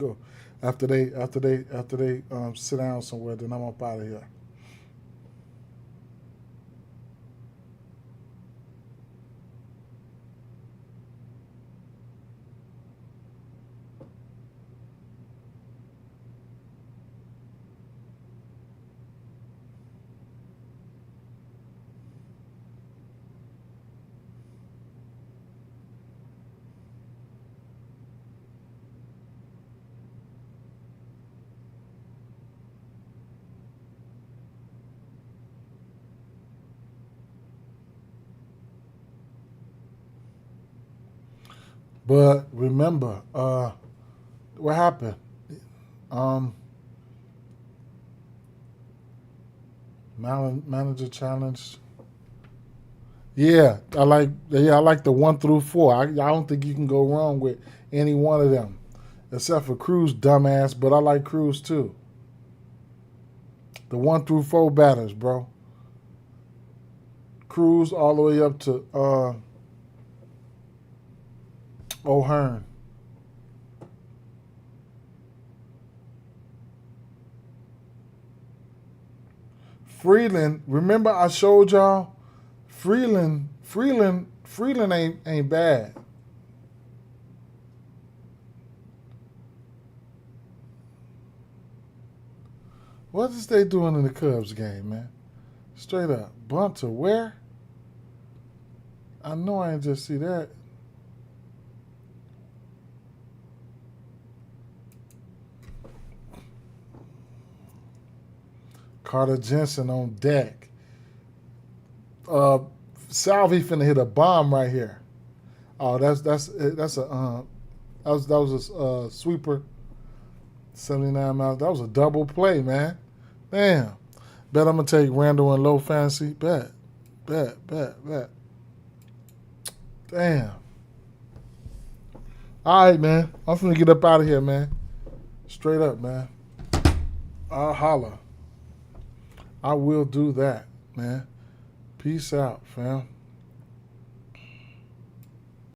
sit down somewhere, then I'm up out of here. But remember, what happened? Manager challenge. Yeah, I like the 1 through 4. I don't think you can go wrong with any one of them, except for Cruz, dumbass. But I like Cruz too. The 1 through 4 batters, bro. Cruz all the way up to O'Hearn. Freeland, remember I showed y'all? Freeland ain't bad. What is they doing in the Cubs game, man? Straight up. Bunt to where? I know I ain't just see that. Carter Jensen on deck. Salvi finna hit a bomb right here. Oh, that was a sweeper. 79 miles. That was a double play, man. Damn. Bet I'm gonna take Randall in low fantasy. Bet. Damn. All right, man. I'm finna get up out of here, man. Straight up, man. I'll holler. I will do that, man. Peace out, fam.